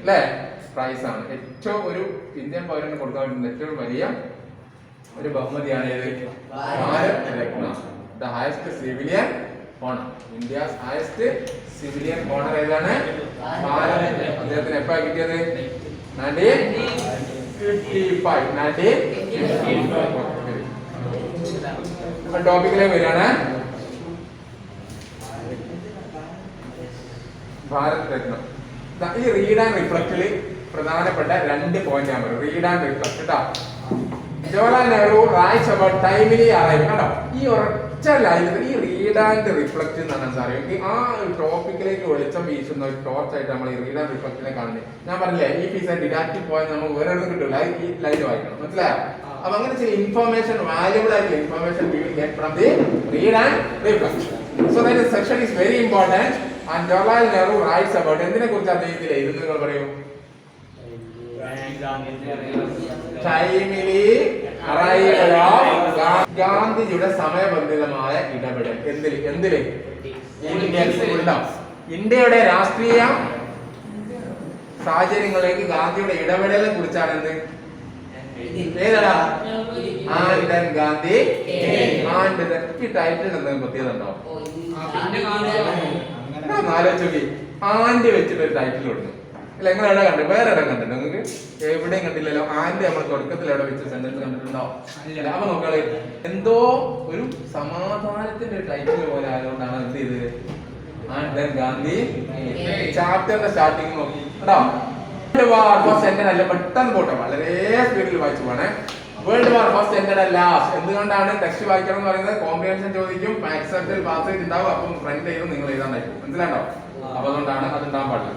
അല്ലേ പ്രൈസ് ആണ്. ഏറ്റവും ഒരു ഇന്ത്യൻ പൗരന് കൊടുക്കാൻ പറ്റുന്ന ഏറ്റവും വലിയ ഒരു ബഹുമതിയാണ് ഏത്? Bharat Ratna. The highest civilian honour. India's highest civilian honour ഏതാണ്? ഭാരത് രത്ന. അദ്ദേഹത്തിന് എപ്പോഴാണ് കിട്ടിയത്? 1955. ടോപ്പിക്കിലേക്ക് വരികയാണ്. ഭാരത് രത്ന. ഈ റീഡ് ആൻഡ് റിഫ്ലക്റ്റില് പ്രധാനപ്പെട്ട 2 പോയിന്റ് ഞാൻ പറയും. റീഡ് ആൻഡ് റിഫ്ലക്ട് കേട്ടോ. Jawaharlal Nehru rights about timely arrival. കണ്ടോ ഈ ഒരൊറ്റ ലൈനിൽ ഈ റീഡ് ആൻഡ് റിഫ്ലക്ട് എന്ന് പറഞ്ഞാൽ എന്താ അറിയാം, ആ ഒരു ടോപ്പിക്കിലേക്ക് വെളിച്ചം വീശുന്ന ഒരു ടോർച്ച് ആയിട്ട് നമ്മൾ ഈ റീഡ് ആൻഡ് റിഫ്ലക്റ്റിനെ കാണുന്നത്. ഞാൻ പറഞ്ഞില്ലേ ഈ പീസ് ഡിഡാക്റ്റീവ് പോയിന്റ് നമ്മൾ വേറെ ഒന്നും കിട്ടില്ല, ഈ ലൈൻ വായിക്കണം. മനസ്സിലായോ? അപ്പൊ അങ്ങനെ ചില ഇൻഫർമേഷൻ, വാല്യുബിൾ ആയിട്ടുള്ള information we will get from the read and reflect. So that section is very important and Jawaharlal Nehru writes about എന്തിനെ കുറിച്ച് അദ്ദേഹത്തിൽ എഴുതുന്നത് നിങ്ങൾ പറയൂ? ടൈമിലി അറൈവൽ ഓഫ് ഗാന്ധിജിയുടെ സമയബന്ധിതമായ ഇടപെടൽ. എന്തില്? ഇന്ത്യയുടെ രാഷ്ട്രീയ സാഹചര്യങ്ങളിലേക്ക് ഗാന്ധിയുടെ ഇടപെടലിനെ കുറിച്ചാണ് എന്ത്? ഏതാ? And Gandhi and. ഈ ടൈറ്റിൽ എന്തെങ്കിലും പ്രത്യേകത ഉണ്ടോ? ആലോചിച്ചോക്കി, ആൻഡ് വെച്ചിട്ട് ഒരു ടൈറ്റിൽ കൊടുക്കും അല്ല. നിങ്ങൾ എവിടെ കണ്ടു? വേറെ ഇടം കണ്ടിട്ടുണ്ടോ നിങ്ങൾക്ക്? എവിടെയും കണ്ടില്ലല്ലോ. ആൻഡ് നമ്മൾ തുടക്കത്തിൽ എവിടെ വെച്ച് സെന്റൻസ് കണ്ടിട്ടുണ്ടോ? അപ്പൊ നോക്കാളെ എന്തോ ഒരു സമാധാനത്തിന്റെ ഒരു ടൈറ്റിൽ പോലെ ആയതുകൊണ്ടാണ് എന്ത് ചെയ്തത്? ആൻഡ് ഗാന്ധി. ചാപ്റ്ററിന്റെ സ്റ്റാർട്ടിങ് നോക്കി കേട്ടോ. വേൾഡ് വാർ ഫസ്റ്റ് എൻഡ് അല്ല, പെട്ടെന്ന് പോട്ടെ, വളരെ സ്പീഡിൽ വായിച്ചു പോണേ. വേൾഡ് വാർ ഫസ്റ്റ് എൻഡ് അല്ല. എന്തുകൊണ്ടാണ് ടെക്സ്റ്റ് വായിക്കണം എന്ന് പറയുന്നത്? കോംപ്രിഹെൻഷൻ ചോദിക്കും, ആക്സെപ്റ്റൽ പാസേജ് ഉണ്ടാവും, അപ്പം ഫ്രണ്ട് ചെയ്ത് നിങ്ങൾ എഴുതാണ്ടായിരിക്കും. മനസ്സിലാണ്ടോ? അപ്പൊ അതുകൊണ്ടാണ് അത് ഉണ്ടാകാൻ പാടില്ല.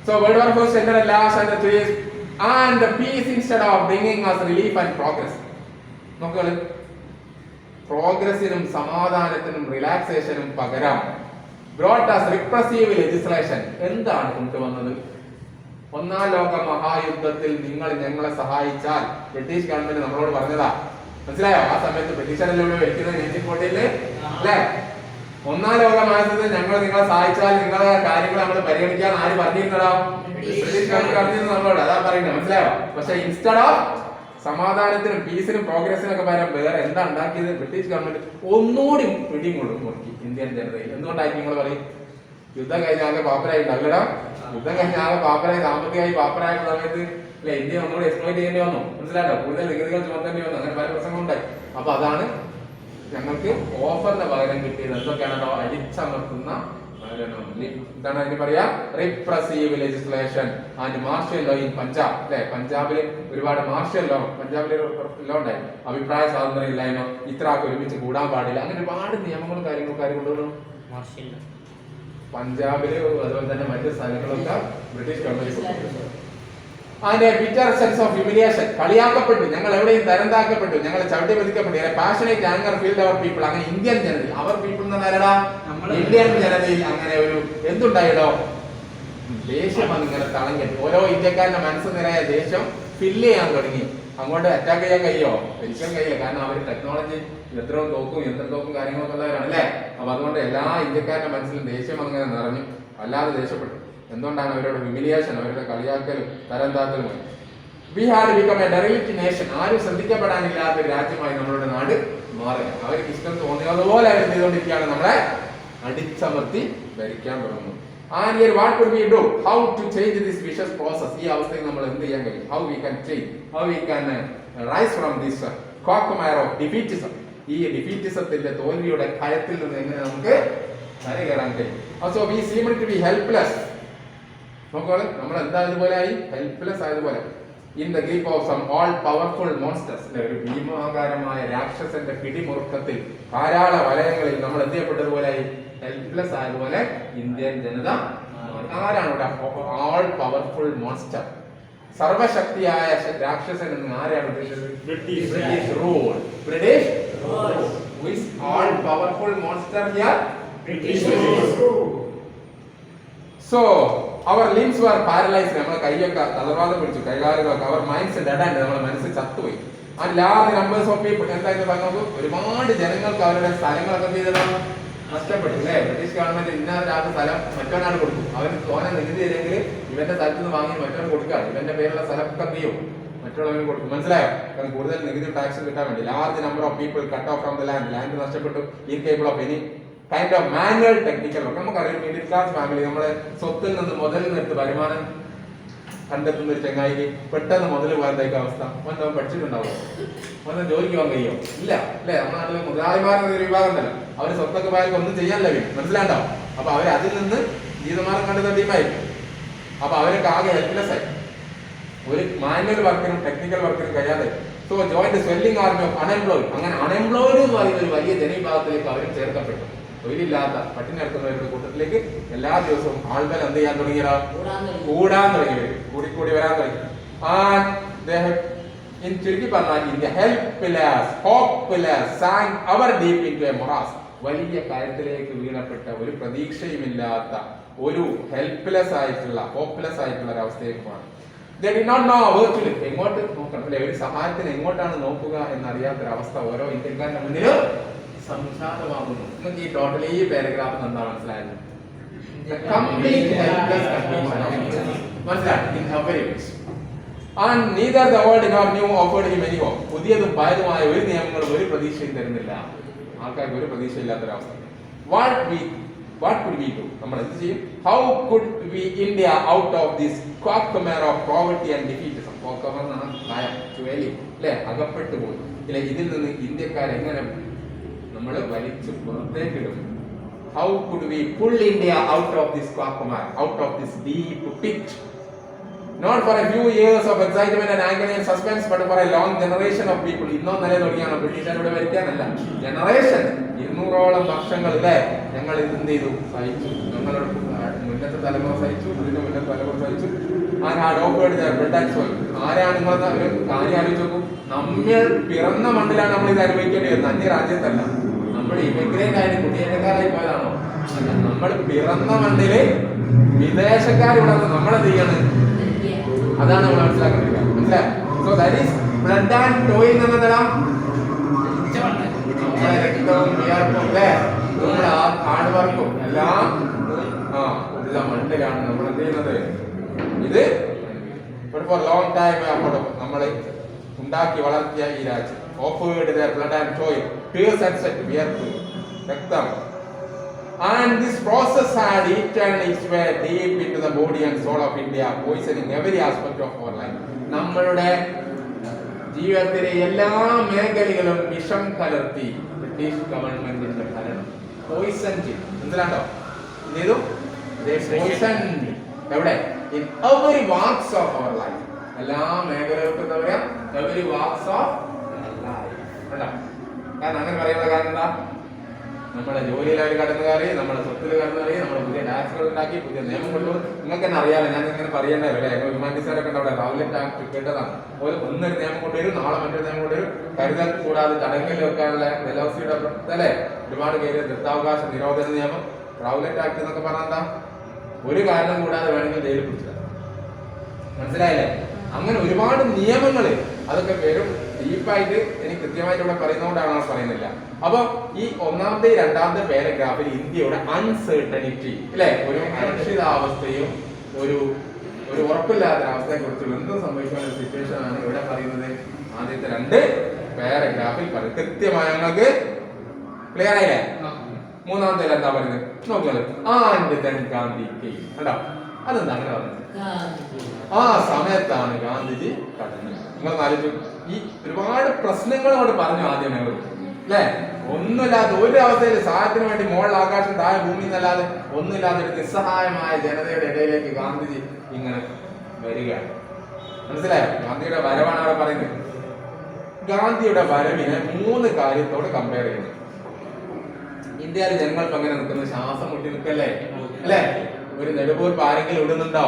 So World War First ended at last and the trees and the peace instead of bringing us relief and progress. നോക്കുക, പ്രോഗ്രസിനും സമാധാനത്തിനും റിലാക്സേഷനും പകരം brought us repressive legislation. എന്താണ് കൊണ്ടുവന്നത്? ഒന്നാം ലോക മഹായുദ്ധത്തിൽ നിങ്ങൾ ഞങ്ങളെ സഹായിച്ചാൽ ബ്രിട്ടീഷ് ഗവൺമെന്റ് നമ്മളോട് പറഞ്ഞതാ. മനസ്സിലായോ? ആ സമയത്ത് ബ്രിട്ടീഷുകാരെല്ലാം ഇവിടെ വെക്കുന്നത് 1940 അല്ലേ? ഒന്നാം ലോക മഹായുദ്ധത്തിൽ ഞങ്ങൾ നിങ്ങളെ സഹായിച്ചാൽ നിങ്ങളെ കാര്യങ്ങൾ നമ്മൾ പരിഗണിക്കാൻ ആര് പറഞ്ഞിരുന്നടാ? ബ്രിട്ടീഷ് ഗവൺമെന്റ് പറഞ്ഞിരുന്നു നമ്മളോട്. അതാ പറയുന്നത്. മനസ്സിലായോ? പക്ഷെ ഇൻസ്റ്റഡ് ഓഫ് സമാധാനത്തിനും പീസിനും പ്രോഗ്രസിനും ഒക്കെ പകരം വേറെ എന്താ ഉണ്ടാക്കിയത്? ബ്രിട്ടീഷ് ഗവൺമെന്റ് ഒന്നുകൂടി പിടിയും കൊണ്ടും മുറുക്കി ഇന്ത്യൻ ജനതയിൽ. എന്തുകൊണ്ടായിരിക്കും നിങ്ങൾ പറയും? യുദ്ധം കഴിഞ്ഞ ആകെ പാപ്പരായിട്ടല്ലടാ. യുദ്ധം കഴിഞ്ഞ ആകെ പാപ്പരായി, സാമ്പത്തികമായി പാപ്പരായ സമയത്ത് അല്ലെ ഇന്ത്യ ഒന്നുകൂടി എക്സ്പ്ലോയിറ്റ് ചെയ്യേണ്ടി വന്നു. മനസ്സിലായോ? കൂടുതൽ നികുതികൾ ചുമത്തേണ്ടി വന്നു. അങ്ങനെ പല പ്രശ്നങ്ങളുണ്ടായി. അപ്പൊ അതാണ് ഞങ്ങൾക്ക് ഓഫറിന് പകരം കിട്ടിയത്. എന്തൊക്കെയാണോ? അടിച്ചമർത്തുന്ന എന്താണ് അതിന് പറയാ? Repressive legislation and martial law in Punjab. അല്ലെ പഞ്ചാബില് ഒരുപാട് മാർഷ്യൽ ലോ, പഞ്ചാബില് ലോ ഉണ്ടായി. അഭിപ്രായ സ്വാതന്ത്ര്യം ഇല്ലായ്മ, ഇത്രക്ക് ഒരുമിച്ച് കൂടാൻ പാടില്ല, അങ്ങനെ ഒരുപാട് നിയമങ്ങളും കാര്യങ്ങളും പഞ്ചാബില് അതുപോലെ തന്നെ മറ്റു സ്ഥലങ്ങളൊക്കെ ബ്രിട്ടീഷ് ഗവൺമെന്റ്. അതിന്റെ ബിറ്റർ സെൻസ് ഓഫ് ഹ്യൂമിലിയേഷൻ, കളിയാക്കപ്പെട്ടു, ഞങ്ങൾ എവിടെയും തരം താക്കപ്പെട്ടു, ഞങ്ങൾ ചവിട്ടി പതിക്കപ്പെട്ടു. Passionate anchor field our people. അങ്ങനെ ഇന്ത്യൻ ജനതയിൽ, അവർ പീപ്പിൾ എന്ന് പറഞ്ഞാൽ ഇന്ത്യൻ ജനതയിൽ അങ്ങനെ ഒരു എന്തുണ്ടായിടോ? ദേഷ്യം അതിങ്ങനെ തളഞ്ഞിട്ട് ഓരോ ഇന്ത്യക്കാരന്റെ മനസ്സ് നിറയെ ദേഷ്യം ഫില്ല് ചെയ്യാൻ തുടങ്ങി. അങ്ങോട്ട് അറ്റാക്ക് ചെയ്യാൻ കഴിയോ? ഒരിക്കലും കഴിയില്ല. കാരണം അവർ ടെക്നോളജി എത്രയും തോക്കും കാര്യങ്ങളൊക്കെ ഉള്ളവരാണ് അല്ലേ? അപ്പൊ അതുകൊണ്ട് എല്ലാ ഇന്ത്യക്കാരുടെ മനസ്സിലും ദേഷ്യം അങ്ങനെ നിറഞ്ഞു, അല്ലാതെ ദേഷ്യപ്പെട്ടു. എന്തുകൊണ്ടാണ്? അവരുടെ ഹ്യൂമിലിയേഷൻ, അവരുടെ കളിയാക്കലും തരംതാക്കലും. We had become a derelict nation. ആരും ശ്രദ്ധിക്കപ്പെടാനില്ലാത്ത ഒരു രാജ്യമായി നമ്മളുടെ നാട് മാറി. അവർക്ക് ഇഷ്ടം തോന്നിയതുപോലെ അവർ ചെയ്തുകൊണ്ടിരിക്കുകയാണ്, നമ്മളെ അടിച്ചമർത്തി ഭരിക്കാൻ തുടങ്ങുന്നു. And here what could we do? How to change this vicious process? ഈ അവസ്ഥയിൽ നമ്മൾ എന്ത് ചെയ്യാൻ കഴിയും? How we can change? How we can rise from this quagmire of defeatism? ഈ ഡിഫീറ്റിസത്തിന്റെ തോൽവിയുടെ ഭയത്തിൽ നിന്ന് എങ്ങനെ നമുക്ക് കരകയറാൻ കഴിയും? Also we seem to be helpless. നോക്കോളെ, നമ്മൾ എന്താ ഇതുപോലെ ആയി? ഹെൽപ്ലെസ് ആയതുപോലെ. In the grip of some all powerful monsters. ഒരു ഭീമാകാരമായ രാക്ഷസന്റെ പിടിമുറുക്കത്തിൽ ധാരാള വലയങ്ങളിൽ നമ്മൾ എത്തിയപ്പെട്ടതുപോലെ ആയി, ഹെൽപ്ലെസ് ആയതുപോലെ ഇന്ത്യൻ ജനത. ആരാണ് ഇവിടെ ഓൾ പവർഫുൾ മോൺസ്റ്റർ? സർവശക്തിയായ രാക്ഷസൻ എന്ന് ആരെയാണ് ഉദ്ദേശിച്ചത്? British rule. British who is all powerful monster here? British rule. So our limbs were paralyzed. നമ്മുടെ കൈയൊക്കെ തളർവാദം പിടിച്ചു, കൈകാലുകളൊക്കെ. our minds deadened. നമ്മുടെ മനസ്സ് ചത്തുപോയി. and large numbers of people. എന്തായിരുന്നു പറഞ്ഞു? ഒരുപാട് ജനങ്ങൾക്ക് അവരുടെ സ്ഥലങ്ങളൊക്കെ ചെയ്തതാണ് നഷ്ടപ്പെട്ടു അല്ലേ? ബ്രിട്ടീഷ് ഗവൺമെന്റ് ഇന്നൊരാൾക്ക് സ്ഥലം മറ്റൊരാൾ കൊടുക്കും. അവന് തോനെ നികുതി ഇല്ലെങ്കിൽ ഇവന്റെ സ്ഥലത്ത് നിന്ന് വാങ്ങി മറ്റൊരു കൊടുക്കുക. ഇവന്റെ പേരുള്ള സ്ഥലമൊക്കെ എന്ത് ചെയ്യും? മറ്റുള്ളവന് കൊടുക്കും. മനസ്സിലായോ? കാരണം കൂടുതൽ നികുതി ടാക്സ് കിട്ടാൻ വേണ്ടി large number of people cut off from the land നഷ്ടപ്പെട്ടു. Incapable of any kind of manual technical work. നമുക്കറിയാം മിഡിൽ ക്ലാസ് ഫാമിലി നമ്മളെ സ്വത്തിൽ നിന്ന് മുതലിൽ നിന്നെടുത്ത് വരുമാനം കണ്ടെത്തുന്ന ഒരു ചങ്ങായിക്ക് പെട്ടെന്ന് മുതൽ പോകാൻ അവസ്ഥ. അവൻ പഠിച്ചിട്ടുണ്ടാവും, അവൻ ജോലിക്ക് പോകാൻ കഴിയോ? ഇല്ല അല്ലേ? നമ്മുടെ നാട്ടിൽ മുതലാളിമാരുടെ ഒരു വിഭാഗം ഉണ്ടല്ലോ, അവര് സ്വത്തൊക്കെ പോയാൽ ഒന്നും ചെയ്യാനില്ല. മനസ്സിലാണ്ടോ? അപ്പൊ അവര് അതിൽ നിന്ന് ജീവിതമാർഗം കണ്ടെത്തുന്ന ടീമായിരിക്കും. അപ്പൊ അവരൊക്കെ ആകെ ഹെൽപ്ലെസ് ആയി, ഒരു മാനുവൽ വർക്കിനും ടെക്നിക്കൽ വർക്കിനും കഴിയാതെ. So joint swelling army of unemployed. അങ്ങനെ അൺഎംപ്ലോയിഡ് എന്ന് പറയുന്ന ഒരു വലിയ ജനവിഭാഗത്തിലേക്ക് അവരും ചേർക്കപ്പെട്ടു. തൊഴിലില്ലാത്ത പട്ടിണി നടക്കുന്നവരുടെ കൂട്ടത്തിലേക്ക് എല്ലാ ദിവസവും ആൾക്കാർ എന്ത് ചെയ്യാൻ തുടങ്ങിയതാ? കൂടാൻ തുടങ്ങി, കൂടി വരാൻ തുടങ്ങി. ചുരുക്കി പറഞ്ഞാൽ India helpless hopeless sank ever deep into a morass. വലിയ കാര്യത്തിലേക്ക് വീണപ്പെട്ട, ഒരു പ്രതീക്ഷയുമില്ലാത്ത, ഒരു ഹെൽപ്ലെസ് ആയിട്ടുള്ള, ഹോപ്പ്ലെസ് ആയിട്ടുള്ള ഒരു അവസ്ഥയിലേക്ക് മാറി. They did not know where to look. എങ്ങോട്ട് നോക്കണം അല്ലെ? ഒരു സഹായത്തിന് എങ്ങോട്ടാണ് നോക്കുക എന്നറിയാത്തൊരവസ്ഥ ഓരോ ഇന്ത്യക്കാരുടെ മുന്നിൽ സംജാതമാകുന്നു. നിങ്ങൾക്ക് ഈ ടോട്ടലി ഈ പാരഗ്രാഫ് എന്താ മനസ്സിലായത്? കംപ്ലീറ്റ് ഹെൽപ്ലെസ് കണ്ടീഷൻ മനസ്സിലായി. In every ways. And neither the old nor new offered him any hope. പുതിയതും പഴയതുമായ ഒരു നിയമങ്ങളും ഒരു പ്രതീക്ഷയും തരുന്നില്ല. ആൾക്കാർക്ക് ഒരു പ്രതീക്ഷയില്ലാത്തൊരവസ്ഥ. What could we do? നമ്മൾ എന്ത് ചെയ്യും? How could we India out of this quagmire of poverty and defeatism? quagmire എന്നാണ് ഭയം, ചുഴലി അല്ലേ? അകപ്പെട്ടു പോയി ഇല്ലേ? ഇതിൽ നിന്ന് ഇന്ത്യക്കാരെ എങ്ങനെ നമ്മൾ വലിച്ചു പുറത്തേക്കിടും? How could we pull India out of this quagmire, out of this deep pit? Not for a few years of excitement and agony and suspense, but for a long generation of people. ഇന്നോ നല്ല തുടങ്ങിയാണ് ബ്രിട്ടീഷുകാരോട് ഭരിക്കാനല്ല, generation 200ഓളം വർഷങ്ങൾ അല്ലേ ഞങ്ങൾ ഇത് എന്ത് ചെയ്തു? സഹിച്ചു. ഞങ്ങളുടെ മുന്നത്തെ തലമുറ സഹിച്ചു, ഇതിന്റെ മുന്നത്തെ തലമുറ സഹിച്ചു. ആരാണ് നിങ്ങളെന്ന ഒരു കാര്യം ആലോചിച്ച് നോക്കൂ. നമ്മൾ പിറന്ന മണ്ണിലാണ് നമ്മൾ ഇത് അനുഭവിക്കേണ്ടി വരുന്നത്, അന്യ രാജ്യത്തല്ല. നമ്മൾ ഇമിഗ്രേറ്റ് ആയിട്ട് കുടിയേറ്റക്കാരായി പോയതാണോ? നമ്മൾ പിറന്ന മണ്ണില് വിദേശക്കാരിവിടെ നമ്മളെന്ത് ചെയ്യാണ്? അതാണ് നമ്മൾ മനസ്സിലാക്കേണ്ടത്. മനസ്സിലായി? So that is blood and toil എന്നതെല്ലാം നമ്മുടെ രക്തവും വിയർപ്പും അല്ലേ, നമ്മുടെ ഹാർഡ് വർക്കും എല്ലാം ഉള്ള മണ്ണിലാണ് നമ്മൾ എന്ത് ചെയ്യുന്നത്. ഇത് ഫോർ ലോങ് ടൈം നമ്മൾ ഉണ്ടാക്കി വളർത്തിയ ഈ രാജ്യം. Offered there blood and ടോയിൽ, tears and sweat, വിയർപ്പ്, രക്തം. And this process had eaten its way deep into the body and soul of India, poisoning every aspect of our life. നമ്മളുടെ ജീവിതത്തിലെ എല്ലാ മേഖലകളും വിഷം കലർത്തി ബ്രിട്ടീഷ് ഗവൺമെന്റിന്റെ ഭരണം പോയിസൺ ചെയ്തു. മനസ്സിലാണ്ടോ? ഇതേതു പോയിസൺ എവിടെ? In every walks of our life. എല്ലാ മേഖലകൾക്കും എന്താ പറയാ? Every walks of life. കാരണം അങ്ങനെ പറയുന്ന കാരണം എന്താ? നമ്മുടെ ജോലിയിൽ അവർ കടന്നു കയറി, നമ്മുടെ സ്വത്തിൽ കടന്നു കയറി, നമ്മുടെ പുതിയ ടാക്സുകൾ ഉണ്ടാക്കി, പുതിയ നിയമം കൊണ്ടുപോകും. നിങ്ങൾക്ക് തന്നെ അറിയാലോ, ഞാൻ ഇങ്ങനെ പറയേണ്ടതല്ലേ? ഹ്യൂമാനിറ്റീസുകാരൊക്കെ ഉണ്ട് അവിടെ, റൗലറ്റ് ആക്ട് കേട്ടതാണ്. ഒന്നൊരു നിയമം കൊണ്ടുവരും, നാളെ മറ്റൊരു നിയമം കൊണ്ടുവരും. കരുതൽ കൂടാതെ തടങ്കലിൽ വെക്കാനുള്ള LOCയുടെ അല്ലേ ഒരുപാട് പേര് ദത്താവകാശ നിരോധന നിയമം, റൗലറ്റ് ആക്ട് എന്നൊക്കെ പറഞ്ഞാൽ എന്താ? ഒരു കാരണം കൂടാതെ വേണമെങ്കിൽ ജയിലിൽ പിടിച്ചത്. മനസ്സിലായില്ലേ? അങ്ങനെ ഒരുപാട് നിയമങ്ങൾ, അതൊക്കെ വെറും ഡീപ്പായിട്ട് എനിക്ക് കൃത്യമായിട്ട് ഇവിടെ പറയുന്നതുകൊണ്ടാണ് പറയുന്നില്ല. അപ്പൊ ഈ ഒന്നാമത്തെ രണ്ടാമത്തെ പാരഗ്രാഫിൽ ഇന്ത്യയുടെ അൺസെർട്ടനിറ്റി അല്ലെ, ഒരു അരക്ഷിതാവസ്ഥയും ഒരു ഉറപ്പില്ലാത്ത അവസ്ഥയെ കുറിച്ചുള്ള എന്തും സംഭവിക്കുന്ന ഒരു സിറ്റുവേഷൻ ആണ് ഇവിടെ പറയുന്നത്. ആദ്യത്തെ രണ്ട് പാരഗ്രാഫിൽ പറയും കൃത്യമായി. ഞങ്ങൾക്ക് ക്ലിയർ ആയില്ലേ? മൂന്നാമത്തെ എന്താ പറയുന്നത് നോക്കിയാൽ ഗാന്ധി കണ്ടോ? അതെന്താ അങ്ങനെ പറഞ്ഞത്? ആ സമയത്താണ് ഗാന്ധിജി കടന്നത്. നിങ്ങൾ ആലോചിച്ചു, ഈ ഒരുപാട് പ്രശ്നങ്ങൾ അവിടെ പറഞ്ഞു ആദ്യം ഞങ്ങൾ അല്ലേ? ഒന്നുമില്ലാത്ത ഒരു അവസ്ഥയിൽ സഹായത്തിന് വേണ്ടി മുകളിൽ ആകാശം താഴെ ഭൂമി എന്നല്ലാതെ ഒന്നുമില്ലാത്ത ഒരു നിസ്സഹായമായ ജനതയുടെ ഇടയിലേക്ക് ഗാന്ധിജി ഇങ്ങനെ വരികയാണ്. മനസ്സിലായോ? ഗാന്ധിയുടെ വരവാണ് അവിടെ പറയുന്നത്. ഗാന്ധിയുടെ വരവിനെ 3 കാര്യത്തോട് കമ്പയർ ചെയ്യുന്നു. ഇന്ത്യയിലെ ജനങ്ങൾക്ക് അങ്ങനെ നിൽക്കുന്നത് ശ്വാസം മുട്ടി നിൽക്കല്ലേ അല്ലേ? ഒരു നെടുപൂർപ്പ് ആരെങ്കിലും ഇടുന്നുണ്ടോ?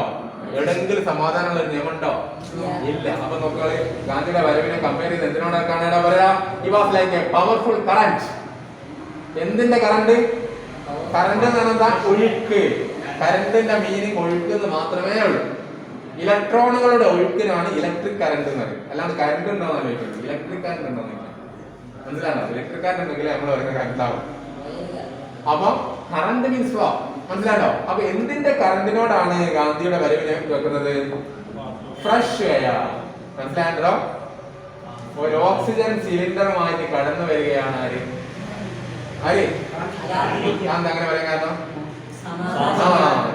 എവിടെങ്കിലും സമാധാനമുള്ള ഒരു നിയമം ഉണ്ടോ? ഇല്ല. അപ്പൊ നോക്കള് ഗാന്ധിയുടെ വരവിനെ കമ്പയർ ചെയ്ത് എന്തിനോടാണ് പറയാ? He was like A powerful current. എന്തിന്റെ കറണ്ട്? കറണ്ട് എന്ന് പറഞ്ഞാൽ ഒഴുക്ക്. കറണ്ടിന്റെ മീനിങ് ഒഴുക്ക് എന്ന് മാത്രമേ ഉള്ളൂ. ഇലക്ട്രോണുകളുടെ ഒഴുക്കിനാണ് ഇലക്ട്രിക് കറണ്ട് എന്ന് പറയും. അല്ലാണ്ട് കറണ്ട് ഉണ്ടോ എന്ന് ചോദിക്കുന്നത്. ഇലക്ട്രിക് കറണ്ട് ഉണ്ടോ എന്ന് മനസ്സിലാണോ? ഇലക്ട്രിക് കറണ്ട് ഉണ്ടെങ്കിൽ നമ്മൾ പറയുന്ന കറണ്ട് ആവും. അപ്പൊ കറണ്ട് മീൻസ് ഫ്ലോ, മനസ്സിലായോ? അപ്പൊ എന്തിന്റെ കറണ്ടിനോടാണ് ഗാന്ധിയുടെ വരവിനെ വെക്കുന്നത്? ഫ്രഷ് എയർ, മനസ്സിലായോ? ഒരു ഓക്സിജൻ സിലിണ്ടറുമായിട്ട് കടന്നു വരികയാണ് ആര്? അങ്ങനെ പറയാൻ കാരണം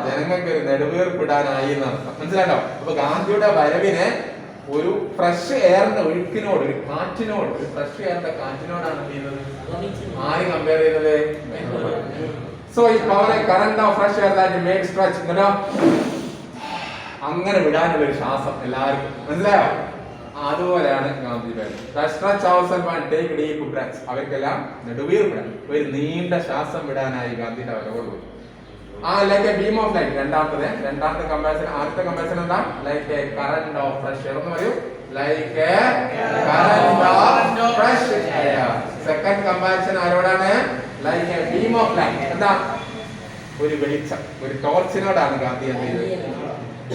ജനങ്ങൾക്ക് ഒരു നെടുവീർപ്പിടാനായി, മനസ്സിലായോ? അപ്പൊ ഗാന്ധിയുടെ വരവിനെ ഒരു ഫ്രഷ് എയറിന്റെ ഒഴുക്കിനോട്, ഒരു കാറ്റിനോട്, ഒരു ഫ്രഷ് എയറിന്റെ കാറ്റിനോടാണ് ചെയ്യുന്നത്. ആര് കമ്പയർ ചെയ്തത്? സോ ഈ power current of fresh air that made stretch, കേട്ടോ, അങ്ങനെ വിടാനുള്ള ഒരു ശ്വാസം എല്ലാവർക്കും, മനസ്സിലായോ? അതുപോലെയാണ് ഗാന്ധിയുടെ stretch ourselves and take deep breaths. അവർക്കെല്ലാം നെടുവീർപ്പിടാൻ, ഒരു നീണ്ട ശ്വാസം വിടാനായി ഗാന്ധിയുടെ വരവുള്ളൂ. Like a beam of light. രണ്ടാമത്തെ കമ്പാരിസൺ. ആദ്യത്തെ കമ്പാരിസൺ എന്താ? Like a current of fresh air എന്ന് പറയൂ. Like a current of fresh air. Second comparison ആരോടാണ്? Like a beam of light. എന്താ? ഒരു വെളിച്ചം, ഒരു ടോർച്ചിനോടാണ് ഗാന്ധി എന്ത് ചെയ്തത്?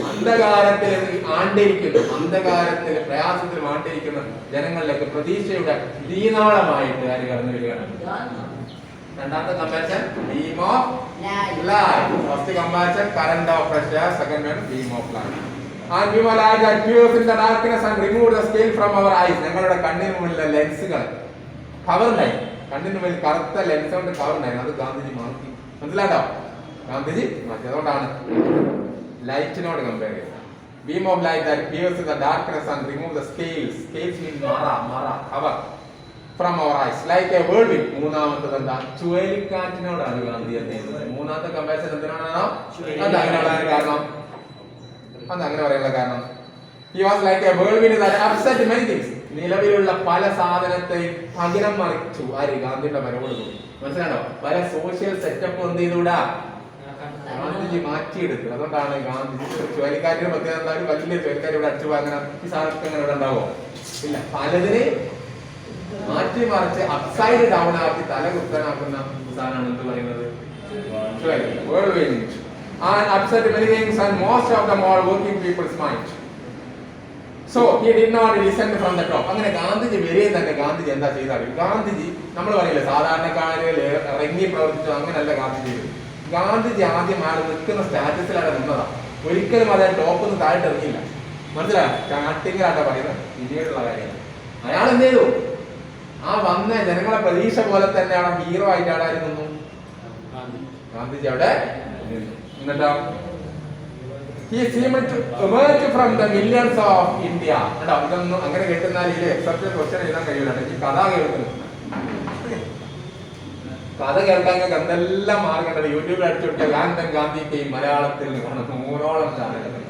അന്ധകാരത്തിൽ ആണ്ടിരിക്കുന്നു, അന്ധകാരത്തിൽ പ്രയാസത്തിൽ ആണ്ടിരിക്കുന്ന ജനങ്ങളിലേക്ക് പ്രതീക്ഷയുടെ ദീനാളമായിട്ട് ആര് കടന്നു വരികയാണ്? രണ്ടാമത്തെ comparison beam of light. First comparison current of fresh air, second one beam of light. And beam of light that pierces in the darkness and remove the scale from our eyes. ഞങ്ങളുടെ കണ്ണിന് മുന്നിലെ ലെൻസുകൾ cover ഉണ്ടായി, കണ്ണിന് മുന്നിൽ കറുത്ത lens കൊണ്ട് cover ഉണ്ടായിരുന്നു, അത് ഗാന്ധിജി മാറ്റി, മനസ്സിലാട്ടോ? ഗാന്ധിജി മാറ്റി. അതുകൊണ്ടാണ് ലൈറ്റിനോട് കമ്പയർ ചെയ്യുന്നത്. Beam of light that pierces in the darkness and remove the scales. Scales mean മറ, cover from our eyes like a whirlwind. മൂന്നാമത്തത് എന്താ? ചുഴലിക്കാറ്റിനോടാണ് ഗാന്ധി ചെയ്യുന്നത്. മൂന്നാമത്തെ കമ്പാരിസൺ എന്തിനാണോ? എന്താ അതിനുള്ള കാരണം? അങ്ങനെ പറയാനുള്ള കാരണം he was like a whirlwind that upset many things. നിലവിലുള്ള പല സാധനത്തെയും പകരം മറിച്ചു ആര്? ഗാന്ധിയുടെ വരവോട്. മനസ്സിലാണോ? പല സോഷ്യൽ സെറ്റപ്പ് എന്ത് ചെയ്തുകൂടാ? ഗാന്ധിജി മാറ്റിയെടുത്തു. അതുകൊണ്ടാണ് ഗാന്ധിജി ചുഴലിക്കാറ്റിന് പ്രത്യേകത എന്താ? ഒരു വലിയ ചുഴലിക്കാറ്റ് ഇവിടെ അടിച്ചു അങ്ങനെ ഈ സാധനമൊക്കെ അങ്ങനെ ഇവിടെ ഉണ്ടാവോ? ഇല്ല. പലതിനെ മാറ്റി മറിച്ച് അപ്സൈഡ് ഡൗൺ ആക്കി തല കുത്തനാക്കുന്ന സാധനമാണ് എന്ത് പറയുന്നത്? whirlwind. And upset many things and most of them are working people's mind. So he did not descend from the top. അങ്ങനെ ഗാന്ധിജി വരെ തന്നെ ഗാന്ധിജി എന്താ ചെയ്താൽ? ഗാന്ധിജി നമ്മൾ പറയില്ലേ സാധാരണക്കാര് ഇറങ്ങി പ്രവർത്തിച്ചു, അങ്ങനെയല്ല ഗാന്ധിജി. ഗാന്ധിജി ആദ്യം ആൾ നിൽക്കുന്ന സ്റ്റാറ്റസിലാണ് നിന്നതാ. ഒരിക്കലും അതേ ടോപ്പിൽ നിന്ന് താഴെ ഇറങ്ങിയില്ല, മനസ്സിലായോ? സ്റ്റാർട്ടിങ്ങിലാട്ടാ പറയുന്നത്, പിന്നീടുള്ള കാര്യമാണ്. അയാൾ എന്ത് ചെയ്തു? ആ വന്ന ജനങ്ങളെ പ്രതീക്ഷ പോലെ തന്നെ അവിടെ ഹീറോ ആയിട്ട് ആളായി നിന്നു. ഗാന്ധിജി അവിടെ നിന്നു. എന്നിട്ടോ he seemed to emerge from the millions of India. കേട്ടോ, ഇതൊന്നും അങ്ങനെ കേട്ടുന്നാൽ ഇതിൽ എക്സെപ്റ്റ് ക്വസ്റ്റ്യൻ എഴുതാൻ കഴിയില്ല. ഈ കഥ കേൾക്കുന്നു, കഥ കേൾക്കാൻ എന്തെല്ലാം മാർഗം യൂട്യൂബിൽ അടിച്ചു കൊടുത്ത ഗാന്ധൻ ഗാന്ധിക്ക് മലയാളത്തിൽ നിന്ന് 100ഓളം ചാനലുകൾ.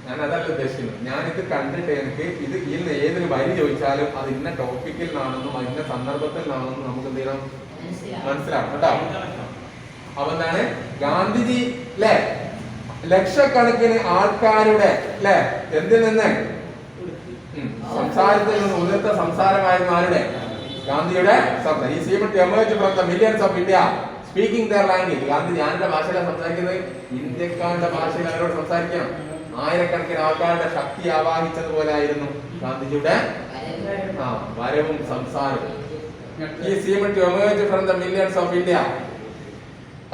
ഞാൻ അതല്ല ഉദ്ദേശിക്കുന്നത്. ഞാനിത് കണ്ടിട്ട് എനിക്ക് ഇത് ഇന്ന് ഏതൊരു വരി ചോദിച്ചാലും അത് ഇന്ന ടോപ്പിക്കിൽ നിന്നാണെന്നും ഇന്ന സന്ദർഭത്തിൽ നിന്നാണെന്നും നമുക്ക് എന്ത് ചെയ്യണം? മനസ്സിലാവും കേട്ടോ. അപ്പൊ എന്താണ് ഗാന്ധിജി അല്ലെ ലക്ഷക്കണക്കിന് ആൾക്കാരുടെ അല്ലെ എന്തിൽ നിന്ന് സംസാരത്തിൽ നിന്ന് ഉയർത്ത സംസാരമായിരുന്ന ആരുടെ? ഗാന്ധിയുടെ ശബ്ദം. ഈ seemed emerge from the millions of India speaking their language. Gandhiji ആരുടെ ഭാഷയിലാണ് സംസാരിക്കുന്നത്? ഇന്ത്യക്കാരുടെ ഭാഷയിൽ അവരോട് സംസാരിക്കണം. ആയിരക്കണക്കിന് ആൾക്കാരുടെ ശക്തി ആവാഹിച്ചതുപോലെ ആയിരുന്നു ഗാന്ധിജിയുടെ വരവും സംസാരവും. ഈ seemed emerge from the millions of India.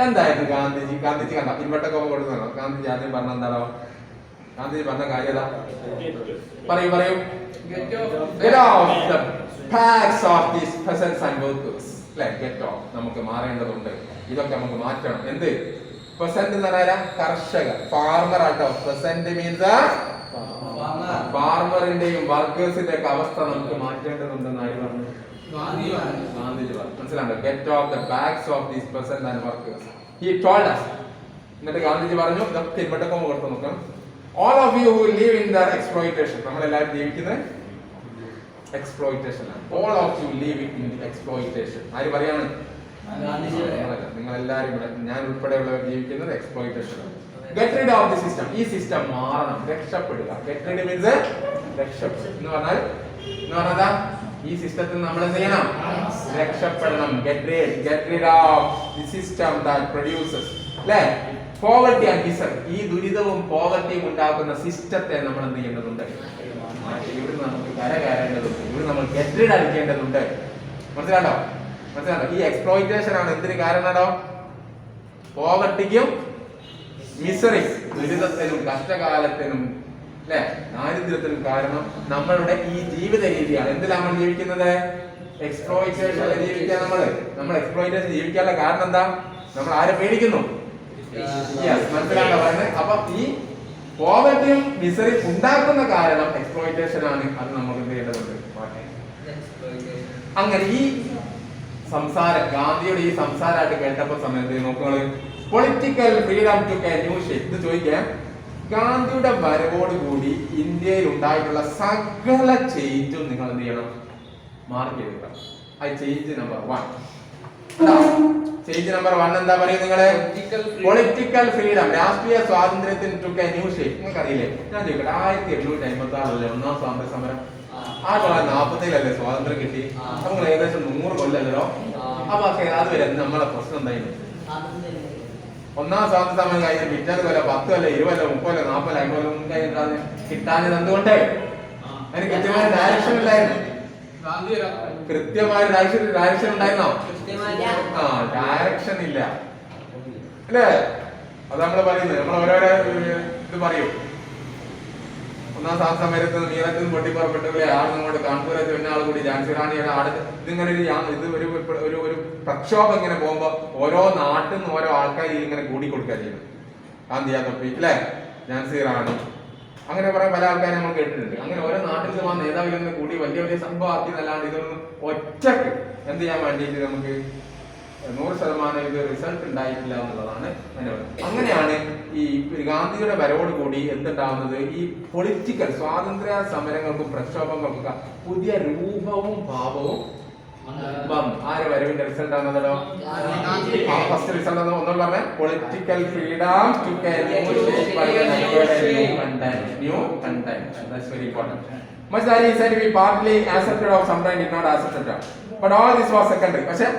എന്തായിരുന്നു ഗാന്ധിജി കണ്ട ഇൻവെർട്ടൊക്കെ കൊടുക്കുന്നോ? ഗാന്ധിജി ആദ്യം പറഞ്ഞ എന്താണോ? ഗാന്ധിജി പറഞ്ഞ കാര്യം പറയൂ. Get off the backs of these peasants and workers. Get off. നമുക്ക് മാറേണ്ടതുണ്ട്. ഇതൊക്കെ നമുക്ക് മാറ്റണം. എന്ത്? പെസന്റ് എന്ന് പറഞ്ഞാൽ കർഷക, ഫാർമർ ആട്ടോ. പെസന്റ് മീൻസ് ഫാർമറിന്റെയും വർക്കേഴ്സിന്റെ ഒക്കെ അവസ്ഥ നമുക്ക് മാറ്റേണ്ടതുണ്ടെന്ന് ആര് പറഞ്ഞു? ഗാന്ധിജി പറഞ്ഞു. മനസ്സിലാണ്ടോ? Get off the backs of these peasant and workers he told us. എന്നിട്ട് ഗാന്ധിജി പറഞ്ഞു ഇതൊക്കെ ഇവിടൊക്കെ കൊടുത്തു നോക്കാം. All of you who live in the exploitation. നമ്മളെല്ലാവരും ജീവിക്കുന്നത് എക്സ്പ്ലോയിറ്റേഷനാണ്. All of you live in exploitation. ആര് പറയാണ്? നിങ്ങൾ എല്ലാവരും ഇവിടെ, ഞാൻ ഉൾപ്പെടെയുള്ളവർ ജീവിക്കുന്നത് എക്സ്പ്ലോയിറ്റേഷനാണ്. Get rid of the system. ഈ സിസ്റ്റം മാറണം, രക്ഷപ്പെടുക. ഗെറ്റ് റിഡ് മീൻസ് രക്ഷപ്പെടുക എന്ന് പറഞ്ഞാൽ ഈ സിസ്റ്റത്തിൽ നമ്മൾ എന്ത് ചെയ്യണം? രക്ഷപ്പെടണം. Get rid of the system that produces poverty and misery. ഈ ദുരിതവും പോവർട്ടിയും ഉണ്ടാക്കുന്ന സിസ്റ്റത്തെ നമ്മൾ എന്ത് ചെയ്യേണ്ടതുണ്ട്? ഇവിടുന്ന് നമുക്ക് കരകയറേണ്ടതുണ്ട്. ഇവിടെ നമ്മൾ ഗെറ്റ് റിഡ് അടിക്കേണ്ടതുണ്ട്. മനസ്സിലാണ്ടോ? ഈ എക്സ്പ്ലോയിറ്റേഷൻ ആണ് എന്തിന് കാരണമാണോ? പോവർട്ടിക്കും മിസറി, ദുരിതത്തിനും കഷ്ടകാലത്തിനും അല്ലെ ദാരിദ്ര്യത്തിനും കാരണം നമ്മളുടെ ഈ ജീവിത രീതിയാണ്. എന്തിലാണ് നമ്മൾ ജീവിക്കുന്നത്? എക്സ്പ്ലോയിറ്റേഷൻ ജീവിക്കാൻ. നമ്മൾ എക്സ്പ്ലോയിറ്റേഷൻ ജീവിക്കാനുള്ള കാരണം എന്താ? നമ്മൾ ആരെ പേടിക്കുന്നു? മനസ്സിലാക്കാൻ പറയുന്നത്. അപ്പൊ ഈ പോവർട്ടിയും മിസറി ഉണ്ടാക്കുന്ന കാരണം എക്സ്പ്ലോയിറ്റേഷൻ ആണ്. അത് നമുക്ക് എന്ത് ചെയ്യേണ്ടതുണ്ട്? അങ്ങനെ ഈ സംസാരം, ഗാന്ധിയുടെ ഈ സംസാരമായിട്ട് കേട്ടപ്പോ സമയത്ത് നോക്കുകള് political freedom to a new shape. ഇത് ചോദിക്കാൻ, ഗാന്ധിയുടെ വരവോട് കൂടി ഇന്ത്യയിൽ ഉണ്ടായിട്ടുള്ള സകല ചേഞ്ചും നിങ്ങൾ എന്ത് ചെയ്യണം? മാർക്ക് ചെയ്തെടുക്കണം. അത് ചേഞ്ച് നമ്പർ 1. ചേഞ്ച് നമ്പർ 1 എന്താ പറയുക നിങ്ങള്? പൊളിറ്റിക്കൽ ഫ്രീഡം, രാഷ്ട്രീയ സ്വാതന്ത്ര്യത്തിന് ടു എ ന്യൂ ഷേപ്പ്. നിങ്ങൾക്ക് അറിയില്ലേ? ഞാൻ ചോദിക്കട്ടെ, 1856 ഒന്നാം സ്വാതന്ത്ര്യ സമരം, 1947 സ്വാതന്ത്ര്യം കിട്ടി. നമ്മൾ ഏകദേശം 100 കൊല്ലല്ലോ. അപ്പൊ അതുവരെ നമ്മളെ പ്രശ്നം എന്തായിരുന്നു? ഒന്നാം സ്വാതന്ത്ര്യ സമരം കഴിഞ്ഞ പിറ്റേന്ന് കൊല്ലം 10 കൊല്ലം 20 കൊല്ലം 30 കൊല്ലം 40 കൊല്ലം 50 കൊല്ലം കഴിഞ്ഞിട്ടാണ് കിട്ടാഞ്ഞത്. എന്തുകൊണ്ട്? അതിന് കൃത്യമായ ഡയറക്ഷൻ ഇല്ലായിരുന്നു. കൃത്യമായ ഡയറക്ഷൻ ഉണ്ടായിരുന്നോ? ഡയറക്ഷൻ ഇല്ല അല്ലേ? അത് നമ്മള് പറയുന്നത്, നമ്മൾ ഓരോരോ ഇത് പറയും. ഒന്നാം സ്വാതന്ത്ര്യ സമരത്ത് മീറത്തിൽ നിന്ന് പൊട്ടിപ്പുറപ്പെട്ടു, ആട് നമ്മോട് കാൺപൂരത്ത് പിന്നെ ആൾ കൂടി ഝാൻസി റാണിയുടെ ആട്. ഇതിങ്ങനെ ഒരു പ്രക്ഷോഭം ഇങ്ങനെ പോകുമ്പോ ഓരോ നാട്ടിൽ നിന്ന് ഓരോ ആൾക്കാർ ഇങ്ങനെ കൂടി കൊടുക്കുക ചെയ്യുന്നത്. ഗാന്ധിയ തൊപ്പി അല്ലെ, ഝാൻസി റാണി, അങ്ങനെ പറയാൻ പല ആൾക്കാരെ നമ്മൾ കേട്ടിട്ടുണ്ട്. അങ്ങനെ ഓരോ നാട്ടിൽ നിന്ന് വന്ന നേതാവിൽ കൂടി വലിയ വലിയ സംഭവം ആക്കി എന്നല്ലാണ്ട് ഇതൊന്നും ഒറ്റക്ക് എന്ത് ചെയ്യാൻ വേണ്ടിയിട്ട് നമുക്ക് 100% ഇത് റിസൾട്ട് ഉണ്ടായിട്ടില്ല എന്നുള്ളതാണ്. അങ്ങനെയാണ് ഈ ഗാന്ധിയുടെ വരവോട് കൂടി എന്തുണ്ടാവുന്നത്? ഈ പൊളിറ്റിക്കൽ സ്വാതന്ത്ര്യ സമരങ്ങൾക്കും പ്രക്ഷോഭങ്ങൾക്കും പുതിയ രൂപവും ഭാവവും വന്നു. ആര് വരവിന്റെ റിസൾട്ട് ആണല്ലോ? ഫസ്റ്റ് റിസൾട്ട് ഒന്നും പറഞ്ഞ political freedom to new content. That's very important. Much that he said we partly accepted of sometimes did not accept it. But all this was secondary. പക്ഷേ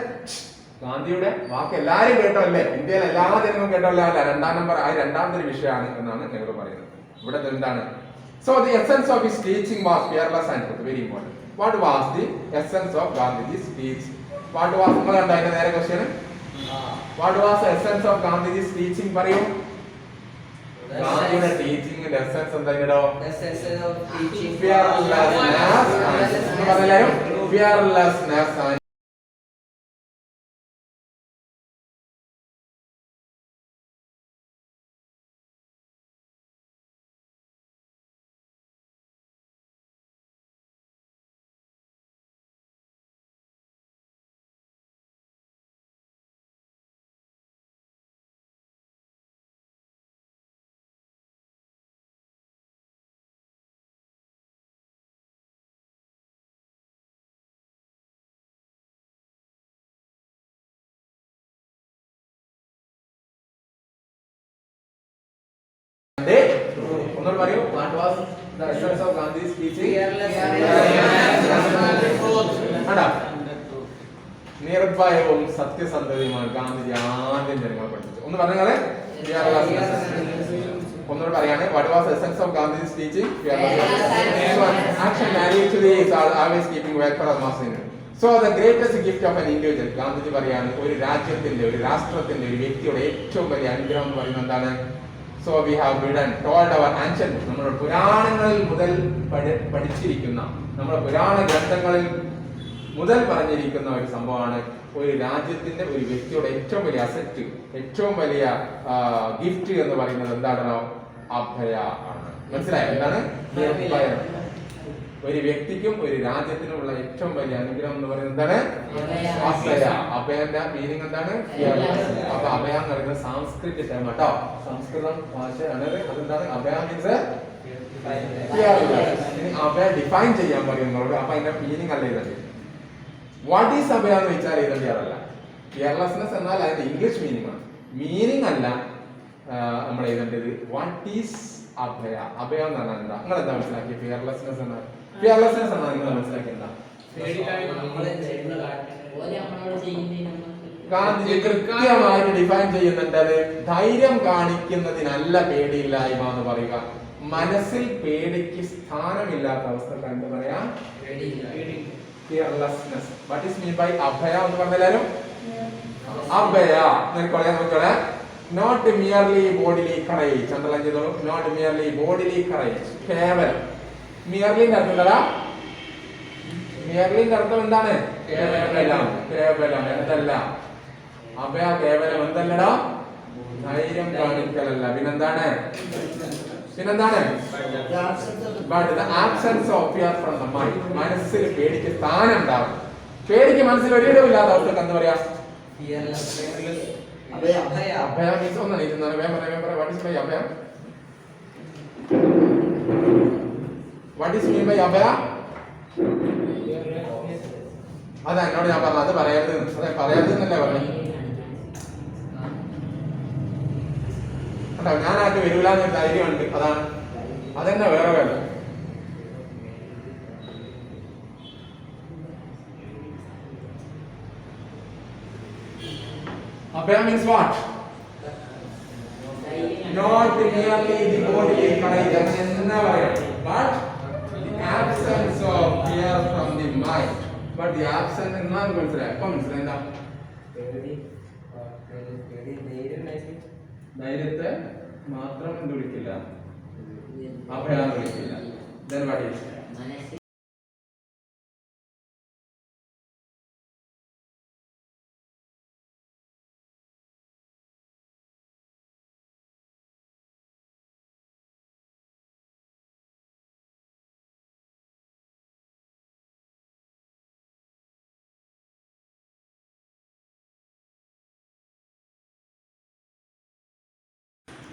ഗാന്ധിയുടെ വാക്ക് എല്ലാരും കേട്ടല്ലേ? ഇന്ത്യയിലെ എല്ലാ ജനങ്ങളും കേട്ടല്ലേ? രണ്ടാമത്തെ ഒരു വിഷയമാണ് എന്നാണ് നെഹ്റു പറയുന്നത്. ഇവിടെ എന്താണ്? So the essence of his teaching was fearless and truth. Very important. What was the essence of Gandhi's speech? What was നിങ്ങളുടെ നേരെ question? What was the essence of Gandhi's teaching? പറയൂ. ഗാന്ധിയുടെ ടീച്ചിങ്ങിന്റെ എസൻസ് എന്തായിരുന്നോ? ഫിയർലെസ്നെസ്. ഒന്നുകൂടി പറയൂ. What was the essence of Gandhi's teaching? നിർഭയവും സത്യസന്ധതയുമാണ് Gandhiji ആദ്യം ജനങ്ങളെ പഠിപ്പിച്ചത്. ഒന്ന് പറഞ്ഞാലേ ഒന്നുകൂടി പറയാണ്. What was the essence of Gandhi's teaching? Action marriage is always keeping welfare of mass. So the greatest gift of an individual, Gandhiji പറയാണ്, ഒരു രാജ്യത്തിന്റെ, ഒരു രാഷ്ട്രത്തിന്റെ, ഒരു വ്യക്തിയുടെ ഏറ്റവും വലിയ അനുഗ്രഹം എന്ന് പറയുന്നത് എന്താണ്? So we have written, told our ancient, നമ്മുടെ പുരാണങ്ങളിൽ മുതൽ പഠിച്ചിരിക്കുന്ന, നമ്മുടെ പുരാണ ഗ്രന്ഥങ്ങളിൽ മുതൽ പറഞ്ഞിരിക്കുന്ന ഒരു സംഭവമാണ് ഒരു രാജ്യത്തിന്റെ, ഒരു വ്യക്തിയുടെ ഏറ്റവും വലിയ അസറ്റ്, ഏറ്റവും വലിയ ഗിഫ്റ്റ് എന്ന് പറയുന്നത് എന്താണോ? അഭയ ആണ്. മനസ്സിലായോ? എന്താണ് അഭയം? ഒരു വ്യക്തിക്കും ഒരു രാജ്യത്തിനുമുള്ള ഏറ്റവും വലിയ അനുഗ്രഹം എന്ന് പറയുന്നത് എന്താണ്? അഭയ. അഭയന്റെ മീനിങ് എന്താണ്? അപ്പൊ അഭയ എന്ന് പറയുന്നത് സാംസ്കൃതിക ടേം കേട്ടോ, സംസ്കൃതം ഭാഷയാണ്. അതെന്താണ്? അഭയ മീൻസ് അഭയ ഡിഫൈൻ ചെയ്യാൻ പറയുന്നവരോട്. അപ്പൊ അതിന്റെ മീനിങ് അല്ല ഇതല്ലേ. വാട്ട് ഈസ് അഭയ എന്ന് വെച്ചാൽ ഇതല്ല. ഫിയർലെസ്നെസ് എന്നാൽ അതിന്റെ ഇംഗ്ലീഷ് മീനിങ് ആണ്, മീനിങ് അല്ല നമ്മൾ എഴുതേണ്ടത്. വാട്ട് ഈസ് അഭയ? അഭയ എന്ന് പറഞ്ഞാൽ എന്താ? നിങ്ങൾ എന്താ മനസ്സിലാക്കി? ഫിയർലെസ്നെസ് എന്നാൽ നിങ്ങൾ മനസ്സിലാക്കി എന്താ? ഗാന്ധിജി കൃത്യമായിട്ട് ഡിഫൈൻ ചെയ്യുന്നുണ്ട്. അത് ധൈര്യം കാണിക്കുന്നതിനല്ല പേടിയില്ലായ്മ എന്ന് പറയുക. മനസ്സിൽ പേടിക്ക് സ്ഥാനമില്ലാത്ത അവസ്ഥ എന്താ പറയാ? Fearlessness. What is mean by abhaya എന്ന് പറഞ്ഞാലും? അഭയ നോക്കിക്കോളെ. Not merely bodily courage. Underline ചെയ്തോളൂ. Not merely bodily courage. കേവലം. മിയർലിന്റെ അർത്ഥം എന്താ? മിയർലിന്റെ അർത്ഥം എന്താണ്? കേവലം. കേവലം എന്തല്ല? അഭയ കേവലം എന്തല്ലടാ? ധൈര്യം കാണിക്കലല്ല. പിന്നെന്താണ്? പിന്നെന്താണ്? But the absence of fear from the mind. മനസ്സിൽ പേടിക്ക് സ്ഥാനം ഉണ്ടാവും. പേടിക്ക് മനസ്സിൽ ഒരിടമില്ലാത്ത അവസ്ഥക്ക് എന്താ പറയാ? അഭയ മീൻസ് ഒന്നാണ് ഇരുന്നാണ്. വേഗം പറയാം. What is by abhaya? What is mean by abhaya? അതാ എന്നോട് ഞാൻ പറഞ്ഞത്. അത് പറയരുത്. അതെ പറയരുത് എന്നല്ലേ പറഞ്ഞു. കേട്ടോ, ഞാനായിട്ട് വരൂല എന്നൊരു ധൈര്യമുണ്ട്. അതാണ്. അതെന്നെ വേറെ വേണ്ട. Abhaya means what? Not merely the bodily courage, enna parayam, but the absence of fear from the mind. But the absence enna മനസ്സിലായി. അപ്പോൾ മനസ്സിലായി എന്താ? ധൈര്യത്തെ മാത്രം എന്ത് വിളിക്കില്ല? അഭയം വിളിക്കില്ല. Then what is?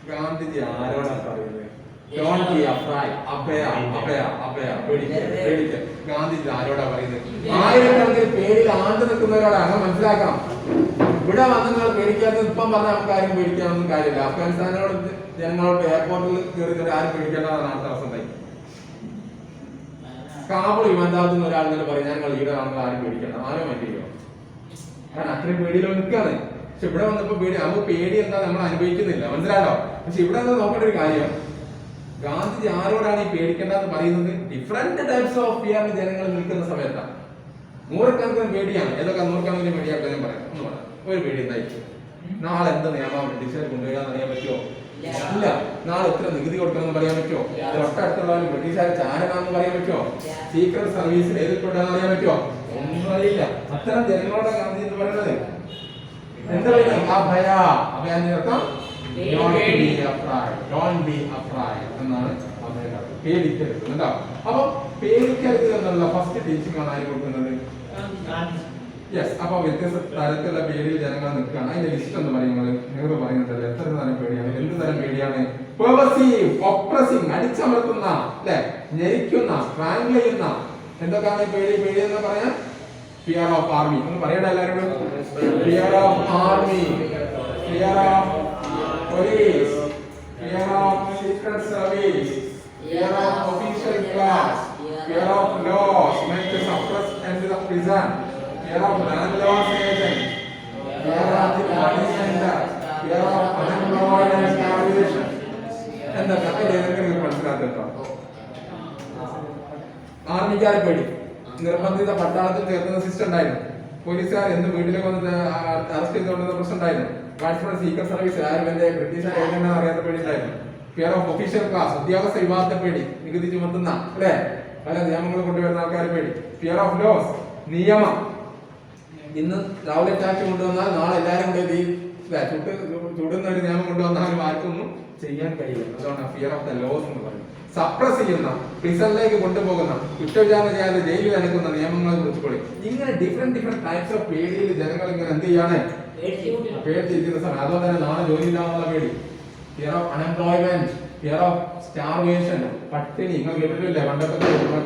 ഗാന്ധിജി ആരോടാണ് പറയുന്നത്? Don't be afraid. അഭയ അഭയ അഭയ പേടിക്ക. ഗാന്ധിജി ആരോടാ പറയുന്നത്? ആയിരക്കണക്കിന് പേടിയിൽ ആണ്ട് നിൽക്കുന്നവരോടാണ്. അങ്ങനെ മനസ്സിലാക്കണം. ഇവിടെ വന്ന് നിങ്ങൾ പേടിക്കാത്തത് ഇപ്പം പറഞ്ഞാൽ നമുക്ക് ആരും പേടിക്കാനൊന്നും കാര്യമില്ല. അഫ്ഗാനിസ്ഥാനോട് ജനങ്ങളോട് എയർപോർട്ടിൽ കയറി ആരും പേടിക്കേണ്ടതാണ് അടുത്ത അവസ്ഥ ഉണ്ടായി. കാബൂൾ വിമാനത്താവളത്തിൽ നിന്ന് ഒരാൾ തന്നെ പറയും ഞങ്ങൾ ഇവിടെ ആണെങ്കിൽ ആരും പേടിക്കണ്ട. ആരും പറ്റില്ലോ. കാരണം അത്രയും പേടിയിലോ നിൽക്കാണ്. പക്ഷെ ഇവിടെ വന്നപ്പോ പേടി, നമുക്ക് പേടി എന്താ നമ്മൾ അനുഭവിക്കുന്നില്ല. മനസ്സിലായോ? പക്ഷെ ഇവിടെ നിന്ന് നോക്കേണ്ട ഒരു കാര്യം, ഗാന്ധിജി ആരോടാണ് ഈ പേടിക്കേണ്ടതെന്ന് പറയുന്നത്? ഡിഫറെന്റ് ടൈപ്സ് ഓഫ് ഫിയർ ജനങ്ങൾ നിൽക്കുന്ന സമയത്താണ്. നൂറുകണക്കിന് പേടിയാണ്. ഏതൊക്കെ നൂറുകണക്കിന് പേടിയാക്കാൻ ഞാൻ പറയാം. ഒന്ന് പറയാം. ഒരു പേടി എന്തായിരിക്കും? നാളെ എന്ത് നിയമം ബ്രിട്ടീഷുകാർ കൊണ്ടുവരാന്ന് അറിയാൻ പറ്റുമോ? ഇല്ല. നാളെ എത്ര നികുതി കൊടുക്കണമെന്ന് പറയാൻ പറ്റുമോ? തൊട്ടടുത്തുള്ളവരും ബ്രിട്ടീഷുകാർ ചാരനാണെന്ന് പറയാൻ പറ്റുമോ? സീക്രട്ട് സർവീസിൽ എതിർപ്പെടാന്ന് അറിയാൻ പറ്റുമോ? ഒന്നും അറിയില്ല. അത്തരം ജനങ്ങളോട് ഗാന്ധി എന്ന് പറയുന്നത് എന്താ പറയുന്നത്? അഭയ. അഭയാന്റെ അർത്ഥം ഡോണ്ട് ബി അഫ്രൈഡ് എന്നാണ് അഭയ. പേടിക്കരുത്. കേട്ടോ? അപ്പൊ പേടിക്കരുത് എന്നുള്ള ഫസ്റ്റ് ടീച്ചിങ് ആണ് ആര് കൊടുക്കുന്നത്? യെസ്. അപ്പൊ വ്യത്യസ്ത തരത്തിലുള്ള പേടിയിൽ ജനങ്ങൾ നിൽക്കുകയാണ്. അതിന്റെ ലിസ്റ്റ് എന്ന് പറയുന്നത് നെഹ്റു പറയുന്നുണ്ടല്ലോ എത്ര തരം പേടിയാണ്, എന്ത് തരം പേടിയാണ്? പെർവസീവ്, ഒപ്രസിംഗ്, അടിച്ചമർത്തുന്ന, അല്ലെ, ഞെരിക്കുന്ന, സ്ട്രാങ്കിൾ ചെയ്യുന്ന. എന്തൊക്കെയാണ് പേടി? പേടി എന്ന് പറയാൻ ഫിയർ ഓഫ് ആർമി എന്ന് പറയട്ടെ എല്ലാവരും. Fear of army, fear of police, fear of secret service, fear of official class, fear of laws meant to suppress and the prison, fear of landlord's agent, fear of the money center, fear of unemployed and starvation. എന്നൊക്കെ നിങ്ങൾക്ക് മനസ്സിലാക്കട്ടോ. ആർമിക്കാരെ പേടി, നിർബന്ധിത പട്ടാളത്തിൽ ചേർക്കുന്ന system ഉണ്ടായിരുന്നു. പോലീസുകാർ എന്ത് വീട്ടിലേക്ക് വന്ന് അറസ്റ്റ് ചെയ്തുകൊണ്ടുന്ന പ്രശ്നം ഉണ്ടായിരുന്നു. ഗാർഡ്സ് സീക്രട്ട് സർവീസ് ആരും എന്റെ ബ്രിട്ടീഷ് ഏജന്റ് അറിയാത്ത പേടി ഉണ്ടായിരുന്നു. ഫിയർ ഓഫ് ഒഫീഷ്യൽ ക്ലാസ്, ഉദ്യോഗസ്ഥ വിഭാഗത്തെ പേടി, നികുതി ചുമത്തുന്ന, അല്ലെ, പല നിയമങ്ങൾ കൊണ്ടുവരുന്ന ആൾക്കാരെ പേടി. ഫിയർ ഓഫ് ലോസ്, നിയമം. ഇന്ന് രാവിലെ ടാക്സ് കൊണ്ടുവന്നാൽ നാളെ എല്ലാവരും കൂടി ചുടുന്ന ഒരു നിയമം കൊണ്ടുവന്നാലും ആർക്കൊന്നും ചെയ്യാൻ കഴിയില്ല. അതാണ് ഫിയർ ഓഫ് ദ ലോസ് എന്ന് പറയുന്നത്. സപ്രസ് ചെയ്യുന്ന, പ്രിസണിലേക്ക് കൊണ്ടുപോകുന്ന, കുറ്റവിചാരണ ചെയ്യാതെ ജയിലിൽ അടയ്ക്കുന്ന നിയമങ്ങളെ കുറിച്ചുകൂടി. ഇങ്ങനെ ഡിഫറെന്റ് ടൈപ്സ് ഓഫ് പേടിയിൽ ജനങ്ങൾ ഇങ്ങനെ എന്ത് ചെയ്യാണ്? പേടിച്ചിരിക്കുന്ന സമയം. അതുകൊണ്ട് തന്നെ നാളെ ജോലി ഇല്ലാന്നുള്ള പേടി. Fear of unemployment, fear of starvation, പട്ടിണി. നിങ്ങൾ കേട്ടിട്ടില്ലേ? പണ്ടത്തെ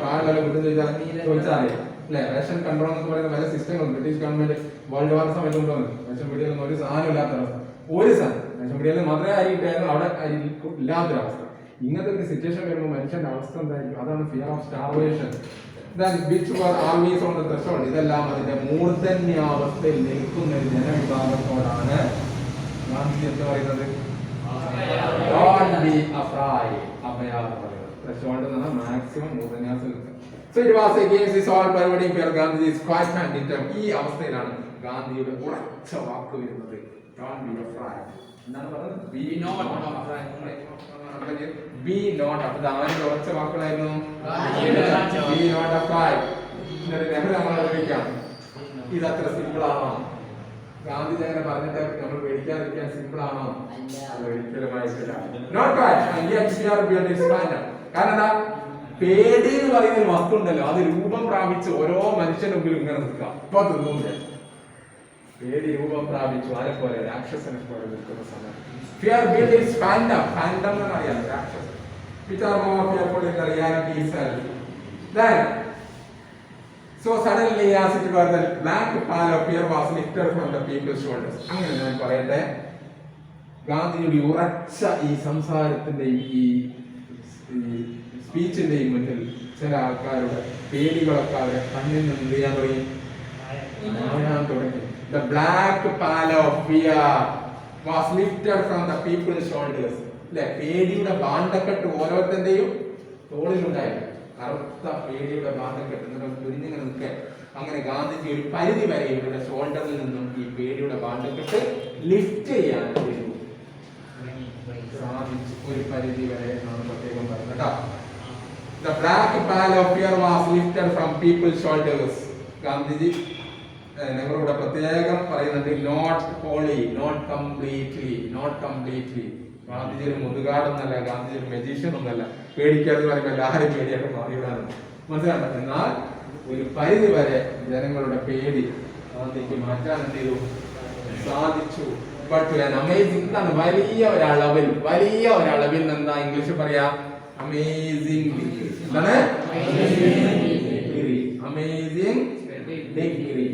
കാലം ചോദിച്ചാലേ അല്ലെ, റേഷൻ കൺട്രോൾ എന്നൊക്കെ പറയുന്ന പല സിസ്റ്റങ്ങളും ബ്രിട്ടീഷ് ഗവൺമെന്റ് വേൾഡ് വാർ സമയത്ത് കൊണ്ടുവന്നത്. റേഷൻ പീടികയിൽ ഒരു സാധനം ഇല്ലാത്ത അവസ്ഥ. ഒരു സാധനം റേഷൻ പീടികയിൽ മാത്രമേ അരി കിട്ടിയായിരുന്നു, അവിടെ അരി ഇല്ലാത്തൊരവസ്ഥ. ഇങ്ങനത്തെ ഒരു സിറ്റുവേഷൻ വരുമ്പോൾ മനുഷ്യന്റെ അവസ്ഥ എന്തായിരിക്കും? അതാണ് ഫിയർ ഓഫ് സ്റ്റാർവേഷൻ. ഇതെല്ലാം അതിന്റെ മൂർധന്യാവസ്ഥയിൽ നിൽക്കുന്ന ഒരു ജനവിഭാഗത്തോടാണ് ഗാന്ധി എന്ന് പറയുന്നത് don't be afraid. അഭയ എന്ന് പറയുന്നത് threshold എന്ന് പറഞ്ഞാൽ മാക്സിമം മൂർധന്യാസം നിൽക്കുക. So it was against this all പരിപാടി fear Gandhi is quite determined. ഈ അവസ്ഥയിലാണ് ഗാന്ധിയുടെ ഉറച്ച വാക്ക് വരുന്നത്. Don't be afraid. എന്താണ് പറഞ്ഞത്? Be not. Be not. അപ്പൊ ആദ്യം ഉറച്ച വാക്കുകളായിരുന്നു ബി നോട്ട് അപ്ലൈ. നെഹ്റു നമ്മൾ ആലോചിക്കാം, ഇത് അത്ര സിമ്പിൾ ആണോ? ഗാന്ധിജി അങ്ങനെ പറഞ്ഞിട്ട് നമ്മൾ പേടിക്കാതിരിക്കാൻ സിമ്പിൾ ആണോ? ഒരിക്കലുമായിട്ടില്ല. നോട്ട് കാരണം എന്താ? പേടി എന്ന് പറയുന്ന ഒരു വസ്തു ഉണ്ടല്ലോ, അത് രൂപം പ്രാപിച്ച് ഓരോ മനുഷ്യന്റെ മുമ്പിൽ ഇങ്ങനെ നിൽക്കുക. ഇപ്പൊ തോന്നുന്നില്ല, പേടി രൂപം പ്രാപിച്ചു ആരെ പോലെ? രാക്ഷസനെ പോലെ നിൽക്കുന്ന സമയം. Fear build is fandom. Fandom എന്ന് അറിയാം, രാക്ഷസൻ. Which are more fearful in the reality itself. Then, so suddenly as it were, the black pall of fear was lifted from the people's shoulders. അങ്ങനെ ഞാൻ പറയട്ടെ, ഗാന്ധിയുടെ ഉറച്ച ഈ സംസാരത്തിന്റെയും ഈ സ്പീച്ചിന്റെയും മുന്നിൽ ചില ആൾക്കാരുടെ പേടികളൊക്കെ അവരെ കണ്ണിൽ നിന്ന് എന്ത് ചെയ്യാൻ തുടങ്ങി? മായാൻ തുടങ്ങി. The black pall of fear was lifted from the people's shoulders. അല്ലെ, പേടിയുടെ ബാണ്ടക്കെട്ട് ഓരോരുത്തന്റെയും തോളിലുണ്ടായിരുന്നു. കറുത്ത പേടിയുടെ ബാണ്ടക്കെട്ട് തുരിഞ്ഞിങ്ങനെ നിൽക്കുക. അങ്ങനെ ഗാന്ധിജി ഒരു പരിധി വരെ ഇവരുടെ ഷോൾഡറിൽ നിന്നും ഈ പേടിയുടെ ബാണ്ടക്കെട്ട് ലിഫ്റ്റ് ചെയ്യാൻ സാധിച്ചു. ഒരു പരിധി വരെ എന്നാണ് പ്രത്യേകം പറയുന്നത് കേട്ടോ. The black pall of fear was lifted from people's shoulders. Gandhiji ഞങ്ങളുടെ പ്രത്യേകം പറയുന്നുണ്ട്, not wholly, not completely, not completely. Gandhiji ഒരു മുതുകാടൊന്നല്ല, ഗാന്ധിജി ഒരു മെജീഷ്യൻ ഒന്നല്ല. പേടിക്കാതെ പറയുമ്പോൾ എല്ലാവരും പേടിയൊക്കെ മാറിയിടാണ്, മനസ്സിലാണ്. എന്നാൽ ഒരു പരിധി വരെ ജനങ്ങളുടെ പേടി ഗാന്ധിക്ക് മാറ്റാൻ എന്ത് ചെയ്തു? സാധിച്ചു. ബട്ട് അമേസിംഗ്, എന്താണ്? വലിയ ഒരളവിൽ, വലിയ ഒരളവിൽ എന്താ ഇംഗ്ലീഷ് പറയാ? അമേസിംഗ്. എന്താണ്? Amazing degree.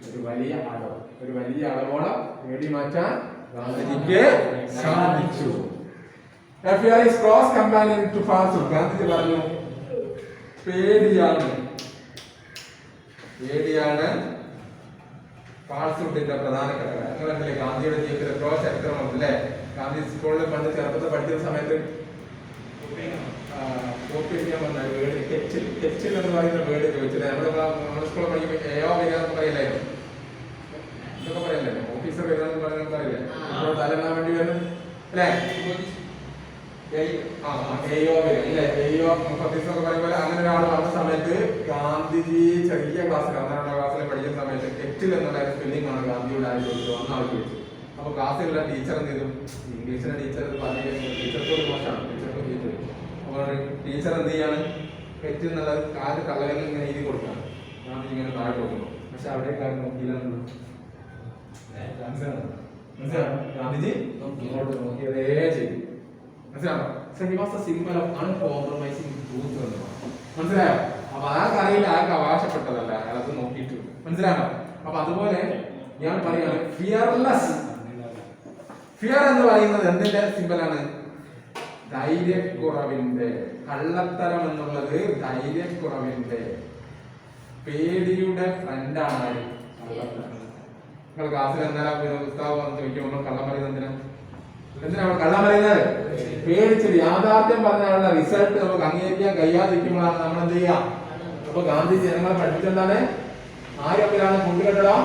ഒരു വലിയ അളവ്, ഒരു വലിയ അളവോളം പേടി മാറ്റാൻ ഗാന്ധിജിക്ക് സാധിച്ചു. Fear is cross companion to falsehood. Gandhiji പറഞ്ഞു, പേടിയാണ് ഫാൾസ്ഹുഡിന്റെ പ്രധാന ഘടകം. നിങ്ങളല്ലേ ഗാന്ധിയുടെ ജീവിതത്തിൽ എത്രയോ ചരിത്രമുണ്ട് അല്ലേ? ഗാന്ധി സ്കൂളിൽ പണ്ട് ചെറുപ്പത്തിൽ പഠിക്കുന്ന സമയത്ത് കോപ്പി അടിക്കാൻ വന്ന വേർഡ് കെച്ചിൽ എന്ന് പറയുന്ന വേർഡ് ചോദിച്ചില്ല. നമ്മുടെ സ്കൂളിൽ പഠിക്കുമ്പോൾ ഏയോ വരികയെന്ന് പറയില്ലായിരുന്നു, ഇതൊക്കെ പറയില്ലല്ലോ. ഓഫീസർ വരികയെന്ന് പറയുന്നത് പറയില്ലേ? തലമാൻ വേണ്ടി വരുന്നത് അല്ലേ? പറയുമ്പോൾ അങ്ങനെ ഒരാൾ വന്ന സമയത്ത് ഗാന്ധിജി ചെറിയ ക്ലാസ്സിൽ 12ാം ക്ലാസ്സിൽ പഠിക്കുന്ന സമയത്ത് കെറ്റിൽ എന്നുള്ള സ്പെല്ലിംഗ് ആണ് ഗാന്ധിയുടെ ആര് ചോദിച്ചു, വന്ന ആൾ ചോദിച്ചു. അപ്പൊ ക്ലാസ്സിലുള്ള ടീച്ചർ എന്ത് ചെയ്തു? ഇംഗ്ലീഷിന്റെ ടീച്ചർ ടീച്ചർക്കൊരു മോശമാണ്, ടീച്ചർക്ക് ടീച്ചർ. അപ്പോൾ ടീച്ചർ എന്ത് ചെയ്യാണ്? കെറ്റിൽ എന്നുള്ള കാല് കള്ളകളിൽ ഇങ്ങനെ എഴുതി കൊടുക്കുകയാണ്. ഗാന്ധിജി ഇങ്ങനെ താഴെ കൊടുക്കുന്നു. പക്ഷെ അവിടെ കാര്യം നോക്കിയില്ലെന്ന് ഗാന്ധിജി നോക്കിയതേ ചെയ്തു. മനസ്സിലായോ? സിംബൽ ഓഫ് അൺകോംപ്രമൈസിംഗ് ട്രൂത്ത് എന്ന് മനസ്സിലായോ? അപ്പൊ ആ കഥയിൽ ആർക്ക് അവകാശപ്പെട്ടതല്ല, അയാളത് നോക്കിയിട്ട്. മനസ്സിലായോ? അപ്പൊ അതുപോലെ ഞാൻ പറയാണ്, ഫിയർലെസ്. ഫിയർ എന്ന് പറയുന്നത് എന്തിന്റെ സിംബലാണ്? ധൈര്യക്കുറവിന്റെ. കള്ളത്തരം എന്നുള്ളത് ധൈര്യക്കുറവിന്റെ, പേടിയുടെ ഫ്രണ്ടാണ് കള്ളത്തരം. നിങ്ങൾ ക്ലാസ്സിൽ എന്തായാലും പുസ്തകം വന്ന് ചോദിക്കുമ്പോൾ കള്ളം പറയുന്നത് എന്തിനാണ് കള്ളം പറയുന്നത്? പേടിച്ചത്. യാഥാർത്ഥ്യം പറഞ്ഞാലുള്ള റിസൾട്ട് നമുക്ക് അംഗീകരിക്കാൻ കഴിയാതിരിക്കുമ്പോഴാണ് നമ്മൾ എന്ത് ചെയ്യാം. അപ്പൊ ഗാന്ധിജി ജനങ്ങളെ പഠിപ്പിച്ചെന്താണ്? ആരൊക്കെയാണ് കൂട്ടുകെട്ടടോ?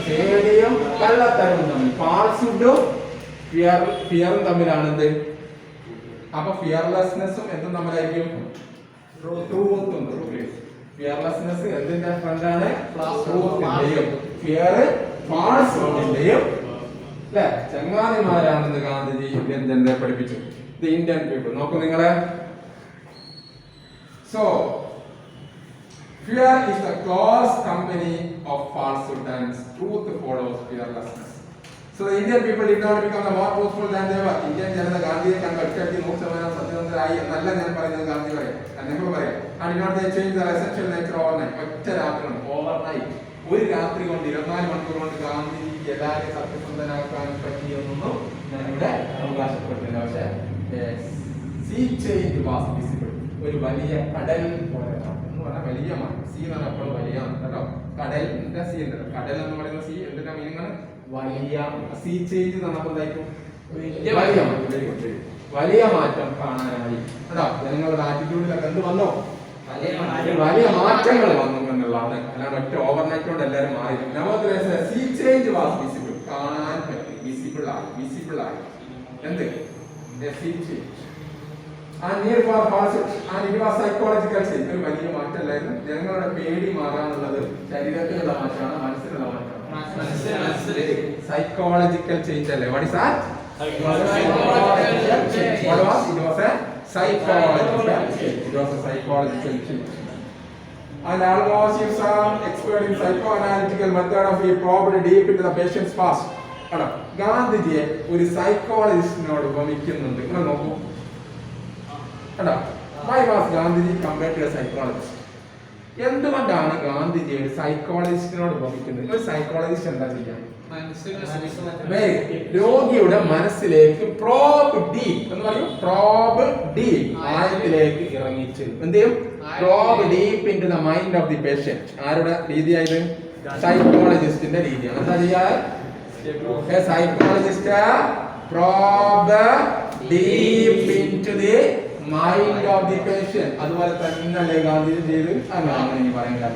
പേടിയും കള്ളത്തരവും തമ്മിൽ, ഫാൾസ്ഹുഡും ഫിയറും തമ്മിലാണ് എന്ത്. അപ്പൊ ഫിയർലെസ്നെസ്സും എന്തും തമ്മിലായിരിക്കും? ട്രൂത്തും. ഫിയർലെസ്നെസ് എന്തിന്റെ ഫ്രണ്ടാണ്? ട്രൂത്തിന്റെയും. ഫിയർ ഫാൾസ്ഹുഡിന്റെയും അല്ലെ ചങ്ങാതിമാരാണെന്ന് ഗാന്ധിജി ഇന്ത്യൻ ജനതയെ പഠിപ്പിച്ചു. The Indian people. നോക്കൂ നിങ്ങളെ. So fear is the close company of falsehood and truth follows fearlessness. So the Indian people did not become the more truthful than they were. Indian ജനത ഗാന്ധിയെ കണ്ട് ഒറ്റയടിക്ക് 100% സത്യസന്ധരായി എന്നല്ല ഞാൻ പറയുന്നത്. ഗാന്ധി പറയാം, നെഹ്റു പറയാം. And did not they change the essential nature overnight. ഒറ്റ രാത്രി കൊണ്ട്, ഓവർനൈറ്റ്, ഒരു രാത്രി കൊണ്ട് 24 മണിക്കൂർ കൊണ്ട് ഗാന്ധിജിക്ക് എല്ലാവരെയും സത്യസന്ധനാക്കാൻ പറ്റിയൊന്നും ഞാൻ ഇവിടെ അവകാശപ്പെടുന്നില്ല. പക്ഷേ സീ ചേഞ്ച് വാസ് വിസിബിൾ. ഒരു വലിയ കടൽ പോലെ എന്ന് പറഞ്ഞാൽ വലിയ മാറ്റം. സീ എന്ന് പറഞ്ഞാൽ എപ്പോഴും വലിയ കേട്ടോ. കടലിന്റെ സീ ഉണ്ട്. കടൽ എന്ന് പറയുന്ന സീ എന്തിന്റെ മീനിങ് ആണ്? വലിയ. സീ ചേഞ്ച് നമുക്ക് എന്തായിരിക്കും? വലിയ മാറ്റം കാണാനായി കേട്ടോ. ജനങ്ങളുടെ ആറ്റിറ്റ്യൂഡിലൊക്കെ എന്ത് വന്നോ? വലിയ മാറ്റങ്ങൾ വന്നു എന്നുള്ളതാണ്. അല്ലാണ്ട് ഒറ്റ ഓവർനൈറ്റ് കൊണ്ട് എല്ലാവരും മാറി. Sea change was visible. കാണാൻ പറ്റി. വിസിബിൾ വിസിബിൾ ആയി എന്ത് സൈക്കോളജിക്കൽ ചേഞ്ച്. ഒരു വലിയ മാറ്റമല്ലായിരുന്നു. ജനങ്ങളുടെ പേടി മാറാനുള്ളത് ശരീരത്തിലുള്ള മാറ്റമാണ്, മനസ്സിലുള്ള മാറ്റമാണ്. സൈക്കോളജിക്കൽ ചേഞ്ച് അല്ലേ? What is that? Psychological change. And almost you some expert in psychoanalytical method of he probed deep into the patient's past. ഗാന്ധിജിയെ ഒരു സൈക്കോളജിസ്റ്റിനോട് ഉപമിക്കുന്നുണ്ട്. നിങ്ങൾ നോക്കൂ. Why was Gandhiji compared to a psychologist? എന്തുകൊണ്ടാണ് ഗാന്ധിജി ഒരു സൈക്കോളജിസ്റ്റിനോട് ഉപമിക്കുന്നത്? ഒരു സൈക്കോളജിസ്റ്റ് എന്താ ചെയ്യാൻ? രോഗിയുടെ മനസ്സിലേക്ക് പ്രോബ് ഡീപ് എന്ന് പറയും. പ്രോബ് ഡീപ്, ആഴത്തിലേക്ക് ഇറങ്ങിച്ച് എന്ത് ചെയ്യും? Probe deep into the mind of the patient. ആരുടെ രീതിയായത്? സൈക്കോളജിസ്റ്റിന്റെ രീതിയാണ്. എന്താ ചെയ്യാ? Psychologist probe deep into the mind of the patient. അതുപോലെ തന്നെയല്ലേ ഗാന്ധിജി ചെയ്ത്? അങ്ങനെ ഇനി പറയാൻ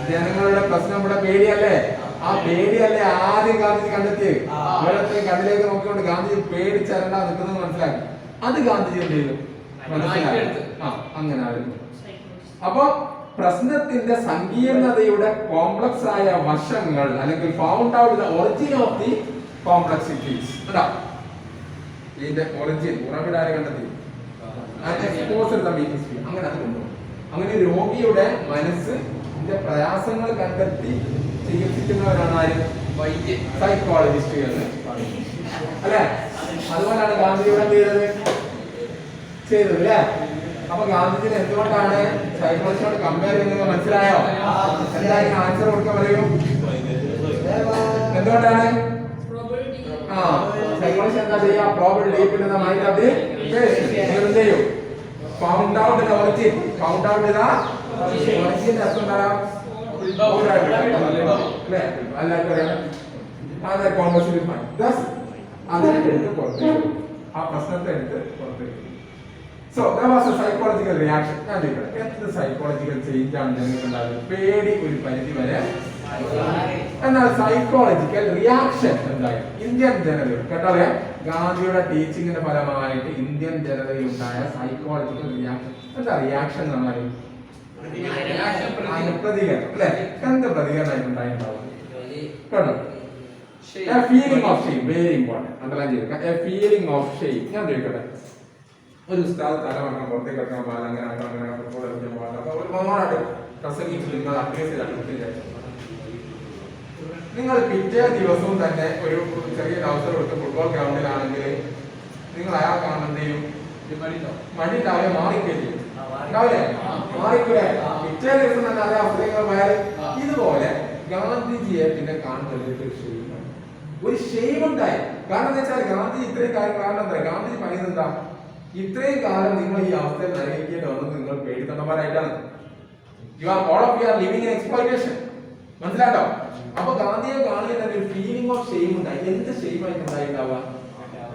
ജനങ്ങളുടെ പ്രശ്നം ഇവിടെ പേടിയല്ലേ? ആ പേടിയല്ലേ ആദ്യം ഗാന്ധിജി കണ്ടെത്തിയത്? ഓരോരുത്തരെ കണ്ണിലേക്ക് നോക്കിക്കൊണ്ട് ഗാന്ധിജി പേടിച്ചരണ്ടാ നിൽക്കുന്നത് മനസ്സിലാക്കി. അത് ഗാന്ധിജി എന്ത് ചെയ്തു? മനസ്സിലാക്കി. അങ്ങനെ ആയിരുന്നു. അപ്പൊ പ്രശ്നത്തിന്റെ സങ്കീർണതയുടെ കോംപ്ലക്സ് ആയ വശങ്ങൾ അല്ലെങ്കിൽ found out the origin of the complexities. ഇതിന്റെ ഒറിജിൻ ഉറവിടാരെ കണ്ടെത്തി അങ്ങനെ അത് കൊണ്ടുപോകും. അങ്ങനെ രോഗിയുടെ മനസ്സിന്റെ പ്രയാസങ്ങൾ കണ്ടെത്തി ചികിത്സിക്കുന്നവരാണ് ആര്? സൈക്കോളജിസ്റ്റുകൾ അല്ലെ? അതുകൊണ്ടാണ് ഗാന്ധിജിയുടെ ചെയ്തത് അല്ലേ? അപ്പൊ ഗാന്ധിജിനെ എന്തുകൊണ്ടാണ് സൈക്കോളജിയോട് കമ്പയർ ചെയ്യുന്നത് മനസ്സിലായോ? എന്തായാലും ആൻസർ കൊടുക്കാൻ പറയൂ. എന്തുകൊണ്ടാണ്? സൈക്കോളജി എന്താ ചെയ്യാ? Probable deep in the mind of the patient. നിങ്ങൾ എന്ത് ചെയ്യും? Found out the origin. Found out the origin അർത്ഥം എന്താ? ആ പ്രശ്നത്തെ എടുത്ത് പുറത്തേക്ക്. So there was a psychological reaction. എന്ത് സൈക്കോളജിക്കൽ ചേഞ്ച് ആണ് ഞങ്ങൾക്ക് ഉണ്ടാകുന്നത്? പേടി ഒരു പരിധി വരെ. എന്നാൽ സൈക്കോളജിക്കൽ റിയാക്ഷൻ എന്തായി? ഇന്ത്യൻ ജനതയിൽ കേട്ടോളെ ഗാന്ധിയുടെ ടീച്ചിങ്ങിന്റെ ഫലമായിട്ട് ഇന്ത്യൻ ജനതയിൽ ഉണ്ടായ സൈക്കോളജിക്കൽ റിയാക്ഷൻ. എന്താ റിയാക്ഷൻ എന്ന് പറഞ്ഞാൽ? പ്രതികരണം അല്ലെ? എന്ത് പ്രതികരണമായിട്ടുണ്ടായിട്ടുണ്ടാവും? കേട്ടോ, a feeling of shame, very important. Underline ചെയ്തേക്കാം. a feeling of shame. ഞാൻ ചോദിക്കട്ടെ, ഒരു ഉസ്താദ് തലവണ്ണം പുറത്തേക്ക് വെക്കാൻ പാടില്ല, അങ്ങനെ അങ്ങനെ ഫുട്ബോൾ കളിക്കാൻ പാടില്ല, അപ്പൊ ഒരു മോണോട്ട് പ്രസംഗിച്ചു നിങ്ങൾ അഡ്വൈസ് ചെയ്താൽ നിങ്ങൾ പിറ്റേ ദിവസവും തന്നെ ഒരു ചെറിയൊരു അവസരം എടുത്ത് ഫുട്ബോൾ ഗ്രൗണ്ടിലാണെങ്കിൽ നിങ്ങൾ അയാൾക്കാണ് എന്ത് ചെയ്യും? മടിയിട്ടാവെ മാറിക്കല്ലേ? മാറിക്കൂടെ? പിറ്റേ ദിവസം തന്നെ അതേ അവസരങ്ങൾ പോയാൽ. ഇതുപോലെ ഗാന്ധിജിയെ പിന്നെ കാണുന്നത് ഒരു ഷെയിം ഉണ്ടായി. കാരണം എന്താ വെച്ചാൽ ഗാന്ധിജി ഇത്രയും കാര്യം കാരണം എന്താ? ഗാന്ധിജി പറയുന്നത് എന്താ? ഇത്രയും കാലം നിങ്ങൾ ഈ അവസ്ഥയിൽ നിലനിൽക്കേണ്ടി വന്നത് നിങ്ങൾ പേടിത്തണ്ടന്മാരായിട്ടാണ്. All of you are living in exploitation. മനസ്സിലാട്ടോ? അപ്പൊ ഗാന്ധിയെ കാണുന്ന ഒരു ഫീലിംഗ് ഓഫ് ഷെയിം ഉണ്ടായി. എന്ത് ഷെയിം ആയിട്ട് ഉണ്ടായിട്ടുണ്ടാവുക?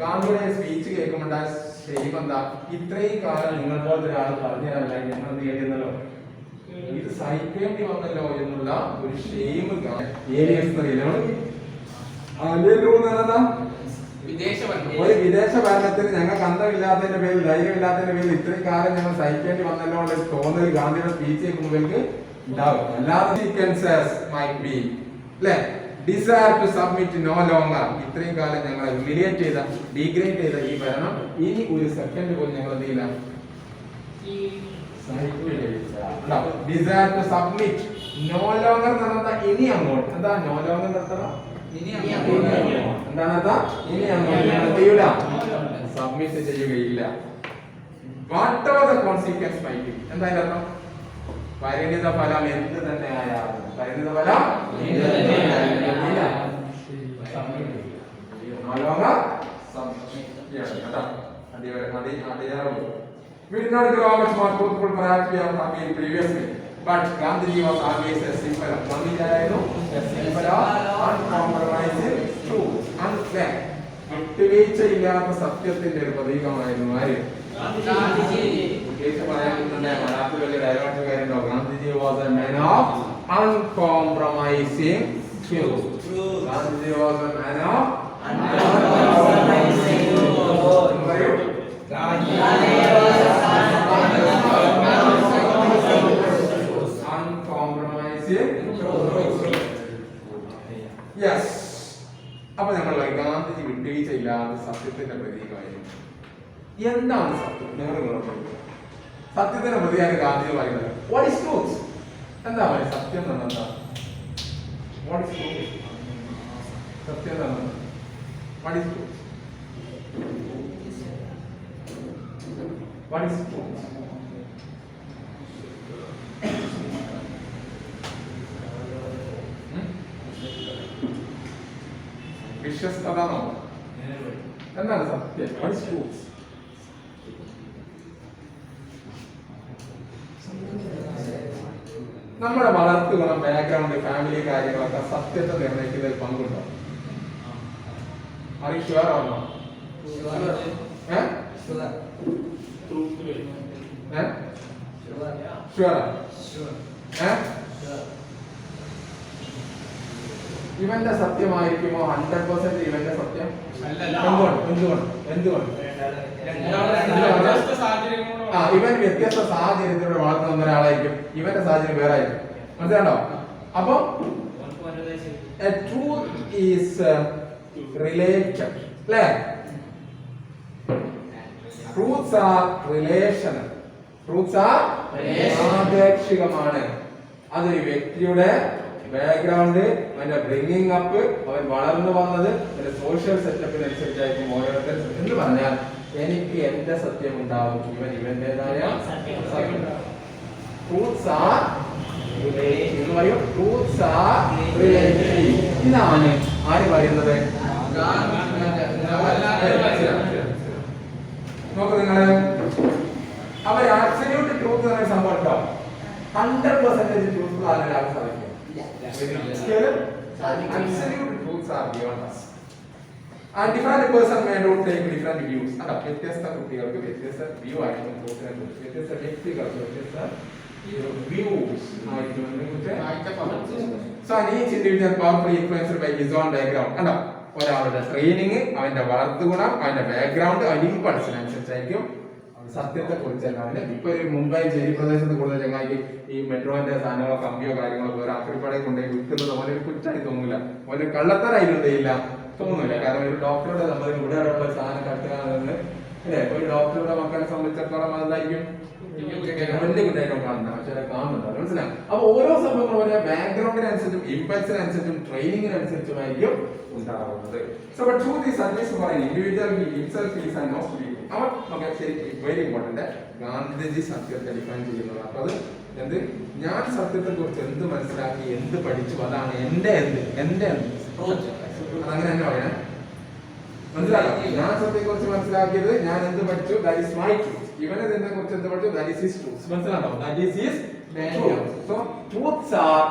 ഗാന്ധിയുടെ സ്പീച്ച് കേൾക്കുമ്പോണ്ടായ ഷെയിം എന്താ? ഇത്രയും കാലം നിങ്ങൾ പോലത്തെ ഒരാൾ പറഞ്ഞു തരാൻ ഞങ്ങൾ എന്ത് ചെയ്യേണ്ടല്ലോ, ഇത് സഹിക്കേണ്ടി വന്നല്ലോ എന്നുള്ള ഒരു ഷെയിം ഒരു വിദേശ ഭരണത്തിന് ഞങ്ങൾക്ക് അന്തമില്ലാത്തതിന്റെ പേരിൽ, ധൈര്യമില്ലാത്തതിന്റെ പേരിൽ ഇത്രയും കാലം ഞങ്ങൾ സഹിക്കേണ്ടി വന്നല്ലോ ഉള്ള തോന്നൽ ഗാന്ധിയുടെ സ്പീച്ച് കേൾക്കുമ്പോഴേക്ക് ഉണ്ടാവും. അല്ലാതെ desire to submit no longer. ഇത്രയും കാലം ഞങ്ങളെ ഹ്യൂമിലിയേറ്റ് ചെയ്ത, ഡീഗ്രേഡ് ചെയ്ത ഈ ഭരണം ഇനി ഒരു സെക്കൻഡ് പോലും ഞങ്ങൾ എന്ത് ചെയ്യില്ല, desire to submit no longer എന്ന് പറഞ്ഞാൽ ഇനി അങ്ങോട്ട്. എന്താ നോ ലോങ്ങർ നടത്തണം? എന്താണ്? ഇനി അങ്ങോട്ട് ചെയ്യൂല, സബ്മിറ്റ് ചെയ്യുകയില്ല. What are the consequence might be? എന്താ അർത്ഥം? പരിണിത ഫലം എന്ത് തന്നെ ആയാലും പരിണിത ഫലം We did not grow much more truthful perhaps we have been previously, but Gandhiji was always a simple, a simple, uncompromising truth, unfair. വിട്ടുവീഴ്ചയില്ലാത്ത സത്യത്തിന്റെ ഒരു പ്രതീകമായിരുന്നു ആര്? Gandhiji was a man of uncompromising truth. Gandhiji was a man of അപ്പൊ നമ്മൾ ഗാന്ധിജി വിട്ടുവീഴ്ചയില്ലാതെ സത്യത്തിന്റെ പ്രതീകമായിരുന്നു. എന്താണ് സത്യം? സത്യത്തിന്റെ പ്രതിയാണ് ഗാന്ധിജി പറയുന്നത്. What is truth? എന്താ പറയുക സത്യം എന്ന് എന്താ? What is truth? സത്യം എന്താണ്? What is truth? What is truth? വിശ്വസ്തത. എന്താണ് സത്യം? What is truth? നമ്മുടെ വളർത്തുകണം, ബാക്ക്ഗ്രൗണ്ട്, ഫാമിലി കാര്യങ്ങളൊക്കെ സത്യത്തെ നിർണ്ണയിക്കുന്നതിൽ പങ്കുണ്ടോ? അറിയാറാണോ? ഇവന്റെ സത്യമായിരിക്കുമോ 100% ഇവന്റെ സത്യം? എന്തുകൊണ്ട്? ഇവൻ വ്യത്യസ്ത സാഹചര്യത്തിലൂടെ വളർന്നു വന്ന ഒരാളായിരിക്കും, ഇവന്റെ സാഹചര്യം വേറെ ആയിരിക്കും. മനസ്സിലാണോ? അപ്പൊ ട്രൂത്ത് ഈസ് റിലേറ്റഡ് അല്ലേ? Truths are relational. Truths are ആപേക്ഷികമാണ്. അതൊരു വ്യക്തിയുടെ ബാക്ക്ഗ്രൗണ്ട്, അവന്റെ ബ്രിങ്ങിങ് അപ്പ്, അവൻ വളർന്നു വന്നത്, അവന്റെ സോഷ്യൽ സെറ്റപ്പിനനുസരിച്ചായിരിക്കും ഓരോരുത്തരും. എന്ന് പറഞ്ഞാൽ എനിക്ക് എന്റെ സത്യം ഉണ്ടാവും, ഇവന്റേതായ സത്യം. Truths are relative. ഇതാണ് ആര് പറയുന്നത്? നോക്ക് നിങ്ങള്, അവർ ആബ്സല്യൂട്ട് ട്രൂത്ത് എന്ന സംഭവം ഉണ്ടോ? 100% ട്രൂത്ത് ആകാൻ സാധിക്കും. Absolute truths are beyond us. And different person may not take different views. അല്ല, വ്യത്യസ്ത കുട്ടികൾക്ക് വ്യത്യസ്ത വ്യൂ ആയിരിക്കും ട്രൂത്തിനെ കുറിച്ച്, വ്യത്യസ്ത വ്യക്തികൾക്ക് വ്യത്യസ്ത വ്യൂസ് ആയിരിക്കും. So each individual powerfully influenced by his own background. അല്ല, ഒരാളുടെ ട്രെയിനിങ്, അവന്റെ വളർത്തുഗുണം, അവന്റെ ബാക്ക്ഗ്രൗണ്ട്, അവന്റെ ഇമ്പൾസിനനുസരിച്ചായിരിക്കും സത്യത്തെ കുറിച്ചല്ല. അവന്റെ ഇപ്പൊ ഒരു മുംബൈ ചെരി പ്രദേശത്ത് കൂടുതൽ ചങ്ങായി ഈ മെട്രോന്റെ സാധനങ്ങളോ കമ്പിയോ കാര്യങ്ങളോ വേറെ ആക്രിപ്പടയിൽ കൊണ്ടുപോയി വിൽക്കുന്നത് ഓനൊരു കുറ്റായി തോന്നൂല, ഓന് കള്ളത്തരായില്ല തോന്നൂല. കാരണം ഒരു ഡോക്ടറുടെ നമ്മൾ ഇവിടെ ഉള്ള സാധനം കട്ടുകാണെന്ന് അല്ലെ, ഒരു ഡോക്ടറുടെ മക്കളെ സംബന്ധിച്ചിടത്തോളം അതായിരിക്കും വലിയ കുറ്റായിട്ടും കാണുന്നത്, പക്ഷെ കാണുന്നുണ്ട്. മനസ്സിലാവും. അപ്പൊ ഓരോ സംഭവങ്ങളും ഓരോ ബാക്ക്ഗ്രൗണ്ടിനനുസരിച്ചും ഇമ്പൾസിനനുസരിച്ചും ട്രെയിനിങ്ങിനനുസരിച്ചുമായിരിക്കും ഉണ്ടാവുന്നത്. So but truth is always for an individual, he himself is and not to be. അവർ നമുക്ക് ശരിക്കും വെരി ഇമ്പോർട്ടന്റ്. ഗാന്ധിജി സത്യത്തെ ഡിഫൈൻ ചെയ്യുന്നത്. അപ്പൊ അത് എന്ത്, ഞാൻ സത്യത്തെ കുറിച്ച് എന്ത് മനസ്സിലാക്കി, എന്ത് പഠിച്ചു, അതാണ് എന്റെ അതങ്ങനെ തന്നെ പറയാൻ മനസ്സിലാക്കാം. ഞാൻ സത്യത്തെ കുറിച്ച് മനസ്സിലാക്കിയത്, ഞാൻ എന്ത് പഠിച്ചു, ദാറ്റ് ഈസ് മൈ ട്രൂത്ത്. ഇവനെ ഇതിനെ കുറിച്ച് എന്ത് പഠിച്ചു, ദാറ്റ് ഈസ് ഹിസ് ട്രൂത്ത്. മനസ്സിലാണോ? That is his truth. So truths are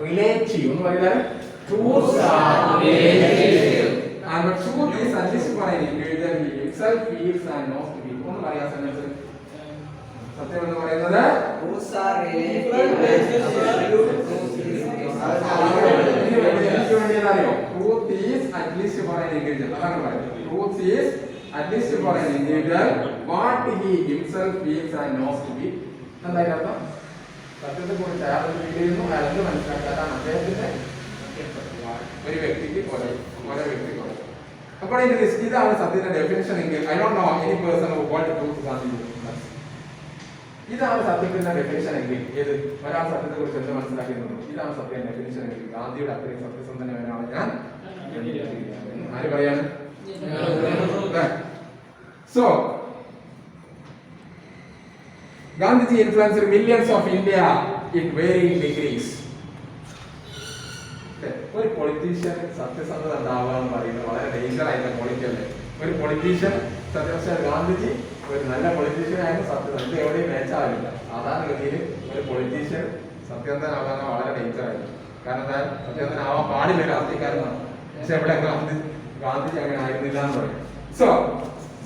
relative എന്ന് പറയുന്നത്. Truths are relative. And the truth is always for an individual, he himself feels and knows to be. ഒന്ന് പറയാൻ സന്ദർഭത്തിൽ സത്യം എന്ന് പറയുന്നത് truths are relative. Truth is at least for an individual. അതാണ് പറയുന്നത്. Truth is at least for an individual what he himself feels and knows to be. എന്തായാലും അർത്ഥം സത്യത്തെ കുറിച്ച് അയാൾ ഫീൽ ചെയ്യുന്നു, അയാൾക്ക് മനസ്സിലാക്കാതാണ് അദ്ദേഹത്തിന്റെ ഒരു വ്യക്തിക്ക് ഓരോ വ്യക്തിക്ക് ഓരോ. അപ്പോൾ ഇതാണ് സത്യത്തിന്റെ ഡെഫിനിഷൻ എങ്കിൽ I don't know any person who want truth Gandhiji. ഇതാണ് സത്യത്തിന്റെ ഡെഫിനിഷൻ എങ്കിൽ, ഏത് ഒരാൾ സത്യത്തെ കുറിച്ച് എന്ത് മനസ്സിലാക്കിയെന്നുള്ളൂ, ഇതാണ് സത്യത്തിന്റെ ഡെഫിനിഷൻ എങ്കിൽ ഗാന്ധിയുടെ അത്രയും സത്യസന്ധനാണ് ഞാൻ. ആര് പറയാണ്? So Gandhiji influenced millions of India in varying degrees. ഒരു പൊളിറ്റീഷ്യൻ സത്യസന്ധത ഉണ്ടാവുക എന്ന് പറയുന്നത് വളരെ ഡേഞ്ചർ ആയിട്ടുള്ള ക്വാളിറ്റി അല്ലേ? ഒരു പൊളിറ്റീഷ്യൻ സത്യവശാൽ ഗാന്ധിജി ഒരു നല്ല പൊളിറ്റീഷ്യൻ ആയിരുന്നു. സത്യസന്ധത എവിടെയും മേച്ചാവില്ല. സാധാരണഗതിയിൽ ഒരു പൊളിറ്റീഷ്യൻ സത്യസന്ധനാവാൻ വളരെ ഡേഞ്ചർ ആയിരുന്നു. കാരണം എന്താ, സത്യസന്ധനാവാൻ പാടില്ല രാഷ്ട്രീയക്കാരനാണ്. പക്ഷെ എവിടെ ഗാന്ധിജി അങ്ങനെ ആയിരുന്നില്ല എന്ന് പറയും. So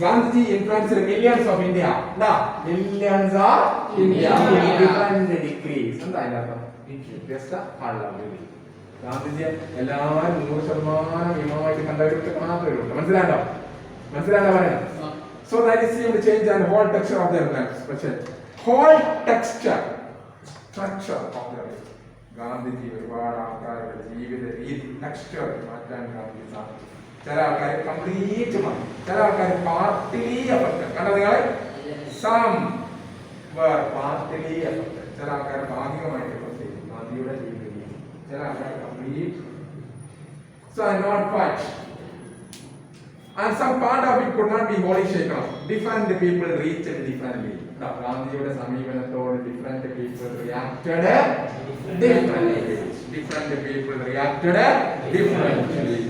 Gandhiji influenced millions of India. Millions of India in different degrees. എന്താ അതിന്റെ അർത്ഥം? വ്യത്യസ്ത ആളുകൾ. ഗാന്ധിജിയെ എല്ലാവരും 100% ഇമാമായിട്ട് കണ്ടവർക്ക് മാത്രമേ ഉള്ളൂ. മനസ്സിലാണ്ടോ പറയാം. So that is to change and whole texture of their life. പക്ഷേ whole texture structure of their life Gandhiji ഒരുപാട് ആൾക്കാരുടെ ജീവിത രീതി ടെക്സ്ചർ മാറ്റാൻ ഗാന്ധിജി സാധിക്കും. ചില ആൾക്കാർ കംപ്ലീറ്റ് മാറി, ചില ആൾക്കാർ പാർട്ടിലി എഫക്റ്റഡ്. കണ്ടോ നിങ്ങളെ? Some were partly affected. ചില ആൾക്കാർ ഭാഗികമായിട്ട് എഫക്ട് ചെയ്തു ഗാന്ധിയുടെ ജീവിതത്തിൽ, ചില ആൾക്കാർ complete. So not much. And some part of it could not be wholly shaken off. Different people reacted differently. ഗാന്ധിയുടെ സമീപനത്തോട് different people reacted differently. Different people reacted differently.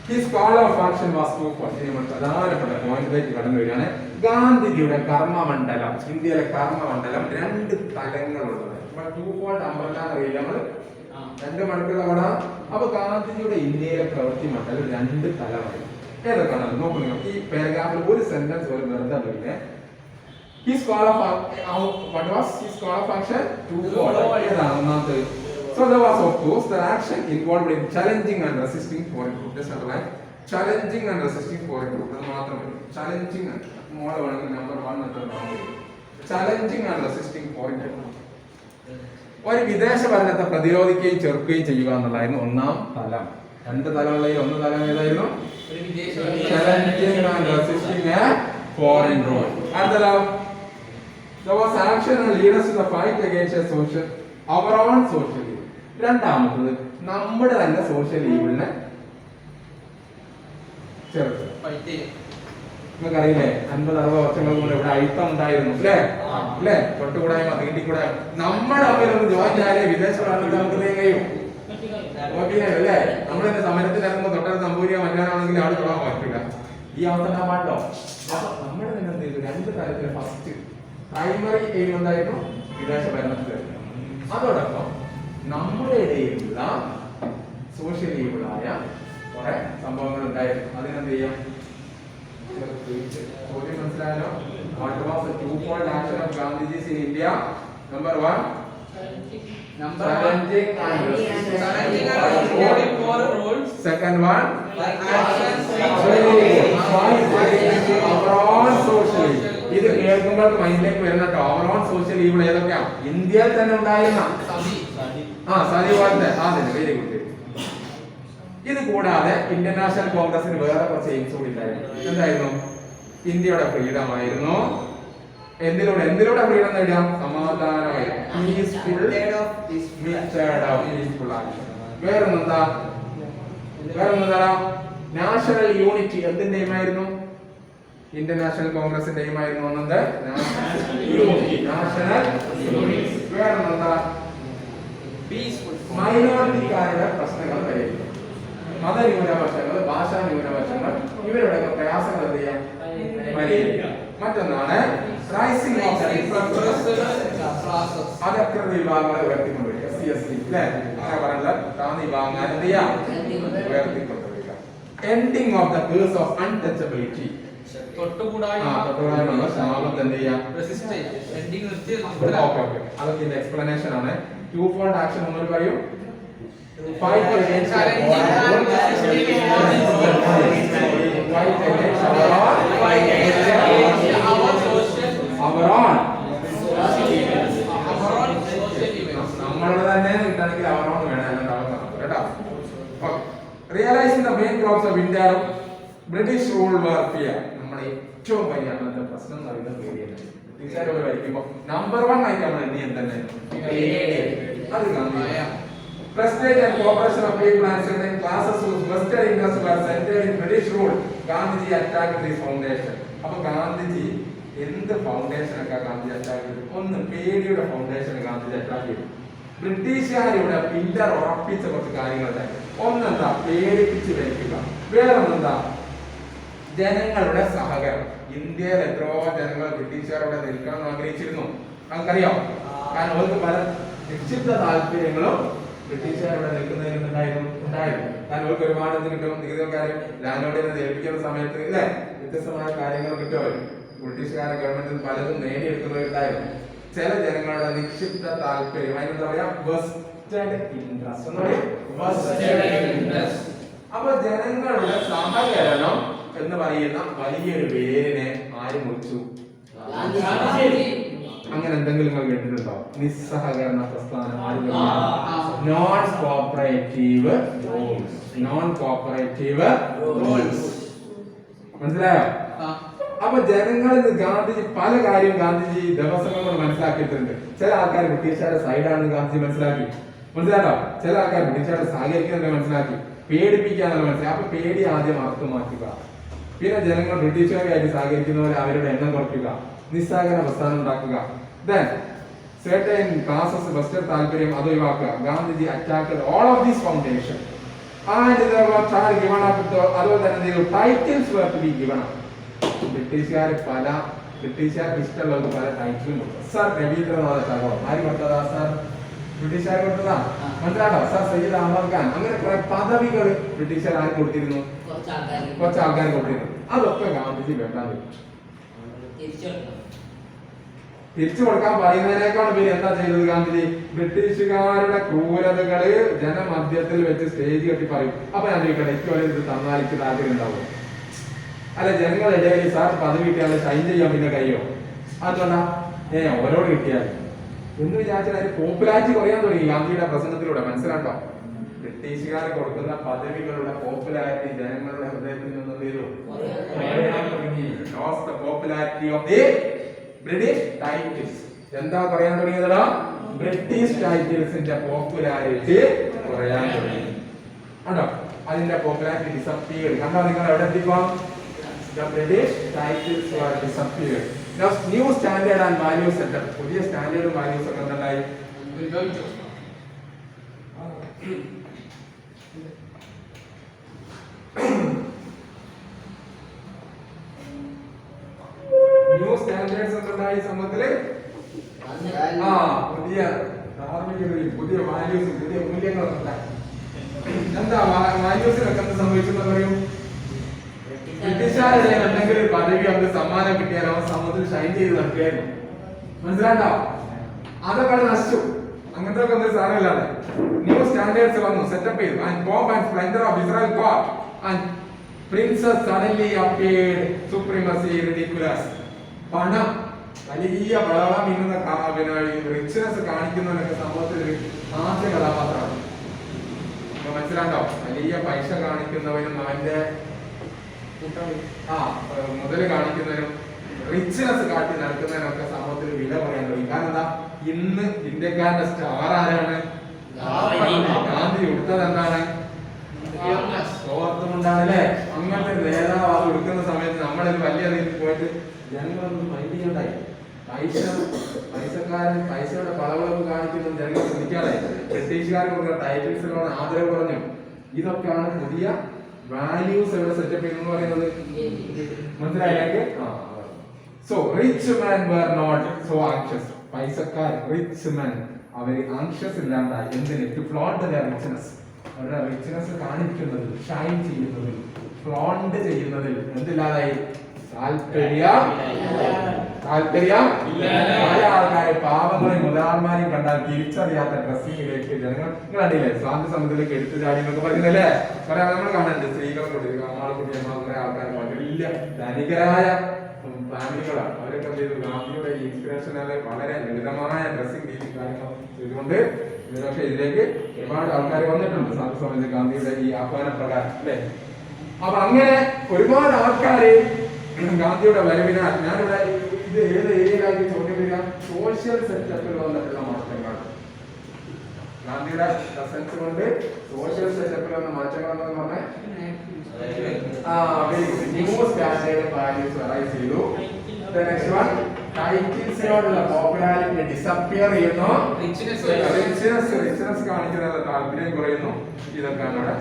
His call of action was twofold. ഇനി നമ്മൾ പ്രധാനപ്പെട്ട പോയിന്റിലേക്ക് കടന്നു വരികയാണ്. ഗാന്ധിജിയുടെ കർമ്മമണ്ഡലം, ഇന്ത്യയിലെ കർമ്മമണ്ഡലം രണ്ട് തലങ്ങളുള്ളത്. twofold umbrella എന്നറിയില്ല നമ്മൾ, രണ്ട് മണിക്കൂർ അവിടെ. അപ്പൊ ഗാന്ധിജിയുടെ ഇന്ത്യയിലെ പ്രവൃത്തി മണ്ഡലം രണ്ട് തലമായി. ഏതൊക്കെയാണ് നോക്കൂ നിങ്ങൾ. ഈ പാരഗ്രാഫിൽ ഒരു സെന്റൻസ് പോലും വെറുതെ വരുന്നേ. His call of what was his call of action? Twofold. ഏതാണ് ഒന്നാമത്തെ? So there was of course the action involved in challenging and resisting foreign rule. Just underline challenging and resisting foreign rule. അത് മാത്രമേ challenging മോളെ വേണമെങ്കിൽ number 1 method ആണ്. Challenging and resisting foreign rule. ഒരു വിദേശ ഭരണത്തെ പ്രതിരോധിക്കുകയും ചെറുക്കുകയും ചെയ്യുക എന്നുള്ളതായിരുന്നു ഒന്നാം തലം. രണ്ട് തലമുള്ളതിൽ ഒന്ന് തലം ഏതായിരുന്നു? Challenging and resisting a foreign rule. അടുത്തതോ there was action and leaders in the fight against a social, our own social evil. രണ്ടാമത്തത് നമ്മുടെ തന്നെ സോഷ്യൽ ഈവിളിനെ ചെറുക്കുക. നിങ്ങൾക്കറിയില്ലേ 50-60 വർഷങ്ങൾക്ക് മുമ്പ് ഇവിടെ അയിത്തം ഉണ്ടായിരുന്നു അല്ലേ? തൊട്ടുകൂടായ്മ, തീണ്ടിക്കൂടായ്മ. നമ്മുടെ തമ്മിലൊന്ന് ജോയിൻ ആയാലേ വിദേശ ഭരണത്തിൽ നമുക്ക് കഴിയും. അല്ലേ? നമ്മളെന്നെ സമരത്തിൽ ഇറങ്ങുമ്പോൾ തൊട്ടടുത്ത് നമ്പൂരിയോ മറ്റാണെങ്കിൽ ആൾ തൊടാൻ പറ്റില്ല. ഈ അവസ്ഥ ഉണ്ടാൻ പാടില്ലോ. അപ്പൊ നമ്മുടെ തന്നെ എന്ത് ചെയ്തു? രണ്ട് തരത്തില് ഫസ്റ്റ് പ്രൈമറി എയിം എന്തായിരുന്നു? വിദേശ ഭരണത്തിൽ. അതോടൊപ്പം നമ്മുടെ ഇടയിലുള്ള സോഷ്യൽ ഈവിളായ കുറെ സംഭവങ്ങൾ ഉണ്ടായിരുന്നു. അതിനെന്ത് ചെയ്യാം? ചോദ്യം മനസ്സിലായല്ലോ? What was the two-fold action of Gandhiji's in India? Number 1, challenging and resisting foreign rule. Second one, overall social evil. ഇത് കേൾക്കുമ്പോൾ മൈൻഡിലേക്ക് വരുന്ന overall social evil ഏതൊക്കെയാ? ഇന്ത്യയിൽ തന്നെ ഉണ്ടായിരുന്ന സതി പോലത്തെ വെരി ഗുഡ്. ഇത് കൂടാതെ ഇന്ത്യൻ നാഷണൽ കോൺഗ്രസിന് വേറെ കുറച്ച് എയിംസ് കൂടി ഉണ്ടായിരുന്നു. എന്തായിരുന്നു? ഇന്ത്യയുടെ ഫ്രീഡം ആയിരുന്നു. എന്തിലൂടെ ഫ്രീഡം നേടാം? സമാധാനമായി പീസ്ഫുൾ ആക്ഷൻ. വേറൊന്നെന്താ? National unity. എന്തിന്റെ എയിമായിരുന്നു? ഇന്ത്യൻ നാഷണൽ കോൺഗ്രസിന്റെ എയിമായിരുന്നു. ഒന്നത് നാഷണൽ യൂണിറ്റി. വേറൊന്നെന്താ? മൈനോറിറ്റിക്കാരുടെ പ്രശ്നങ്ങൾ പരിഹരിക്കും. മതന്യൂനപക്ഷങ്ങൾ, ഭാഷാ ന്യൂനപക്ഷങ്ങൾ, ഇവരുടെയൊക്കെ പ്രയാസങ്ങൾ എന്ത് ചെയ്യാം? പരിഹരിക്കാം. മറ്റൊന്നാണ് റൈസിംഗ് ഓഫ് അധകൃത വിഭാഗങ്ങളെ ഉയർത്തിക്കൊണ്ടുവരിക. SC അല്ലേ? അങ്ങനെ പറഞ്ഞാൽ താഴ്ന്ന വിഭാഗങ്ങൾ എന്ത് ചെയ്യാം? ഉയർത്തിക്കൊണ്ടുവരിക. Ending of the case of untouchability. തൊട്ടുകൂടായ്മ ശാപത്തെ എന്ത് ചെയ്യാം? അതൊക്കെ ഇതിന്റെ എക്സ്പ്ലനേഷൻ ആണ്. two-fold action നമ്മൾ പറയും. Fight against our നമ്മളുടെ തന്നെ കിട്ടണമെങ്കിൽ അവരോട് വേണം കേട്ടോ. Realizing the main problems of India, British rule were fear. നമ്മുടെ ഏറ്റവും വലിയ അന്നത്തെ പ്രശ്നം എന്ന് പറയുന്നത് പേടിയാണ്. ബ്രിട്ടീഷുകാരോട് വരിക്കുമ്പോൾ നമ്പർ 1 ആയിട്ടാണ് ഇന്ത്യൻ തന്നെ അത് ഗാന്ധിജിയ. Prestige and cooperation of people and certain classes whose vested interests were centered in British rule. Gandhiji attacked this foundation. അപ്പൊ ഗാന്ധിജി എന്ത് ഫൗണ്ടേഷൻ ഒക്കെ ഗാന്ധിജി അറ്റാക്ക് ചെയ്തു? ഒന്ന് പേടിയുടെ ഫൗണ്ടേഷൻ ഗാന്ധിജി അറ്റാക്ക് ചെയ്തു. ബ്രിട്ടീഷുകാരുടെ പില്ലർ ഉറപ്പിച്ച കുറച്ച് കാര്യങ്ങളുണ്ടായി. ഒന്നെന്താ? പേടിപ്പിച്ച് വരിക്കുക. വേറൊന്നെന്താ? ജനങ്ങളുടെ സഹകരണം. ഇന്ത്യയിൽ എത്രയോ ജനങ്ങൾ ബ്രിട്ടീഷുകാരോടെ നിൽക്കണം എന്ന് ആഗ്രഹിച്ചിരുന്നു. നമുക്കറിയാം. കാരണം അവർക്ക് പല നിക്ഷിപ്ത താല്പര്യങ്ങളും ബ്രിട്ടീഷുകാരോടെ നിൽക്കുന്നതിനുണ്ടായിരുന്നു. കാരണം അവർക്ക് ഒരുപാട് എന്ത് കിട്ടും? നികുതിക്കാരും ലാൻഡോടെ ഏൽപ്പിക്കുന്ന സമയത്ത് ഇല്ലേ വ്യത്യസ്തമായ കാര്യങ്ങൾ കിട്ടുമല്ലോ. ബ്രിട്ടീഷുകാരെ ഗവൺമെന്റിൽ പലതും നേടിയെടുക്കുന്നവരുണ്ടായിരുന്നു. ചില ജനങ്ങളുടെ നിക്ഷിപ്ത താല്പര്യം, അതിനെന്താ പറയാ? വെസ്റ്റഡ് ഇൻട്രസ്റ്റ് എന്ന് പറയും. അപ്പൊ ജനങ്ങളുടെ സഹകരണം എന്ന് പറയുന്ന വലിയൊരു പേരിനെ ആര് മുറിച്ചു? അങ്ങനെ എന്തെങ്കിലും നിങ്ങൾ കേട്ടിട്ടുണ്ടോ? നിസ്സഹകരണ പ്രസ്ഥാനം non cooperative rules. Non cooperative rules മനസ്സിലായോ? അപ്പൊ ജനങ്ങളിൽ ഗാന്ധിജി പല കാര്യം ഗാന്ധിജി ദിവസങ്ങൾ കൊണ്ട് മനസ്സിലാക്കിയിട്ടുണ്ട്. ചില ആൾക്കാർ ബ്രിട്ടീഷുകാരുടെ സൈഡാണെന്ന് ഗാന്ധിജി മനസ്സിലാട്ടോ. ചില ആൾക്കാർ ബ്രിട്ടീഷുകാരെ സഹകരിക്കുന്നത് മനസ്സിലാക്കി, പേടിപ്പിക്കാന്നുള്ള മനസ്സിലാക്കി. അപ്പൊ പേടി ആദ്യം അർത്ഥം മാറ്റുക. പിന്നെ ജനങ്ങൾ ബ്രിട്ടീഷുകാരുമായിട്ട് സഹകരിക്കുന്നവരെ അവരുടെ എണ്ണം കുറയ്ക്കുക, നിസ്സഹകരണ പ്രസ്ഥാനം ഉണ്ടാക്കുക. Then certain classes vested താല്പര്യം അത് ഒഴിവാക്കുക. Gandhiji attacked all of these foundation and there were charge given up to അതുപോലെ തന്നെ titles were to be given up. ബ്രിട്ടീഷുകാർക്ക് ഇഷ്ടമുള്ളത് പല ടൈറ്റിലും കൊടുത്തു. സർ രവീന്ദ്രനാഥ ടാഗോർ ആര് കൊടുത്തതാ? സർ ബ്രിട്ടീഷുകാർ കൊടുത്തതാ. മനസ്സിലാട്ടോ? സർ സയ്യിദ് അഹമ്മദ് ഖാൻ. അങ്ങനെ കുറെ പദവികൾ ബ്രിട്ടീഷുകാർ ആര് കൊടുത്തിരുന്നു? കുറച്ച് ആൾക്കാർ കൊടുത്തിരുന്നു. അതൊക്കെ ഗാന്ധിജി വേണ്ടാന്ന് വെച്ചു. തിരിച്ചു കൊടുക്കാൻ പറയുന്നതിനേക്കാൾ പേര് എന്താ ചെയ്തത് ഗാന്ധിജി? ബ്രിട്ടീഷുകാരുടെ ക്രൂരതകള് ജനമധ്യത്തിൽ വെച്ച് സ്റ്റേജ് കെട്ടി പറയും. അപ്പൊ ഞാൻ ചോദിക്കട്ടെ, എനിക്ക് ഇത് തന്നാൽ എനിക്ക് താല്പര്യം ഉണ്ടാവും? അല്ല, ജനങ്ങളിടയിൽ സാർ പദവി കിട്ടിയാൽ ഷൈൻ ചെയ്യാൻ പിന്നെ കഴിയോ? അതുകൊണ്ടാ ഓരോട് കിട്ടിയാൽ എന്ന് വിചാരിച്ചാൽ അതിന് പോപ്പുലാരിറ്റി കുറയാൻ തുടങ്ങി ഗാന്ധിയുടെ പ്രസംഗത്തിലൂടെ. മനസ്സിലാട്ടോ? ബ്രിട്ടീഷുകാർ കൊടുക്കുന്ന പദവികളുടെ പോപ്പുലാരിറ്റി ജനങ്ങളുടെ ഹൃദയത്തിൽ നിന്ന് popularity of the British titles. എന്താ പറയാൻ തുടങ്ങിയതാ? ബ്രിട്ടീഷ് ടൈറ്റിൽസിന്റെ പോപ്പുലാരിറ്റി കുറയാൻ തുടങ്ങി. കണ്ടോ? അതിന്റെ പോപ്പുലാരിറ്റി ഡിസപ്പിയർ. കണ്ടോ? നിങ്ങൾ എവിടെ എത്തിക്കോ? The British titles were disappeared. Now new standard and value setup. പുതിയ സ്റ്റാൻഡേർഡും വാല്യൂസ് ഒക്കെ എന്തായി? ന്യൂ സ്റ്റാൻഡേർഡ്സ് ഒക്കെ ഉണ്ടായി സമൂഹത്തില്. പുതിയ ധാർമ്മികതയും പുതിയ വാല്യൂസും പുതിയ മൂല്യങ്ങളൊക്കെ ഉണ്ടായി. എന്താ വാല്യൂസിനൊക്കെ എന്ത് സംഭവിച്ചെന്ന് പറയും? ബ്രിട്ടീഷുകാരുടെ എന്തെങ്കിലും ഒരു പദവി അവർക്ക് സമ്മാനം കിട്ടിയാൽ അവർ സമൂഹത്തിൽ ഷൈൻ ചെയ്ത് നടക്കുകയായിരുന്നു. മനസ്സിലാണ്ടോ? അതൊക്കെ നശിച്ചു. അങ്ങനത്തെ ഒക്കെ ഒന്നും സാധനമില്ലാതെ ന്യൂ സ്റ്റാൻഡേർഡ്സ് വന്നു, സെറ്റപ്പ് ചെയ്തു. ആൻഡ് പോപ്പ് and splendour of Israel court and princes suddenly appeared supremacy ridiculous. പണം, വലിയ ബഹളം ഇന്നുന്ന റിച്ച്നെസ് കാണിക്കുന്നവരൊക്കെ സമൂഹത്തിൽ ആദ്യ കഥാപാത്രമാണ്. അപ്പൊ മനസ്സിലാണ്ടോ? വലിയ പൈസ കാണിക്കുന്നവരും അവന്റെ മുതല് കാണിക്കുന്നതിനും റിച്ച്നെസ് കാട്ടി നടക്കുന്നതിനൊക്കെ സമൂഹത്തിൽ വില പറയാൻ തുടങ്ങി. കാരണം എന്താ? ഇന്ന് ഇന്ത്യക്കാരന്റെ സ്റ്റാർ ആരാണ്? ഗാന്ധി കൊടുത്തത് എന്താണ്? സ്വാർത്ഥമുണ്ടാണ് അല്ലേ? അങ്ങനത്തെ നേതാവ് അത് കൊടുക്കുന്ന സമയത്ത് നമ്മളിത് വലിയ രീതിയിൽ പോയിട്ട് ജനങ്ങളൊന്നും മൈൻഡ് ചെയ്യണ്ടായി. പൈസക്കാരൻ പൈസയുടെ പളവളവ് കാണിക്കുന്നത് ജനങ്ങൾ ശ്രദ്ധിക്കാതായി. ബ്രിട്ടീഷുകാർ കൊടുക്കുന്ന ടൈറ്റിൽസിനോട് ആദരവ് പറഞ്ഞു. ഇതൊക്കെയാണ് പുതിയ വാല്യൂസ് എവിടെ സെറ്റപ്പ് ചെയ്യുന്നു പറയുന്നത്. മനസ്സിലായില്ലേ? So rich man were not so anxious. പൈസക്കാർ റിച്ച് മാൻ അവര് ആങ്ഷ്യസ് ഇല്ലാണ്ടായി. എന്തിന്? To flaunt the richness. അവരുടെ റിച്ച്നെസ് കാണിക്കുന്നതിൽ, ഷൈൻ ചെയ്യുന്നതിൽ, ഫ്ലോണ്ട് ചെയ്യുന്നതിൽ എന്തില്ലാതായി? താല്പര്യം. പല ആൾക്കാരെ പാവങ്ങളെയും മുതലാന്മാരെയും കണ്ടാൽ തിരിച്ചറിയാത്ത ഡ്രസ്സിങ്ങിലേക്ക് ജനങ്ങൾ കണ്ടില്ലേ? സ്വാതന്ത്ര്യ സമരത്തിലേക്ക് എടുത്തു ചാടി എന്നൊക്കെ പറയുന്നില്ലേ? കുറെ നമ്മൾ കാണുന്നുണ്ട്. സ്ത്രീകളെ കൂടി അമ്മാളെ കുട്ടി കുറെ ആൾക്കാർ വലിയ ധനികരായ ഫാമിലികളാണ്. അവരൊക്കെ എന്ത് ചെയ്തു? ഗാന്ധിയുടെ ഇൻസ്പിറേഷനാലെ വളരെ ലളിതമായ ഡ്രസ്സിംഗ് രീതി കാര്യങ്ങൾ ചെയ്തുകൊണ്ട് പക്ഷേ ഇതിലേക്ക് ഒരുപാട് ആൾക്കാർ വന്നിട്ടുണ്ട് സ്വാതന്ത്ര്യ സമരത്തിൽ ഗാന്ധിയുടെ ഈ ആഹ്വാന പ്രകാരം അല്ലേ? അപ്പൊ അങ്ങനെ ഒരുപാട് ആൾക്കാര് ഗാന്ധിയുടെ വരവിനാൽ ഞാനിവിടെ ഇത് ഏത് ഏരിയയിലാക്കി ചോദ്യം വരിക? സോഷ്യൽ സെറ്റപ്പിൽ വന്നിട്ടുള്ള മാറ്റങ്ങൾ. ഗാന്ധിയുടെ പ്രസൻസ് കൊണ്ട് സോഷ്യൽ സെറ്റപ്പിൽ വന്ന മാറ്റങ്ങൾ എന്ന് പറഞ്ഞാൽ ന്യൂ സ്റ്റാൻഡേർഡ് വാല്യൂസ് അറൈസ് ചെയ്തു. ടൈറ്റിൽസിനോടുള്ള പോപ്പുലാരിറ്റി ഡിസപ്പിയർ ചെയ്യുന്നു. റിച്ച്നെസ് കാണിക്കുന്നതിനുള്ള താല്പര്യം കുറയുന്നു. ഇതൊക്കെയാണ് ഇവിടെ.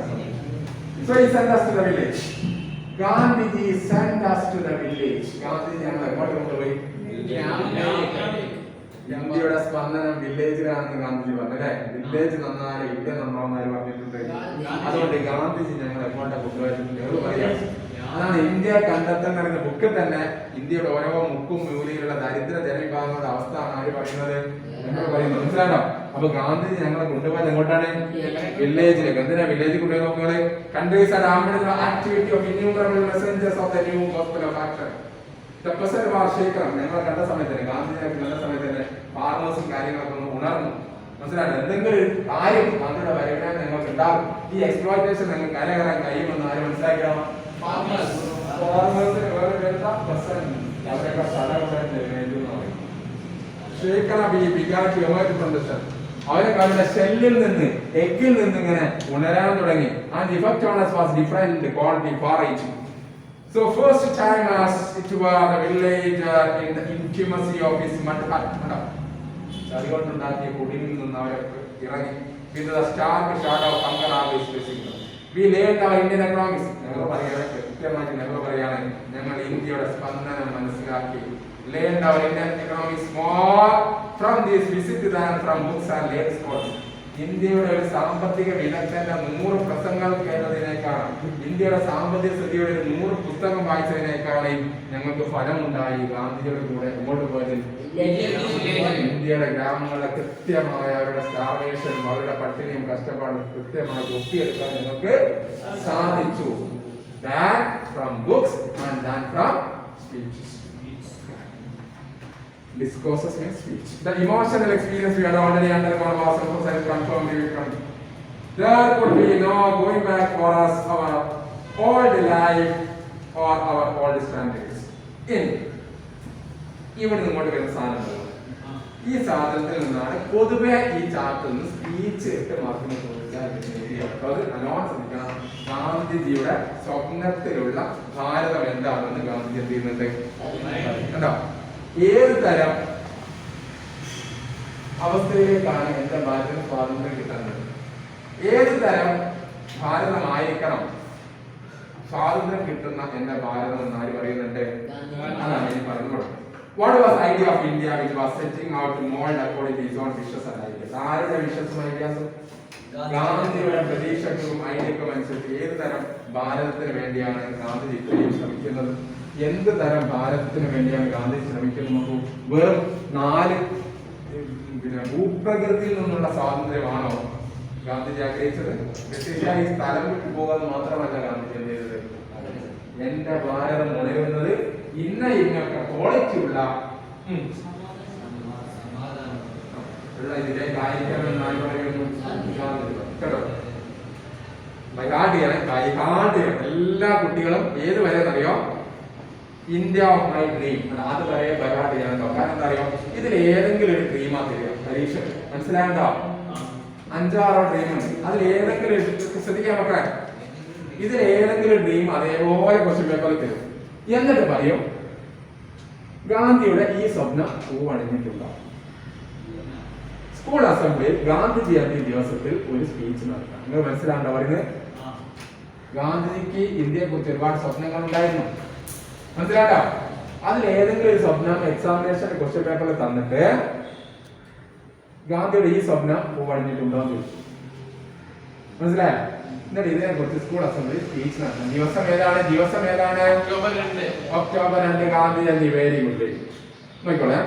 So he sent us to the village. Gandhiji sent us to the village. Gandhiji ഞങ്ങൾ എങ്ങോട്ട് കൊണ്ടുപോയി? ഇന്ത്യയുടെ സ്പന്ദനം വില്ലേജിലാണെന്ന് ഗാന്ധിജി പറഞ്ഞു അല്ലെ? വില്ലേജ് നന്നാല് ഇന്ത്യ നന്നാവുന്നാല് പറഞ്ഞിട്ടുണ്ട്. അതുകൊണ്ട് ഗാന്ധിജി ഞങ്ങൾ എങ്ങോട്ടാ കൊണ്ടുപോയിട്ട് പറയാം. അതാണ് ഇന്ത്യ കണ്ടെത്തൽ എന്ന ബുക്കിൽ തന്നെ ഇന്ത്യയുടെ ഓരോ മുക്കും മൂലയിലുള്ള ദരിദ്ര ജനവിഭാഗങ്ങളുടെ അവസ്ഥ ആര് പറയുന്നത്? ഞങ്ങൾ പറയുന്നത്. മനസ്സിലാണോ? അപ്പൊ ഗാന്ധിജി ഞങ്ങളെ കൊണ്ടുപോയത് എങ്ങോട്ടാണ്? വില്ലേജിലേക്ക്. എന്തിനാ വില്ലേജ് കൊണ്ടുപോയി നോക്കുന്നത്? Countries are armed activity of innumerable messengers of the new gospel of action. തപ്പസര വാർഷികം ഞങ്ങൾ കണ്ട സമയത്ത് തന്നെ ഗാന്ധിജിയെ കണ്ട സമയത്ത് തന്നെ ഫാർമേഴ്സും കാര്യങ്ങളൊക്കെ ഒന്ന് ഉണർന്നു. മനസ്സിലായി എന്തെങ്കിലും ഒരു കാര്യം അവരുടെ വരുമാനം ഞങ്ങൾക്ക് ഉണ്ടാകും. ഈ എക്സ്പ്ലോയിറ്റേഷൻ ഞങ്ങൾ കരകയറാൻ കഴിയുമെന്ന് ആരും മനസ്സിലാക്കണം. ഫാർമേഴ്സിന് വേറെ പേരുന്ന അവരൊക്കെ അവരൊക്കെ അവരുടെ ഷെല്ലിൽ നിന്ന് എഗ്ഗിൽ നിന്ന് ഇങ്ങനെ ഉണരാൻ തുടങ്ങി. And effect on us was different quality for each. So first time as it was a village in the intimacy of his mud hut. ചതികൊണ്ടുണ്ടാക്കിയ കുടിലിൽ നിന്ന് അവരൊക്കെ ഇറങ്ങി. With the stark shadow of hunger always facing them. We learned our Indian economics. ഞങ്ങൾ പറയുകയാണ് കൃത്യമായിട്ട് ഞങ്ങൾ പറയുകയാണ് ഞങ്ങൾ ഇന്ത്യയുടെ സ്പന്ദനം മനസ്സിലാക്കി. Learned our Indian economics more from this visit than from books and late scholars. ഇന്ത്യയുടെ ഒരു സാമ്പത്തിക വിദഗ്ധന്റെ 100 പ്രസംഗങ്ങൾ കേട്ടതിനേക്കാളും ഇന്ത്യയുടെ സാമ്പത്തിക സ്ഥിതിയുടെ 100 പുസ്തകം വായിച്ചതിനേക്കാളും ഞങ്ങൾക്ക് ഫലമുണ്ടായി ഗാന്ധിജിയുടെ കൂടെ മുമ്പോട്ട് പോയതിൽ. ഇന്ത്യയുടെ ഗ്രാമങ്ങളുടെ കൃത്യമായ അവരുടെ സ്റ്റാർവേഷൻ, അവരുടെ പട്ടിണിയും കഷ്ടപ്പാടും കൃത്യമായി ഒപ്പിയെടുക്കാൻ ഞങ്ങൾക്ക് സാധിച്ചു. That from books and that from speeches. Discourses means speech. The emotional experience we had already undergone was emphasized confirmed. There could be no going back for us our old life or our old standards. ഇവിടെ ഇങ്ങോട്ട് വരുന്ന സാധനങ്ങൾ ഈ സാധനത്തിൽ നിന്നാണ് പൊതുവെ ഈ ചാപ്റ്ററിൽ നിന്ന് സ്പീച്ച് 8 മാർക്കിന് ചോദിച്ചാൽ അത് നല്ലോണം ശ്രദ്ധിക്കണം. ഗാന്ധിജിയുടെ സ്വപ്നത്തിലുള്ള ഭാരതം എന്താണെന്ന് ഗാന്ധിജി എന്ത് ചെയ്യുന്നുണ്ട് കണ്ടോ? ഏത് തരം അവസ്ഥയിലേക്കാണ് എന്റെ ഭാരതത്തിന് സ്വാതന്ത്ര്യം കിട്ടുന്നത്? ഏത് തരം ഭാരതമായിരിക്കണം സ്വാതന്ത്ര്യം കിട്ടുന്ന എന്റെ ഭാരതം എന്ന് ആര് പറയുന്നുണ്ട്? അതാണ് ഇനി പറഞ്ഞുകൊടുക്കുന്നത്. What was the idea of India which was setting out to mold according to his own wishes and ideas? ആരുടെ വിഷസും ഐഡിയാസും? ഗാന്ധിജിയുടെ പ്രതീക്ഷയ്ക്കും ഐഡിയക്കും അനുസരിച്ച് ഏത് തരം ഭാരതത്തിന് വേണ്ടിയാണ് ഗാന്ധിജി ഇത്രയും ശ്രമിക്കുന്നത്? എന്ത് തരം ഭാരതത്തിന് വേണ്ടിയാണ് ഗാന്ധിജി ശ്രമിക്കുന്നത്? വെറും 4 ഭൂപ്രകൃതിയിൽ നിന്നുള്ള സ്വാതന്ത്ര്യമാണോ ഗാന്ധിജി ആഗ്രഹിച്ചത്? ബ്രിട്ടീഷുകാർ ഈ സ്ഥലം വിട്ടു പോകാൻ മാത്രമല്ല ഗാന്ധിജി എന്ത് ചെയ്തത്? എന്റെ ഭാരതം ഉണരുന്നത് ഇന്ന ക്വാളിറ്റിയുള്ള ഇതിലേക്ക് ആയിരിക്കണമെന്നാണ് പറയുന്നു കേട്ടോ. ബൈഹാർഡ് എല്ലാ കുട്ടികളും ഏത് വരെ അറിയോ? ഇന്ത്യ ഓഫ് മൈ ഡ്രീം അത് വരെ ബൈഹാർഡ് ചെയ്യാനുണ്ടോ? കാരണം എന്താ അറിയോ? ഇതിൽ ഏതെങ്കിലും ഒരു ഡ്രീമാ തരിക പരീക്ഷ മനസ്സിലാകണ്ടോ? 5-6 ഡ്രീം ഉണ്ട്. അതിൽ ഏതെങ്കിലും ശ്രദ്ധിക്കാൻ നോക്കാൻ ഇതിൽ ഏതെങ്കിലും ഡ്രീം അതേപോലെ ക്വസ്റ്റ്യൻ പേപ്പറിൽ തരും. എന്നിട്ട് പറയും ഗാന്ധിയുടെ ഈ സ്വപ്നം പൂവണിഞ്ഞിട്ടുണ്ടോ? സ്കൂൾ അസംബ്ലിയിൽ ഗാന്ധി ജയന്തി ദിവസത്തിൽ ഒരു സ്പീച്ച് നടത്താം. നിങ്ങൾ മനസ്സിലാണ്ടോ പറയുന്നത്? ഗാന്ധിജിക്ക് ഇന്ത്യയെ കുറിച്ച് ഒരുപാട് സ്വപ്നങ്ങൾ ഉണ്ടായിരുന്നു. മനസ്സിലാട്ടോ? അതിൽ ഏതെങ്കിലും ഒരു സ്വപ്നം എക്സാമിനേഷൻ ക്വസ്റ്റ്യൻ പേപ്പറിൽ തന്നിട്ട് ഗാന്ധിയുടെ ഈ സ്വപ്നം പൂവണിഞ്ഞിട്ടുണ്ടോ എന്ന് ചോദിച്ചു. മനസ്സിലായോ? എന്നിട്ട് ഇതിനെ കുറിച്ച് സ്കൂൾ അസംബ്ലി സ്പീച്ച് നടത്തണം. ദിവസം ഏതാണ്? October 2 Gandhi Jayanti. Very good. നോക്കിക്കോളെ.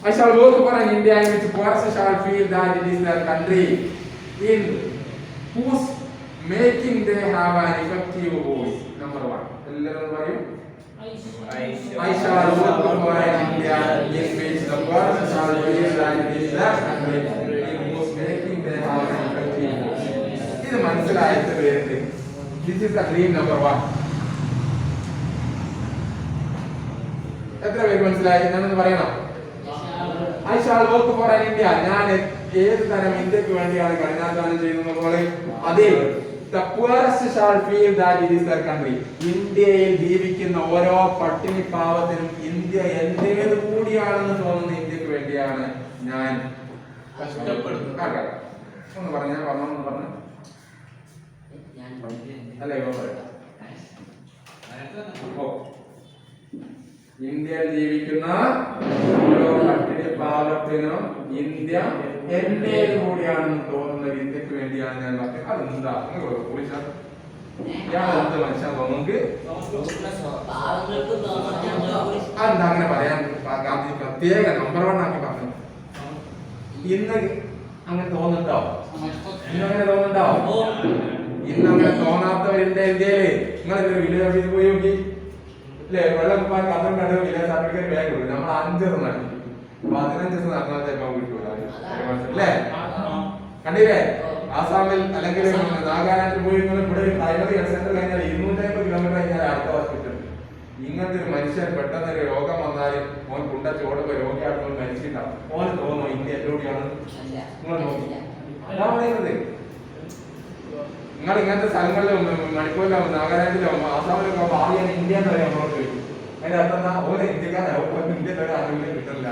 I shall work for an India in which poorest shall feel that it is their country, in whose making they have an effective voice. Number 1. എല്ലാവരും പറയും. I shall work for an India in which the poorest shall feel that it is their country, in whose making they have an effective voice. ഇത് മനസ്സിലായത് പേരുണ്ട്. This is the dream number 1. എത്ര പേര് മനസ്സിലായി? ഞാനൊന്ന് പറയണം. I shall work for an India. ഞാൻ ഏത് തരം ഇന്ത്യക്ക് വേണ്ടിയാണ് കഠിനാധ്വാനം ചെയ്യുന്നത് പോലെ അതിൽ the poorest shall feel that it is their country. ഇന്ത്യയിൽ ജീവിക്കുന്ന ഓരോ പട്ടിണി പാവത്തിനും ഇന്ത്യ എന്റേത് കൂടിയാണെന്ന് തോന്നുന്ന ഇന്ത്യക്ക് വേണ്ടിയാണ് ഞാൻ കഷ്ടപ്പെടുന്നത്. ഒന്ന് പറഞ്ഞാൽ പറഞ്ഞു അല്ലേ? ഇന്ത്യയിൽ ജീവിക്കുന്ന ഓരോ പട്ടിണി പാവത്തിനും ഇന്ത്യ എന്റേത് കൂടിയാണെന്ന് തോന്നുന്ന ഇന്ത്യക്ക് വേണ്ടിയാണ് ഞാൻ പറഞ്ഞത്. അതെന്താ എന്ത് മനസ്സിലാ തോന്നുന്നത്? അതെന്താ അങ്ങനെ പറയാൻ ഗാന്ധി പ്രത്യേക നമ്പർ 1 ആക്കി പറഞ്ഞു? ഇന്ന് അങ്ങനെ തോന്നുന്നുണ്ടോ? ഇന്നങ്ങനെ തോന്നാത്തവരുണ്ട് ഇന്ത്യയില്. നിങ്ങൾ വില്ലേജ് ഓഫീസിൽ പോയി നോക്കി അല്ലേ? വെള്ളം കുപ്പാൻ 12 വില സർട്ടിഫിക്കറ്റ് ബാഗ് കൊടുക്കും. നമ്മൾ 5 നടത്തി 15 നടന്നാൽ ചിലപ്പോൾ കിട്ടൂല അല്ലേ? കണ്ടില്ലേ? ആസാമിൽ അല്ലെങ്കിൽ നാഗാലാൻഡിൽ പോയി ഇവിടെ പ്രൈമറി ഹെൽത്ത് സെന്റർ കഴിഞ്ഞാൽ 250 കിലോമീറ്റർ കഴിഞ്ഞാൽ അടുത്ത ഹോസ്പിറ്റൽ. ഇങ്ങനത്തെ ഒരു മനുഷ്യൻ പെട്ടെന്ന് ഒരു രോഗം വന്നാൽ ഓൻ കുണ്ടച്ചോടുമ്പോ രോഗിയാടുമ്പോൾ മരിച്ചിട്ടുണ്ടാവും. ഓന് തോന്നുന്നു ഇന്ത്യ എല്ലോടെയാണ്. നിങ്ങൾ നോക്കി അതാ പറയുന്നത്. നിങ്ങൾ ഇങ്ങനത്തെ സ്ഥലങ്ങളിലും മണിപ്പൂരിലോ നാഗാലാൻഡിലോ ആസാമിലോ ആദ്യം ഇന്ത്യ എന്ന് പറയാൻ നമ്മളോട് ചോദിക്കും. അതിന്റെ അർത്ഥം എന്താ? ഓരോ ഇന്ത്യക്കാരാവും ഇന്ത്യൻ ഒരു ആനുകൂല്യം കിട്ടുന്നില്ല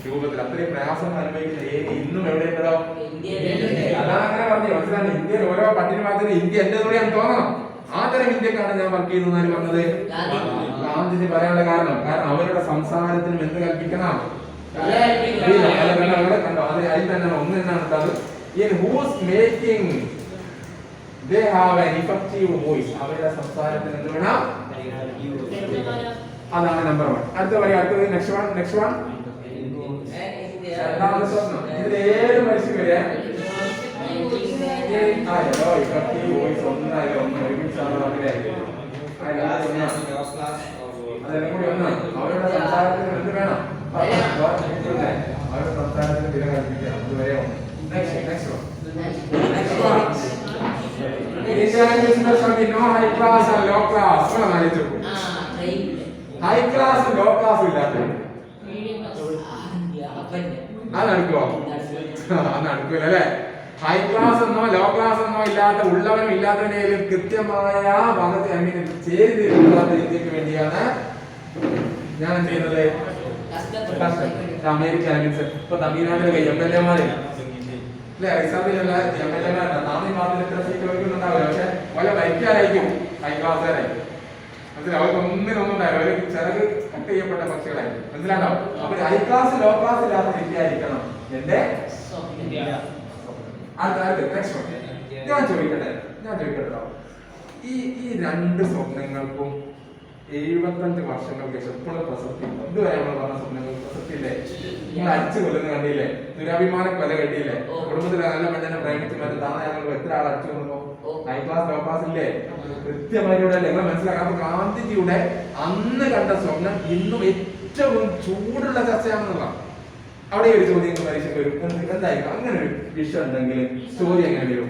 രൂപത്തിൽ. അത്രയും പ്രയാസം അനുഭവിക്കുന്ന ഏരിയ ഇന്നും എവിടെയുണ്ടോ? അതാണ് അങ്ങനെ പറഞ്ഞു. മനസ്സിലാണ്? ഇന്ത്യയിൽ ഓരോ പട്ടിണി ഭാഗത്തിന് ഇന്ത്യ എന്റെ കൂടെയാണ് തോന്നണം. ആ തരം ഇന്ത്യക്കാണ് ഞാൻ വർക്ക് ചെയ്യുന്നതാണ് പറഞ്ഞത്. ഗാന്ധിജി പറയാനുള്ള കാരണം അവരുടെ സംസാരത്തിനും എന്ത് കൽപ്പിക്കണം? കണ്ടോ? അത് അതിൽ തന്നെ ഒന്ന് തന്നെയാണ് അത്. In whose making they have an effective voice. അവരുടെ സംസാരത്തിന് എന്ത് വേണം? അതാണ് നമ്പർ 1. അടുത്ത പറയാം. അടുത്തത് നെക്സ്റ്റ് വൺ രണ്ടാമത്തെ സ്വപ്നം. ഇതിൽ ഏത് മനുഷ്യൻ വരെ effective voice ഒന്നായാലും ഒന്ന് ഒരുമിച്ചാണ് അതെല്ലാം കൂടി ഒന്നാണ്. അവരുടെ സംസാരത്തിന് എന്ത് വേണം? അവരുടെ സംസാരത്തിന് വില കൽപ്പിക്കണം. അതുവരെ Next one. In Indian business, we know high class and low class. What am I doing? High class and low class will happen. അതെടുക്കോ? അതെടുക്കൂല അല്ലേ? ഹൈ ക്ലാസ് എന്നോ ലോ ക്ലാസ് എന്നോ ഇല്ലാത്ത ഉള്ളവനും ഇല്ലാത്തവനെയും കൃത്യമായ ഭാഗത്ത് ചേരി തീരുമാന രീതിക്ക് വേണ്ടിയാണ് ഞാൻ എന്ത് ചെയ്യുന്നത്? അമേരിക്ക ഇപ്പൊ തമിഴ്നാട്ടിലൊക്കെ MLA-മാര് അല്ലെ എക്സാമ്പിളുള്ള MLA-മാരുടെ താമി ഭാഗത്തിൽ എത്ര സീറ്റ് വയ്ക്കുന്നുണ്ടാവില്ല. പക്ഷെ വല്ല വൈക്കാരായിരിക്കും ഹൈ ക്ലാസ്സുകാരായിരിക്കും. മനസ്സിലാവും? അവർക്ക് ഒന്നിനൊന്നും ഉണ്ടാവില്ല. ഒരു ചിലവ് കട്ട് ചെയ്യപ്പെട്ട പക്ഷികളായിരിക്കും. മനസ്സിലാണ്ടോ? അപ്പൊ ഹൈ ക്ലാസ് ലോ ക്ലാസ് ഇല്ലാത്ത ഇന്ത്യ ആയിരിക്കണം എന്റെ ഞാൻ ചോദിക്കട്ടെ ഈ രണ്ട് സ്വപ്നങ്ങൾക്കും 75 വർഷങ്ങൾക്ക് ശേഷം ഇപ്പോഴും പ്രസക്തി ഉണ്ടോ? ഇതുവരെ നമ്മൾ പറഞ്ഞ സ്വപ്നങ്ങൾക്ക് പ്രസക്തി ഇല്ലേ? നിങ്ങൾ അടിച്ചു കൊല്ലുന്ന കണ്ടില്ലേ? ദുരാഭിമാനം കൊല കെട്ടിയില്ലേ? കുടുംബത്തിലെ നല്ല പെണ്ണിനെ പ്രേമിച്ച് മറ്റു താണ ഞങ്ങൾ എത്ര ആൾ അടിച്ചു കൊണ്ടോ? ഹൈ ക്ലാസ് ലോ ക്ലാസ് ഇല്ലേ? കൃത്യമായിട്ട് നിങ്ങൾ മനസ്സിലാക്കാം. അപ്പൊ ഗാന്ധിജിയുടെ അന്ന് കണ്ട സ്വപ്നം ഇന്നും ഏറ്റവും ചൂടുള്ള ചർച്ചയാണെന്നുള്ള അവിടെ ഒരു ചോദ്യം പരീക്ഷയ്ക്ക് വരും. എന്തായിരിക്കും അങ്ങനെ ഒരു വിഷയം ഉണ്ടെങ്കിൽ സ്റ്റോറി എങ്ങനെ വരും?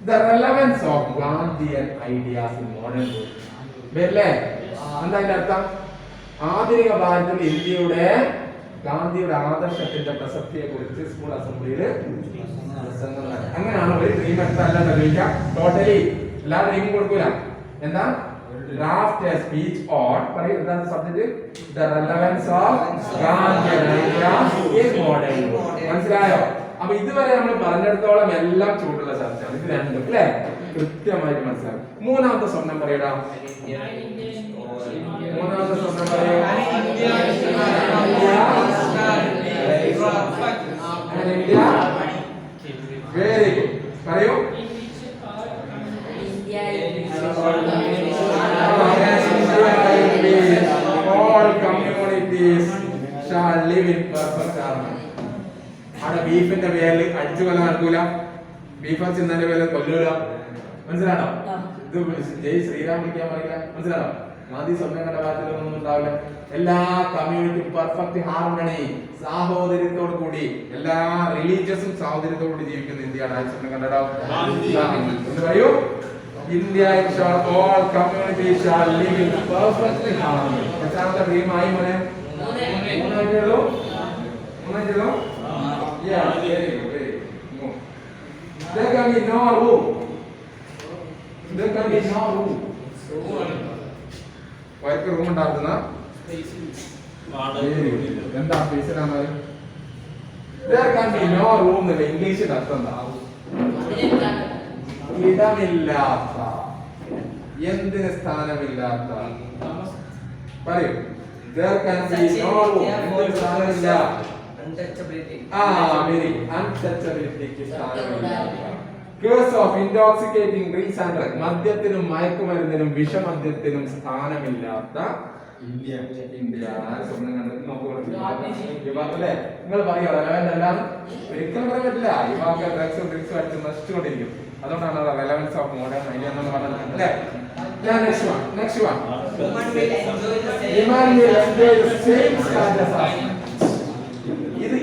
The relevance of Gandhian ideas in modern world. എന്താ അതിന്റെ അർത്ഥം? ആധുനിക ഭാരതത്തിൽ ഇന്ത്യയുടെ ഗാന്ധിയുടെ ആദർശത്തിന്റെ പ്രസക്തിയെ കുറിച്ച് സ്കൂൾ അസംബ്ലിയിൽ അങ്ങനെയാണ് ഒരു ഡ്രീം എടുത്തല്ല ചോദിക്കാം. ടോട്ടലി എല്ലാ ഡ്രീമും കൊടുക്കൂല. എന്താ? draft a speech on എന്താണ് subject? the relevance of Gandhian ideas in modern world. മനസ്സിലായോ? അപ്പൊ ഇതുവരെ നമ്മൾ പറഞ്ഞെടുത്തോളം എല്ലാം ചൂടുള്ള ചർച്ചയാണ്. ഇത് രണ്ടും അല്ലേ? കൃത്യമായിട്ട് മനസ്സിലാവും. മൂന്നാമത്തെ സ്വപ്നം പറയടാ. മൂന്നാമത്തെ സ്വപ്നം പറയൂ. Very good. പറയൂ. All communities shall live in perfect harmony. അവിടെ ബീഫിന്റെ പേരിൽ അടിച്ചു കൊല്ലാൻ നടക്കൂല. ബീഫ് ചിന്നന്റെ പേരിൽ കൊല്ലൂല. മനസ്സിലാണോ? ഇത് ജയ് ശ്രീരാം വിളിക്കാൻ പറയില്ല. മനസ്സിലാണോ? ഗാന്ധി സ്വപ്നം കണ്ട കാര്യത്തിലൊന്നും ഉണ്ടാവില്ല. എല്ലാ കമ്മ്യൂണിറ്റി പെർഫെക്റ്റ് ഹാർമണി, സാഹോദര്യത്തോടു കൂടി എല്ലാ റിലീജിയസും സാഹോദര്യത്തോടു കൂടി ജീവിക്കുന്ന ഇന്ത്യയാണ്. ആ സ്വപ്നം കണ്ടോ? എന്ന് പറയൂ. India shall all communities shall live in perfect harmony. എത്രാമത്തെ ഡ്രീമായി മോനെ? മൂന്നായിട്ടുള്ളൂ. Yeah, very good. There can be no room. വൈക്ക് റൂം ഉണ്ടാക്കുന്ന എന്താ സ്പേസിലാണ്? There can be no room എന്ന് ഇംഗ്ലീഷിൽ അർത്ഥം എന്താ? ഇടമില്ലാത്ത, എന്തിന് സ്ഥാനമില്ലാത്ത. പറയൂ. There can be no room. എന്തിന് സ്ഥാനമില്ല? അൺടച്ചബിലിറ്റിക്ക് സ്ഥാനമില്ലാത്ത. Curse of intoxicating drinks and drugs. മദ്യത്തിനും മയക്കുമരുന്നിനും വിഷമദ്യത്തിനും സ്ഥാനമില്ലാത്ത ഇന്ത്യ. സ്വപ്നം കണ്ടിട്ട് നോക്കുകൊണ്ടിരിക്കും. നിങ്ങൾ പറയാ റെലവന്റ് അല്ല? ഒരിക്കലും പറയാൻ പറ്റില്ല. യുവാക്കൾ ഡ്രഗ്സും അടിച്ച് നശിച്ചുകൊണ്ടിരിക്കും. അതുകൊണ്ടാണ് റെലവൻസ് ഓഫ് മോഡേൺ ഐഡിയ എന്ന് പറഞ്ഞത് അല്ലേ? Yeah, next one. Women will enjoy the same. Women will enjoy the same status as men. ഇത്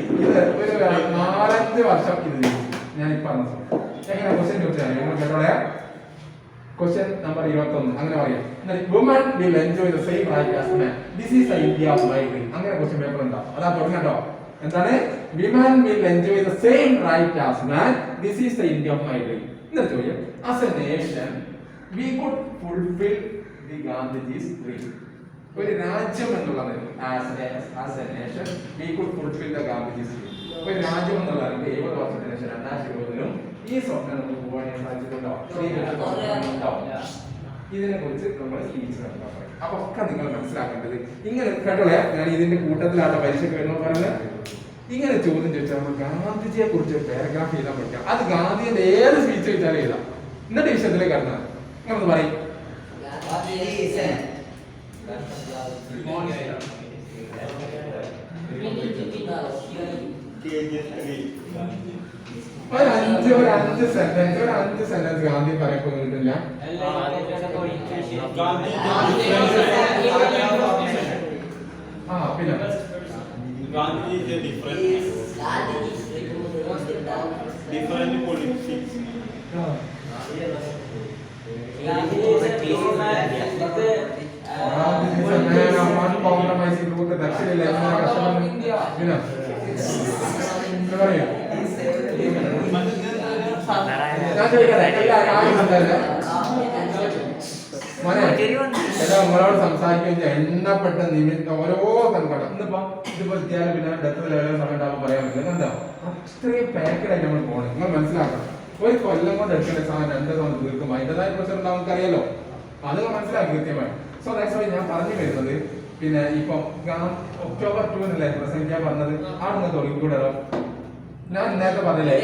ഒരു 4-5 വർഷം ഇത് ഞാൻ ഈ പറഞ്ഞ എങ്ങനെ ക്വസ്റ്റ്യൻ ചോദിച്ചാൽ നിങ്ങൾ കേട്ടോളെ. ക്വസ്റ്റ്യൻ നമ്പർ 21 അങ്ങനെ പറയാം. Woman will enjoy the same right as men. This is the India of my dream. അങ്ങനെ ക്വസ്റ്റ്യൻ പേപ്പർ ഉണ്ടാവും. അതാ തുടങ്ങട്ടോ. എന്താണ്? Women will enjoy the same right as men. This is the India of my dream. എന്നിട്ട് ചോദിക്കും as a nation we could fulfil the Gandhiji's dream. ഒരു രാജ്യം എന്നുള്ളത് as a nation we could fulfil the Gandhiji's dream. ഒരു രാജ്യം എന്നുള്ളത് 70 വർഷത്തിന് ശേഷം 2020 ഈ സ്വപ്നം നമുക്ക് പോകാൻ സാധിച്ചിട്ടുണ്ടോ? ഇതിനെ കുറിച്ച് നമ്മൾ സ്പീച്ച് നടത്താൻ പറയും. അപ്പൊ ഒക്കെ നിങ്ങൾ മനസ്സിലാക്കേണ്ടത് ഇങ്ങനെ കേട്ടോളെ. ഞാൻ ഇതിന്റെ കൂട്ടത്തിലാണ് പരീക്ഷയ്ക്ക് വരുമ്പോൾ പറഞ്ഞത്. ഇങ്ങനെ ചോദ്യം ചോദിച്ചാൽ നമ്മൾ ഗാന്ധിജിയെ കുറിച്ച് പാരഗ്രാഫ് എഴുതാൻ പറ്റുക. അത് ഗാന്ധിയുടെ ഏത് സ്പീച്ച് ചോദിച്ചാലും എഴുതാം. എന്നിട്ട് വിഷയത്തിലേക്ക് കടന്നാൽ നിങ്ങളൊന്ന് പറയും. ഒരു അഞ്ച് സെന്റൻസ് ഗാന്ധി പറയാൻ കിട്ടില്ല. ആ പിന്നെ Gandhi is a different politics. Compromising group ദക്ഷിണില്ല ഞാൻ ചോദിക്കട്ടെ. നിങ്ങളോട് സംസാരിക്കുകയും എണ്ണപ്പെട്ട നിമിത്തം ഓരോ സങ്കടം ഇതിപ്പോ എത്തിയാലും പിന്നെ ഡെത്ത് ലെവലിൽ സമയം ഉണ്ടാകുമ്പോൾ പറയാൻ പറ്റില്ല. എന്താ അത്രയും പാക്കഡായിട്ട് നമ്മൾ പോകണം. നിങ്ങൾ മനസ്സിലാക്കണം. ഒരു കൊല്ലം കൊണ്ട് എടുക്കേണ്ട സാധനം 2 തവണ തീർക്കും. അതിൻ്റെതായ പ്രശ്നം ഉണ്ടാവും, നമുക്കറിയാലോ. അത് മനസ്സിലാക്കി കൃത്യമായി. സോ ദാറ്റ്സ് വൈ ഞാൻ പറഞ്ഞു വരുന്നത് പിന്നെ ഇപ്പൊ ഒക്ടോബർ 2 പ്രസംഗിക്കാൻ പറഞ്ഞത് ആണെന്ന് തുടങ്ങിക്കൂടല്ലോ. ഞാൻ നേരത്തെ പറഞ്ഞില്ലേ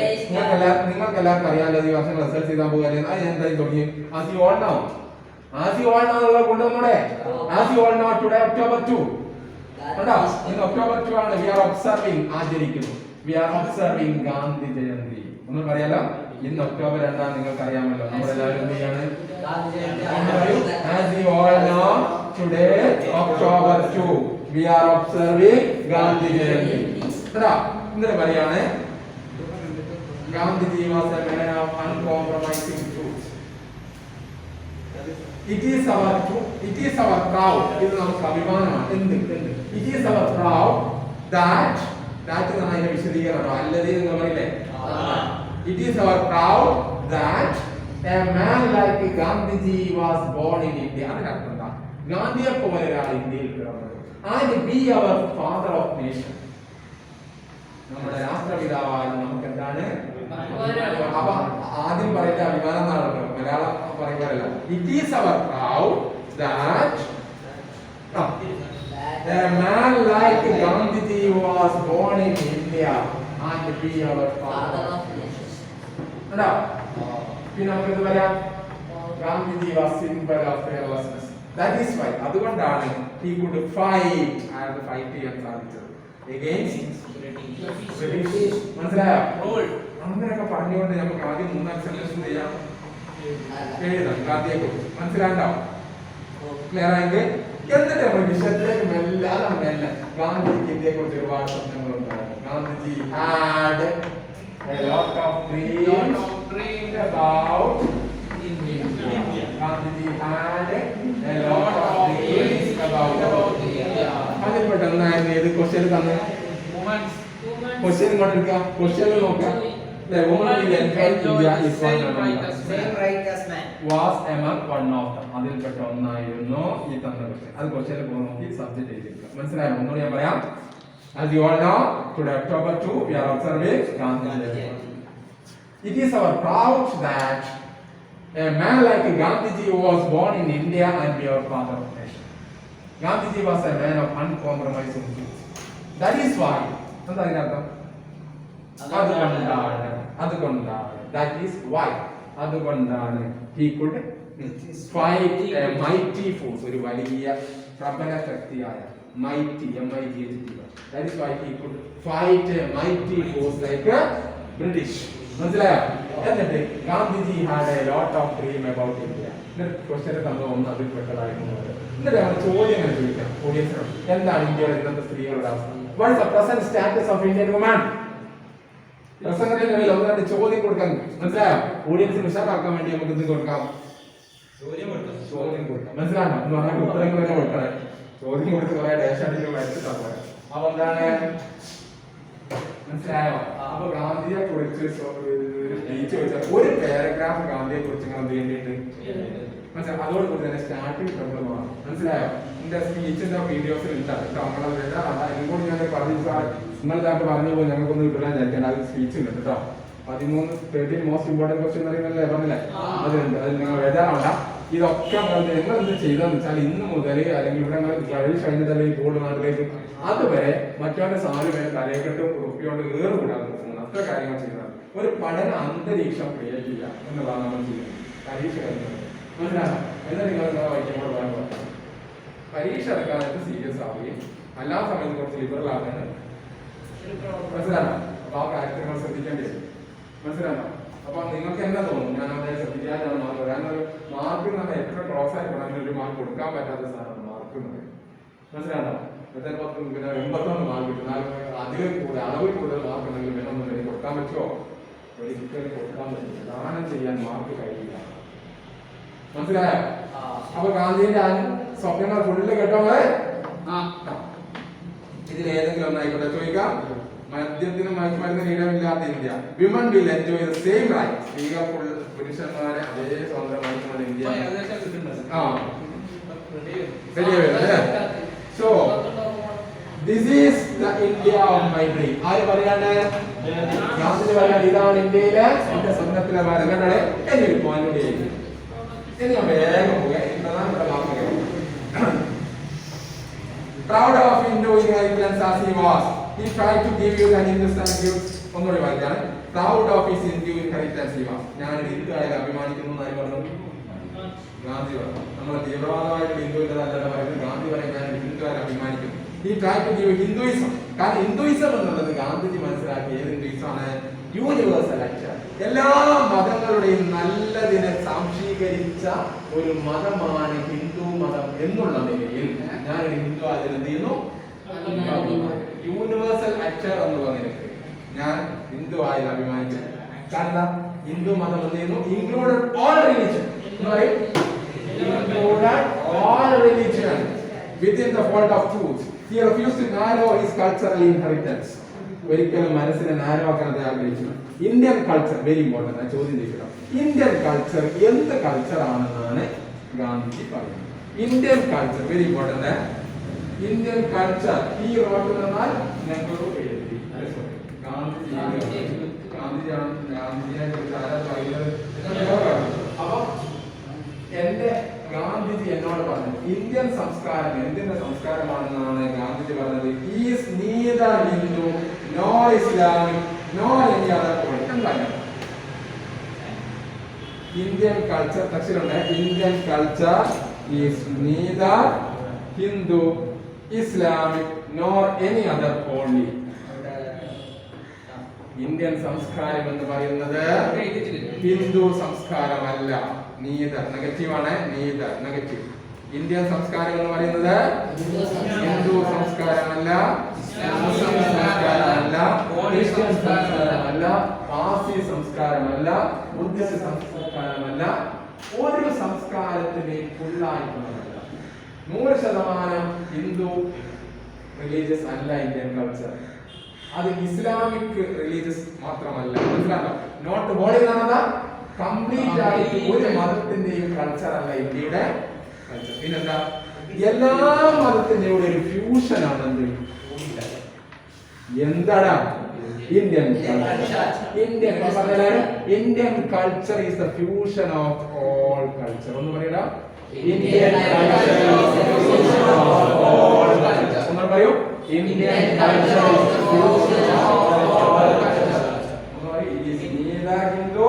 നിങ്ങൾക്ക് എല്ലാവർക്കും അറിയാമല്ലോ ഈ വർഷം റിസൾട്ട് ചെയ്താൽ പോകുകയല്ലേ. അത് ഞാൻ എന്തായാലും തുടങ്ങി. As you all know കൊണ്ടുവന്നൂടെ. As you all know today October 2 കണ്ടോ? ഇന്ന് October 2 ആണ്. We are observing ആചരിക്കുന്നു. We are observing Gandhi Jayanti. ഒന്ന് പറയാലോ. ഇന്ന് ഒക്ടോബർ 2 നിങ്ങൾക്ക് അറിയാമല്ലോ. നമ്മളെല്ലാവരും എന്ത് ചെയ്യാണ്? As you all know today October 2 we are observing Gandhi Jayanti. കണ്ടോ? ഇന്നലെ പറയാണ് Gandhiji was a man of uncompromising truth. It is our proud. ഇത് നമുക്ക് അഭിമാനമാണ്. It is our proud that എന്നതിന്റെ വിശദീകരണം അല്ലത് എന്ന് പറയില്ലേ. It is our proud that a man like Gandhiji was born in India. അതിനർത്ഥം എന്താ? ഗാന്ധിയെ പോലെ ഒരാൾ ഇന്ത്യയിൽ പിറന്നത്. And be our father of nation. നമ്മുടെ രാഷ്ട്രപിതാവായ നമുക്ക് എന്താണ്? അപ്പൊ ആദ്യം പറയുന്ന അഭിമാനം എന്നാണല്ലോ Malayalam പറയുമ്പോഴല്ല. It is our proud that a man like Gandhiji was born in India and be our father of nations. കണ്ടോ? പിന്നെ നമുക്ക് എന്ത് പറയാം? Gandhiji was symbol of fearlessness. That is why അതുകൊണ്ടാണ് he could fight and fight ചെയ്യാൻ സാധിച്ചത് against British. മനസ്സിലായോ? അങ്ങനെയൊക്കെ പറഞ്ഞുകൊണ്ട് നമുക്ക് ആദ്യം 3 സെന്റൻസ് ചെയ്യാം. എഴുതാം ഗാന്ധിയെ കുറിച്ച്. മനസ്സിലാണ്ടോ? ക്ലിയർ ആയെങ്കിൽ എന്നിട്ട് നമ്മൾ വിഷയത്തിലേക്ക് മെല്ലെ ഗാന്ധിജിക്ക് ഇന്ത്യയെ കുറിച്ച് ഒരുപാട് സ്വപ്നങ്ങളുണ്ടായിരുന്നു. Gandhiji had a lot of dreams about India. Gandhiji had a lot of dreams about India. അതിൽപ്പെട്ട ഒന്നായിരുന്നു ഏത് ക്വസ്റ്റ്യൻ തന്നെ? ക്വസ്റ്റ്യൻ ഇങ്ങോട്ട് എടുക്കുക. ക്വസ്റ്റ്യൻ നോക്കാം. Woman will enjoy India is one of them. Same right as man. Was among one of them. അതിൽപ്പെട്ട ഒന്നായിരുന്നു ഈ തന്ന ക്വസ്റ്റ്യൻ. അത് ക്വസ്റ്റ്യനിൽ പോയി നോക്കി സബ്ജക്ട് ചെയ്തിരിക്കുക. മനസ്സിലായോ? ഒന്നുകൂടി ഞാൻ പറയാം. As you all know, today October 2 we are observing Gandhi Jayanti. It is our proud that a man like Gandhiji was born in India and be our father of nation. Gandhiji was a man of uncompromising truth. That is why. എന്താ അതിനർത്ഥം? അതുകൊണ്ടാണ് that is why അതുകൊണ്ടാണ് he could fight a mighty force. ഒരു വലിയ പ്രബല ശക്തിയായ mighty that is why he could fight a mighty force like a British. മനസ്സിലായോ? എന്നിട്ട് Gandhiji had a lot of dream about India. Question തന്നു ഒന്ന് അതിൽ പെട്ടതായിരുന്നു. എന്നിട്ട് നമ്മൾ ചോദ്യങ്ങൾ ചോദിക്കാം ഓഡിയൻസിനോട്. എന്താണ് ഇന്ത്യയുടെ ഇന്നത്തെ സ്ത്രീകളുടെ അവസ്ഥ? What is the present status of Indian woman? പ്രസംഗത്തിന്റെ ഒന്ന് രണ്ട് ചോദ്യം കൊടുക്കാൻ മനസ്സിലായോ? ഓഡിയൻസിന് ഉഷാറാക്കാൻ വേണ്ടി നമുക്ക് ഇത് കൊടുക്കാം. ചോദ്യം കൊടുക്കാം. മനസ്സിലാണോ? എന്ന് പറഞ്ഞാൽ ഉത്തരങ്ങൾ തന്നെ കൊടുക്കണേ. ചോദ്യം കൊടുത്ത് കുറെ ഡേഷാട്ടികൾ വരച്ചിട്ടാ പോരാ. അപ്പൊ എന്താണ് മനസ്സിലായോ? അപ്പൊ ഗാന്ധിയെ കുറിച്ച് സ്പീച്ച് വെച്ചാൽ ഒരു പാരഗ്രാഫ് ഗാന്ധിയെ കുറിച്ച് നിങ്ങൾ എന്ത് ചെയ്യേണ്ടിട്ട് മനസ്സിലായോ? അതോടുകൂടി തന്നെ സ്റ്റാർട്ടിംഗ് ട്രബിൾ വേണം. മനസ്സിലായോ? എന്റെ സ്പീച്ചിന്റെ വീഡിയോസിൽ ഉണ്ടാകും. കൂടി ഞാൻ പറഞ്ഞു നിങ്ങൾ ഇതായിട്ട് പറഞ്ഞു പോയി ഞങ്ങൾക്കൊന്നും കിട്ടില്ല വിചാരിക്കാൻ. അത് സ്പീച്ച് ഉണ്ട് കേട്ടോ. 13 മോസ്റ്റ് ഇമ്പോർട്ടന്റ് ക്വസ്റ്റ്യൻ അറിയുന്നല്ലേ പറഞ്ഞില്ലേ? അതുണ്ട്. അത് നിങ്ങൾ വേദാനമല്ല. ഇതൊക്കെ നിങ്ങൾ എന്ത് ചെയ്തതെന്ന് വെച്ചാൽ ഇന്ന് മുതൽ അല്ലെങ്കിൽ ഇവിടെ പരീക്ഷ കഴിഞ്ഞതല്ലേ ഈ ഗോൾഡ് നാട്ടിലേക്ക് അതുവരെ മറ്റവന്റെ സാല് വരെ തലയെക്കെട്ട് ഉറപ്പിയോണ്ട് ഏറുകൂടാൻ നോക്കുന്നത്. അത്ര കാര്യങ്ങൾ ചെയ്യുന്നത് ഒരു പഠന അന്തരീക്ഷം ക്രിയേറ്റ് ചെയ്യുക എന്നതാണ് നമ്മൾ ചെയ്യുന്നത്. പരീക്ഷ കഴിഞ്ഞത് മനസ്സിലാക്കാം. എന്നാൽ നിങ്ങൾ വൈക്കുമ്പോൾ പറയുമ്പോൾ പരീക്ഷ എടുക്കാനായിട്ട് സീരിയസ് ആവുകയും എല്ലാ സമയത്തും കുറച്ച് ലിബറൽ ആകാൻ മനസ്സിലാക്കാം. അപ്പൊ ആ കാര്യത്തിൽ നിങ്ങൾ ശ്രദ്ധിക്കേണ്ടി വരും. മനസ്സിലാക്കാം. അപ്പൊ നിങ്ങൾക്ക് എന്താ തോന്നുന്നു? ഞാൻ അവിടെ ശ്രദ്ധിക്കാനാണ് മാർക്ക് പറയാൻ. മാർക്ക് എന്ന് പറഞ്ഞാൽ എത്ര ക്ലോസ് ആയി പോകണം ഒരു മാർക്ക് കൊടുക്കാൻ പറ്റാത്ത സാധനമാണ് മാർക്ക് എന്ന് പറയുന്നത്. മനസ്സിലാണോ? പിന്നെ 81 മാർക്ക് കിട്ടും. അധികം കൂടുതൽ അളവിൽ കൂടുതൽ മാർക്ക് ഉണ്ടെങ്കിൽ വേണമെന്നുണ്ടെങ്കിൽ കൊടുക്കാൻ പറ്റുമോ? ഒരിക്കലും കൊടുക്കാൻ പറ്റില്ല. ദാനം ചെയ്യാൻ മാർക്ക് കഴിയില്ല. മനസ്സിലായോ? അപ്പൊ ഗാന്ധിജിന്റെ സ്വപ്നങ്ങൾ ഫുള്ള് കേട്ടോ. ഇതിൽ ഏതെങ്കിലും ഒന്നായിക്കോട്ടെ ചോദിക്കാം. മദ്യത്തിനും മയക്കുമരുന്നിനും ഇടമില്ലാത്ത India. Women will enjoy the same right. സ്ത്രീകൾ പുരുഷന്മാരെ അതേ സ്വന്തമായിട്ടുള്ള India. So this is the India of my dream. ആര് പറയാണ്? ഗാന്ധിജി പറയാണ് ഇതാണ് ഇന്ത്യയിലെ എന്റെ സ്വപ്നത്തിലെ ഭാരതം. കണ്ടേ എന്നൊരു പോയിന്റ് ചെയ്യും. ഇനി ഞാൻ വേഗം proud of Indo-Inheritance as he was. He tried to give you an Hindustan gift. ഒന്നുകൂടി വായിക്കാണ്. Proud of his Indo-Inheritance he was. ഞാൻ ഹിന്ദുവായാലും അഭിമാനിക്കുന്നു എന്നായി പറഞ്ഞു. ഗാന്ധി പറഞ്ഞു. നമ്മൾ തീവ്രവാദമായിട്ട് ഹിന്ദുവിന്റെ നല്ലത് പറയുന്നത്. ഗാന്ധി പറയും ഞാൻ ഹിന്ദുവായാലും അഭിമാനിക്കുന്നു. He tried to give Hinduism. കാരണം ഹിന്ദുയിസം എന്നുള്ളത് ഗാന്ധിജി മനസ്സിലാക്കി ഏത് ഹിന്ദുയിസമാണ്? യൂണിവേഴ്സൽ ആയിട്ട് എല്ലാ മതങ്ങളുടെയും നല്ലതിനെ സാംശീകരിച്ച ഒരു മതമാണ് ഹിന്ദു മതം എന്നുള്ള നിലയിൽ ഞാൻ ഹിന്ദു ആയതിൽ എന്ത് ചെയ്യുന്നു? യൂണിവേഴ്സൽ അച്ചർ എന്നുള്ള നിലയ്ക്ക് ഞാൻ ഹിന്ദു ആയതിൽ അഭിമാനിക്കുന്നു. കാരണം ഹിന്ദു മതം എന്ത് ചെയ്യുന്നു? Included all religion. Included all religion within the fold of truth. He refused to narrow his cultural inheritance. ഒരിക്കലും മനസ്സിനെ നാരമാക്കാൻ ആഗ്രഹിച്ചു. Indian culture very important. ചോദ്യം ചോദിക്കണം. ഇന്ത്യൻ കൾച്ചർ എന്ത് കൾച്ചർ ആണെന്നാണ് ഗാന്ധിജി പറയുന്നത്? Indian culture very important. Indian culture ഈ rote എന്നാൽ നെഹ്റു എഴുതി. ഗാന്ധിജിയെ കുറിച്ച് ആരാ പറയുന്നത്? അപ്പൊ എന്റെ ഗാന്ധിജി എന്നോട് പറഞ്ഞു ഇന്ത്യൻ സംസ്കാരം എന്തിന്റെ സംസ്കാരമാണെന്നാണ് ഗാന്ധിജി പറഞ്ഞത്. Is neither Hindu nor Islamic nor any other political. എന്താണ് ഇന്ത്യൻ കൾച്ചർ? ടെക്സ്റ്റിലുണ്ട് Indian culture is neither Hindu Islamic nor any other poly. Indian സംസ്കാരം എന്ന് പറയുന്നത് ഹിന്ദു സംസ്കാരമല്ല. നീദർ നെഗറ്റീവാണ്. Neither negative. ഇന്ത്യൻ സംസ്കാരം എന്ന് പറയുന്നത് ഹിന്ദു സംസ്കാരമല്ല, മുസ്ലിം സംസ്കാരമല്ല, ക്രിസ്ത്യൻ സംസ്കാരമല്ല, പാർസി സംസ്കാരമല്ല, ബുദ്ധിസ്റ്റ് സംസ്കാരമല്ല. ഒരു സംസ്കാരത്തിനെയും ഫുള്ളായിട്ടുള്ളതല്ല. 100% ഹിന്ദു റിലീജിയസ് അല്ല ഇന്ത്യൻ കൾച്ചർ. അത് ഇസ്ലാമിക് റിലീജിയസ് മാത്രമല്ല. മനസ്സിലാണോ? നോട്ട് ഹോളി എന്നാണ് കംപ്ലീറ്റ് ആയിട്ട് ഒരു മതത്തിന്റെയും കൾച്ചർ അല്ല ഇന്ത്യയുടെ കൾച്ചർ. പിന്നെന്താ? എല്ലാ മതത്തിന്റെയും ഒരു ഫ്യൂഷൻ ആണ്. എന്താണ് Indian culture? Indian culture is the fusion of all culture. ഒന്ന് പറയടാ. Indian culture is the fusion of all culture. ഒന്ന് പറയൂ. Indian culture is the fusion of all culture. It is neither Hindu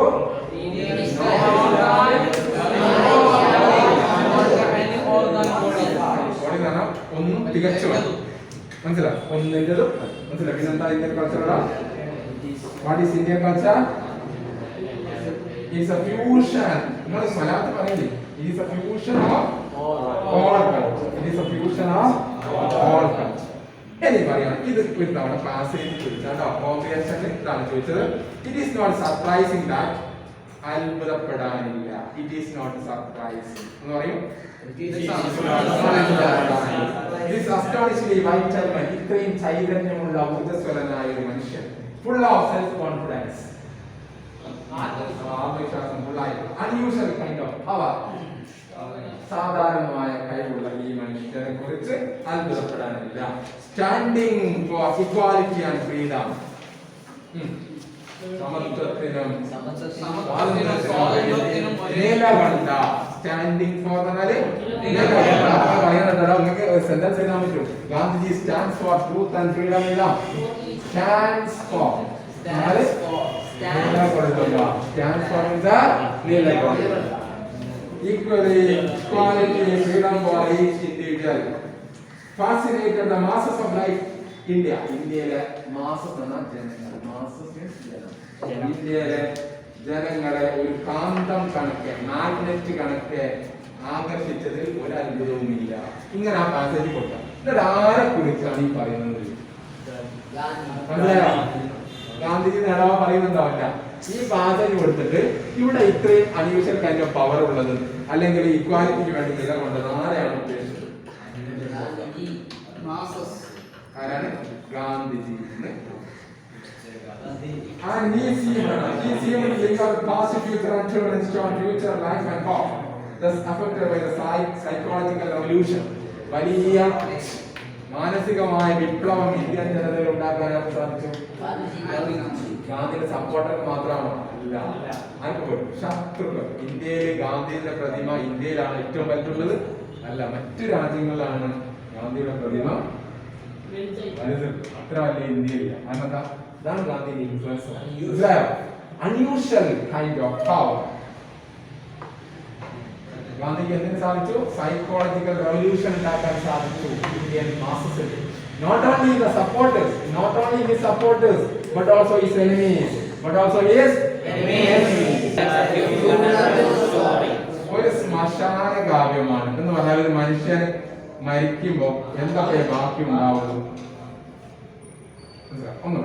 ഒന്നും തികച്ചു മനസ്സിലായി. ഒന്നിൻ്റെതും മനസ്സിലായി. പിന്നെന്താ Indian culture? What is Indian culture? It's A fusion. നിങ്ങൾ മലയാളത്തിൽ പറയില്ലേ It is a fusion of all culture. It is a fusion of all culture. ഇനി പറയാം ഇത് നമ്മുടെ പാസേജ് ചോദിച്ചാൽ കോംപ്രിഹെൻഷനിൽ ഇതാണ് ചോദിച്ചത്. It is not surprising that അത്ഭുതപ്പെടാനില്ല. ഇറ്റ് ഈസ് നോട്ട് സർപ്രൈസിംഗ് എന്ന് പറയും. This astonishingly vital man, ഇത്രയും ചൈതന്യമുള്ള ഊർജ്ജസ്വലനായ ഒരു മനുഷ്യൻ, full of self confidence, ആത്മവിശ്വാസം ഫുള്ളായി, unusual kind of power, സാധാരണമായ കഴിവുള്ള ഈ മനുഷ്യനെ കുറിച്ച് അത്ഭുതപ്പെടാനില്ല. Standing for equality and freedom, സമത്വത്തിനും നിലകൊണ്ട, സ്റ്റാൻഡിങ് ഫോർ പറഞ്ഞാല് പറയുന്നുണ്ടോ നിങ്ങൾക്ക് സെന്റൻസ് എഴുതാൻ പറ്റും. Gandhiji stands for truth and freedom എഴുതാം. Stands for equally equality freedom for each individual fascinated the masses of life. India ഇന്ത്യയിലെ masses എന്ന ജനങ്ങൾ, masses means ജനം, ഇന്ത്യയിലെ ജനങ്ങളെ ഒരു കാന്തം കണക്കെ, മാഗ്നറ്റ് കണക്കെ ആകർഷിച്ചതിൽ ഒരു അത്ഭുതവുമില്ല. ഇങ്ങനെ ആ പാസേജ് കൊടുക്കാം. എന്നിട്ട് ആരെ കുറിച്ചാണ് ഈ പറയുന്നത്? ഗാന്ധിജി നേതാവ് പറയുന്നുണ്ടാവില്ല. ഈ പാസേജ് കൊടുത്തിട്ട് ഇവിടെ ഇത്രയും അൺയൂഷ്വൽ കൈൻഡ് ഓഫ് പവർ ഉള്ളത് അല്ലെങ്കിൽ ഇക്വാലിറ്റിക്ക് വേണ്ടി നിലകൊണ്ടത് ആരെയാണ് ഉദ്ദേശിച്ചത്? ആരാണ്? Gandhiji. And he seemed to think of the past, future and children's future life and hope, thus affected by the psychological revolution. വലിയ മാനസികമായ വിപ്ലവം ഇന്ത്യൻ ജനതയിൽ ഉണ്ടാക്കാനായിട്ട് സാധിച്ചു. ഗാന്ധിയുടെ സപ്പോർട്ടർക്ക് മാത്രമാണോ? അല്ല, ശത്രുക്കൾ. ഇന്ത്യയിൽ ഗാന്ധിയുടെ പ്രതിമ ഇന്ത്യയിലാണ് ഏറ്റവും വലുതുള്ളത്, അല്ല മറ്റു രാജ്യങ്ങളിലാണ് ഗാന്ധിയുടെ പ്രതിമ വലുത്. അത്ര വലിയ ഇന്ത്യയില്ല. അതിനെന്താ? ഇതാണ് ഗാന്ധിയുടെ influence. Unusual kind of power. ഗാന്ധിക്ക് എന്തിനു സാധിച്ചു? സൈക്കോളജിക്കൽ റെവല്യൂഷൻ ഉണ്ടാക്കാൻ സാധിച്ചു Indian മാസസിൽ. Not only the supporters, not only his supporters, but also his enemies, but also his enemies. ഒരു ശ്മശാന കാവ്യമാണ് എന്ന് പറഞ്ഞാൽ ഒരു മനുഷ്യൻ മരിക്കുമ്പോ എന്തൊക്കെ ബാക്കി ഉണ്ടാവുന്നു ഒന്ന്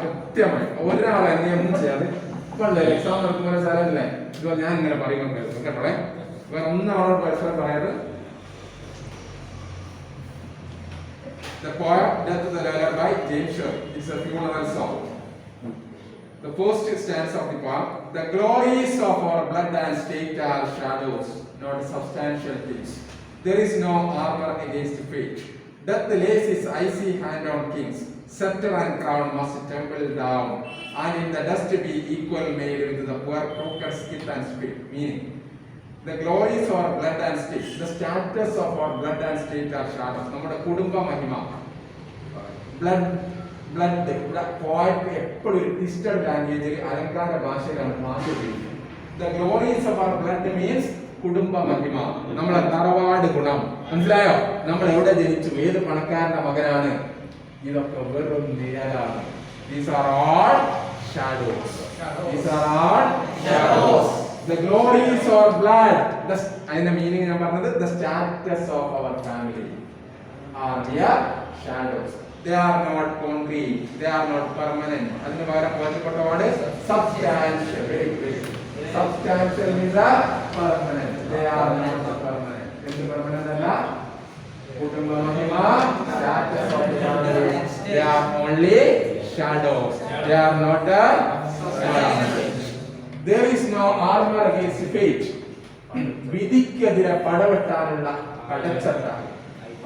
കൃത്യമായി ഒരാളെ ഒന്നും ചെയ്യാതെ അപ്പോൾ എക്സാം നടക്കുമ്പോൾ സാറല്ലേ ഇതുപോലെ ഞാൻ ഇങ്ങനെ പറയുമ്പോൾ കേട്ടോളെ വേറെ ഒന്നും അവരോട് പരസ്പരം പറയാറ്. The poem Death of the Leveler by James Sherr is a funeral song. The first stanza of the poem: the glories of our blood and state are shadows, not substantial things. There is no armor against fate. Death lays his icy hand on kings. Scepter and crown must tumble down, and in the dust be equal made with the poor crooked skit and spit. Meaning, the glories of our blood and state, the status of our blood and state are shadows. നമ്മുടെ കുടുംബ മഹിമ, blood poet എപ്പോഴും ഒരു twisted ലാംഗ്വേജിൽ അലങ്കാര ഭാഷയിലാണ് മാറ്റി ഉപയോഗിക്കുന്നത്. The glories of our blood means കുടുംബ മഹിമ, നമ്മളെ തറവാട് ഗുണം. മനസ്സിലായോ? നമ്മൾ എവിടെ ജനിച്ചു, ഏത് പണക്കാരന്റെ മകനാണ്, ഇതൊക്കെ വെറും നിഴലാണ്. These are all shadows. These are all shadows. The glories of blood, അതിന്റെ മീനിങ് ഞാൻ പറഞ്ഞത്, the status of our family are mere shadows. They are not concrete, they are not permanent. അതിന് പകരം ബന്ധപ്പെട്ട വാട് substantial. Substantial means permanent. They are not permanent. എന്ത് permanent അല്ല? കുടുംബ മഹിമ, status of the family, they are only shadows. They are not permanent. There is no armor against fate. വിധിക്കെതിരെ പടവെട്ടാനുള്ള കടച്ചട്ട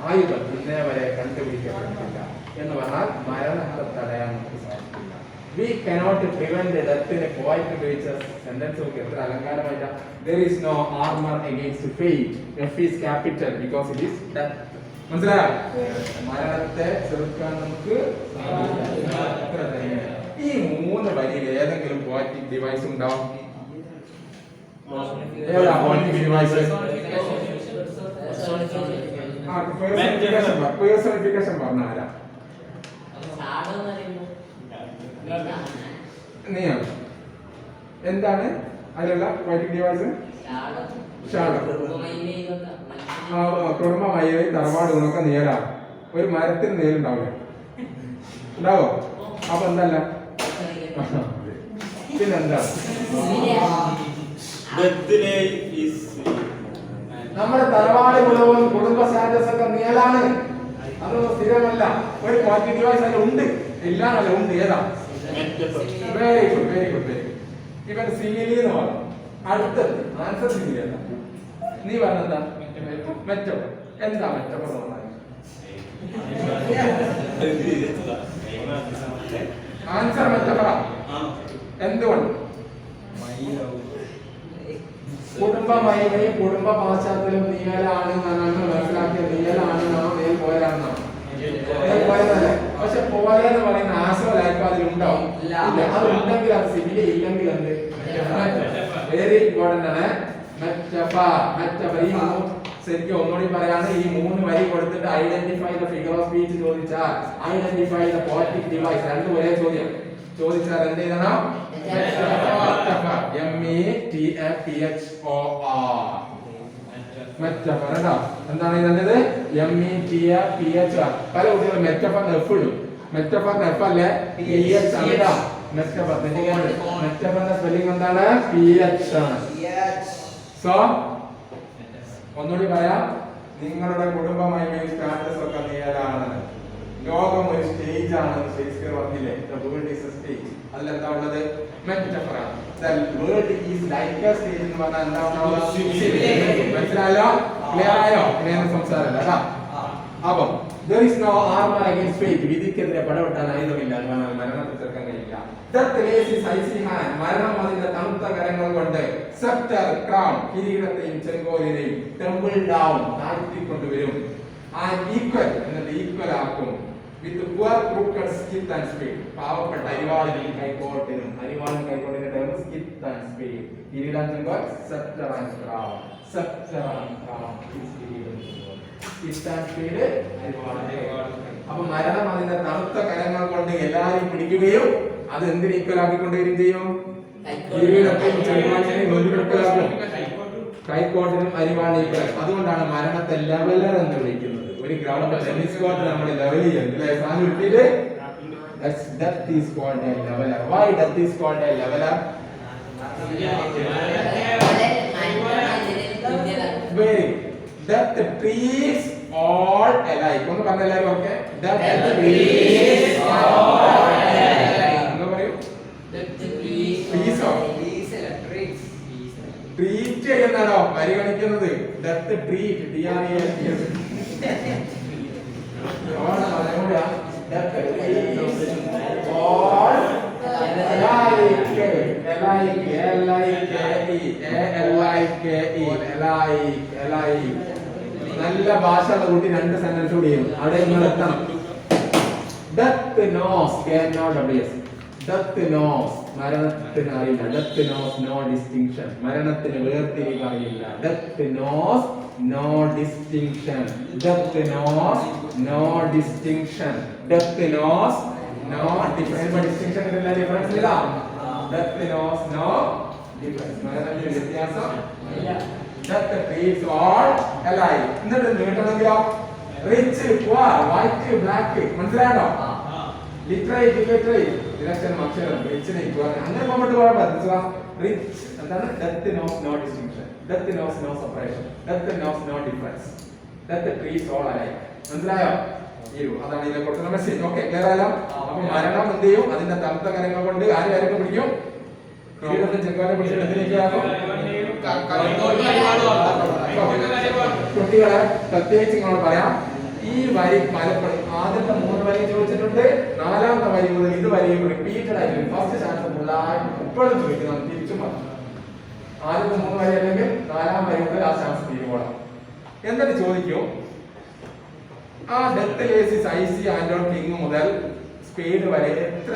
ആയുധം ഇന്നേ വരെ കണ്ടുപിടിക്കപ്പെട്ടിട്ടില്ല എന്ന് പറഞ്ഞാൽ മരണത്തെ തടയാൻ നമുക്ക് സാധിക്കില്ല. We cannot prevent the death in a poet ഉപയോഗിച്ച സെന്റൻസ് ഒക്കെ എത്ര അലങ്കാരമായിട്ട. There is no armor against fate. F is capital because it is death. മനസ്സിലായോ? മരണത്തെ ചെറുക്കാൻ നമുക്ക് സാധിക്കില്ല. ഈ മൂന്ന് വരിയിൽ ഏതെങ്കിലും പോയറ്റിക് ഡിവൈസ് ഉണ്ടാവും? ഏതാ പോയറ്റിക് ഡിവൈസ്? പേഴ്സണിഫിക്കേഷൻ പറഞ്ഞ ആരാ? നീയാണ്. എന്താണ് അതിലുള്ള പോയറ്റിക് ഡിവൈസ്? കുടുംബ മയ്യവി തറവാട് ഗുണമൊക്കെ നേരാ. ഒരു മരത്തിന് നേരുണ്ടാവില്ല, ഉണ്ടാവോ? അപ്പൊ എന്തല്ല പിന്നെന്താ? നമ്മുടെ തറവാട് ഗുണവും കുടുംബ സ്റ്റാറ്റസ് ഒക്കെ നേരാണ്, അതൊന്നും സ്ഥിരമല്ല. ഒരു പോസിറ്റീവ് ഡിവൈസ് അതിൽ ഉണ്ട്, ഇല്ലാന്നല്ല, ഉണ്ട്. ഏതാ? Very good, very good, very good. ഇവൻ സിമിലി എന്ന് പറഞ്ഞു. അടുത്തത് ആൻസർ സിമിലി അല്ല. നീ പറഞ്ഞെന്താ? മെറ്റഫർ. എന്താ മെറ്റഫർ എന്ന് പറഞ്ഞാൽ? ആൻസർ മെറ്റഫറ. എന്തുകൊണ്ട്? കുടുംബ മഹിമയും കുടുംബ പാശ്ചാത്തലം നീയലാണ് എന്നാണ് മനസ്സിലാക്കിയ. നീയലാണെന്നാണോ നേൽ പോയാണെന്നാണോ? നേൽ പോയതല്ലേ. പക്ഷെ പോയെന്ന് പറയുന്ന ആശയമായിരിക്കും അതിലുണ്ടാവും. അത് ഉണ്ടെങ്കിൽ അത് സിമിലി, ഇല്ലെങ്കിൽ എന്ത്? വെരി ഇമ്പോർട്ടന്റ് ആണ് മെറ്റഫർ. മെറ്റഫർ ഈ ശരിക്കും ഒന്നുകൂടി പറയാണ്, ഈ മൂന്ന് വരി കൊടുത്തിട്ട് identify the figure of speech ചോദിച്ചാൽ, ഐഡന്റിഫൈ ദ പോയറ്റിക് ഡിവൈസ്, രണ്ടും ഒരേ ചോദ്യം ചോദിച്ചാൽ എന്ത് ചെയ്യണം? മെറ്റഫർ. എന്താണ് ഇതേണ്ടത്? METFR. പല കുട്ടികളും മെറ്റഫറിന് എഫ് ഇടും. മെറ്റഫറിന് എഫ് അല്ലേ, PH ആണ്. മെറ്റഫറിന്റെ സ്പെല്ലിംഗ് എന്താണ്? PH ആണ്. സോ ഒന്നുകൂടി പറയാം, നിങ്ങളുടെ കുടുംബ മഹിമയും സ്റ്റാറ്റസ് ഒക്കെ നേരാണ്. ലോകം ഒരു സ്റ്റേജ് ആണ്. ഷേക്സ്പിയർ പറഞ്ഞില്ലേ, the world is a stage. അതിലെന്താ ഉള്ളത്? മെറ്റഫർ ആണ്. The world is like a stage എന്ന് പറഞ്ഞാൽ എന്താ ഉണ്ടാവുക? മനസ്സിലായല്ലോ? ക്ലിയർ ആയോ? ഇങ്ങനെ സംസാരമല്ല കേട്ടോ. അപ്പം there is no armor against fate. വിധിക്കെതിരെ പടവെട്ടാൻ ആയുധമില്ല എന്ന് പറഞ്ഞാൽ മരണത്തെ ചെറുക്കാൻ കഴിയില്ല. Death lays his icy hand. മരണം അതിന്റെ തണുത്ത കരങ്ങൾ കൊണ്ട് scepter, crown, കിരീടത്തെയും ചെങ്കോലിനെയും tumble down, താഴ്ത്തിക്കൊണ്ടുവരും. And equal എന്നത് ഈക്വൽ ആക്കും with poor crooked skit and spade. പാവപ്പെട്ട അരിവാളിനും കൈക്കോട്ടിനും, അരിവാളും കൈക്കോട്ടിന്റെ ടേം skit and spade. കിരീടം ചെങ്കോൽ, scepter and crown. Scepter and crown is കിരീടം ചെങ്കോൽ. Skit and spade അരിവാളിന്റെ കൈക്കോട്ട്. അപ്പൊ മരണം അതിന്റെ തണുത്ത കരങ്ങൾ കൊണ്ട് എല്ലാരെയും പിടിക്കുകയും അത് എന്തിന് ഈക്വൽ ആക്കിക്കൊണ്ടുവരും ചെയ്യും? കിരീടത്തെയും ചെങ്കോലിനെയും നൊല്ലുകൊടുക്കലാക്കും. കൈക്കോട്ടിനും അരിവാളിനും ഈക്വൽ. അതുകൊണ്ടാണ് മരണത്തെ ലെവലർ എന്ന് വിളിക്കുന്നത്. ഒരു ഗ്രൗണ്ട് ടെന്നീസ് കോർട്ട് നമ്മൾ ലെവൽ ചെയ്യുന്നില്ലേ? സാധനം ഇട്ടിട്ട് death is called a leveler. Why death is called a leveler? Very. That the trees all alike. ഒന്ന് പറഞ്ഞ എല്ലാവരും okay. That the trees all alike. എന്താ പറയൂ? Trees ഓ? Treat എന്നാണോ പരിഗണിക്കുന്നത്? That the treat. T-R-E-A-T. all നല്ല ഭാഷയുള്ള കുട്ടി രണ്ട് സെന്റൻസ് കൂടി ചെയ്യും. അവിടെ നിങ്ങൾ എത്തണം. Death knows K-N-O-W-S. Death knows മരണത്തിന് അറിയില്ല. Death knows no distinction. മരണത്തിന് വേർതിരിവ് അറിയില്ല. Death knows no distinction. Death knows no distinction. Death knows no difference. Distinction ഇല്ല, difference ഇല്ല. Death knows no difference. മരണത്തിന് വ്യത്യാസം ഇല്ല. Death treats all alike. എന്നിട്ട് നീട്ടണമെങ്കിലോ rich, poor, white, black മനസ്സിലായോ? ലിറ്ററേറ്റ് ഇല്ലറ്ററേറ്റ് ഇലക്ഷൻ അക്ഷരം റിച്ചിനെ അങ്ങനെ പോയിട്ട് കുഴപ്പമില്ല. റിച്ച് എന്താണ്? Death knows no distinction, death knows no separation, death knows no difference, death treats all alike. മനസ്സിലായോ? അതാണ് ഇതിനെ കൊടുക്കുന്ന മെസ്സേജ്. ഓക്കെ, ക്ലിയർ ആയാലോ? അപ്പൊ മരണം എന്ത് ചെയ്യും? അതിന്റെ തണുത്ത കരങ്ങൾ കൊണ്ട് ആരെയൊക്കെ പിടിക്കും? കിരീടത്തിൽ ചെങ്കാലെ പിടിച്ചിട്ട് എന്തിനേക്കാകും? കുട്ടികളെ പ്രത്യേകിച്ച് നിങ്ങൾ പറയാം, ഈ വരി പലപ്പോഴും ആദ്യത്തെ 3 വരി ചോദിച്ചിട്ടുണ്ട്, 4ാമത്തെ വരി മുതൽ ഇതുവരെയും റിപ്പീറ്റഡ് ആയിട്ട് ഫസ്റ്റ് ചാൻസ് ഫുള്ളായി ഇപ്പോഴും ചോദിക്കുന്നത് തിരിച്ചും പറഞ്ഞു. ആദ്യത്തെ 3 വരി അല്ലെങ്കിൽ 4ാം വരി മുതൽ ആ ചാൻസ് തീരുവോളാം. എന്നിട്ട് ചോദിക്കും, ആ death lays his icy hand on king മുതൽ സ്പീഡ് വരെ എത്ര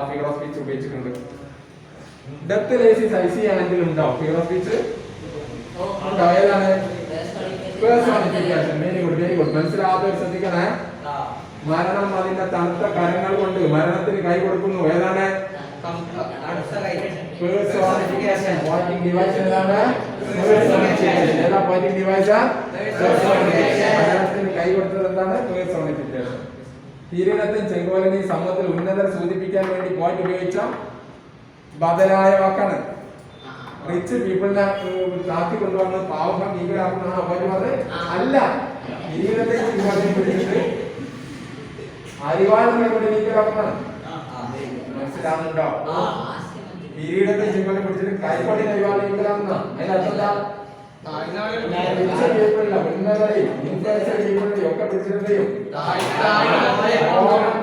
ഫിഗർ ഓഫ് സ്പീച്ച് ഉപയോഗിച്ചിട്ടുണ്ട്? ഡെത്ത് ലേസിസ് ഐ സി ആന്റിൽ ഉണ്ടോ ഫിഗർ ഓഫ് സ്പീച്ച്? ഉണ്ടോ? ഏതാണ്? Personification. Very good, very good. മനസ്സിലാവാത്തവർ ശ്രദ്ധിക്കണേ. മരണം അതിന്റെ തണുത്ത കരങ്ങൾ കൊണ്ട് മരണത്തിന് കൈ കൊടുക്കുന്നു. ഏതാണ്? പേഴ്സോണിഫിക്കേഷൻ. പോയിന്റിംഗ് ഡിവൈസ് ഏതാണ്? പേഴ്സോണിഫിക്കേഷൻ. ഏതാ പോയിന്റിംഗ് ഡിവൈസ്? മരണത്തിന് കൈ കൊടുത്തത് എന്താണ്? പേഴ്സോണിഫിക്കേഷൻ. കിരീടത്തിൽ ചെങ്കോലിനെയും സമൂഹത്തിൽ ഉന്നതർ സൂചിപ്പിക്കാൻ വേണ്ടി പോയിന്റ് ഉപയോഗിച്ച ബദലായ വാക്കാണ്. റിച്ച് പീപ്പിളിനെ താത്തി കൊണ്ടുവന്ന് പാവം ഭീകരാക്കുന്നതാണ് അപകടം. അല്ല, കിരീടത്തെ പിടിച്ചിട്ട് അരിവാളിനെ കൊണ്ട് ഭീകരാക്കുന്നതാണ്. മനസ്സിലാവുന്നുണ്ടോ? കിരീടത്തെ ചിമ്മനെ പിടിച്ചിട്ട് കൈകൊണ്ടി അരിവാളി ഭീകരാക്കുന്നതാണ്. അതിനർത്ഥം ഉന്നതരെയും ഇൻഫ്ലുവൻസർ പീപ്പിളിനെയും ഒക്കെ പിടിച്ചിട്ടുണ്ടെയും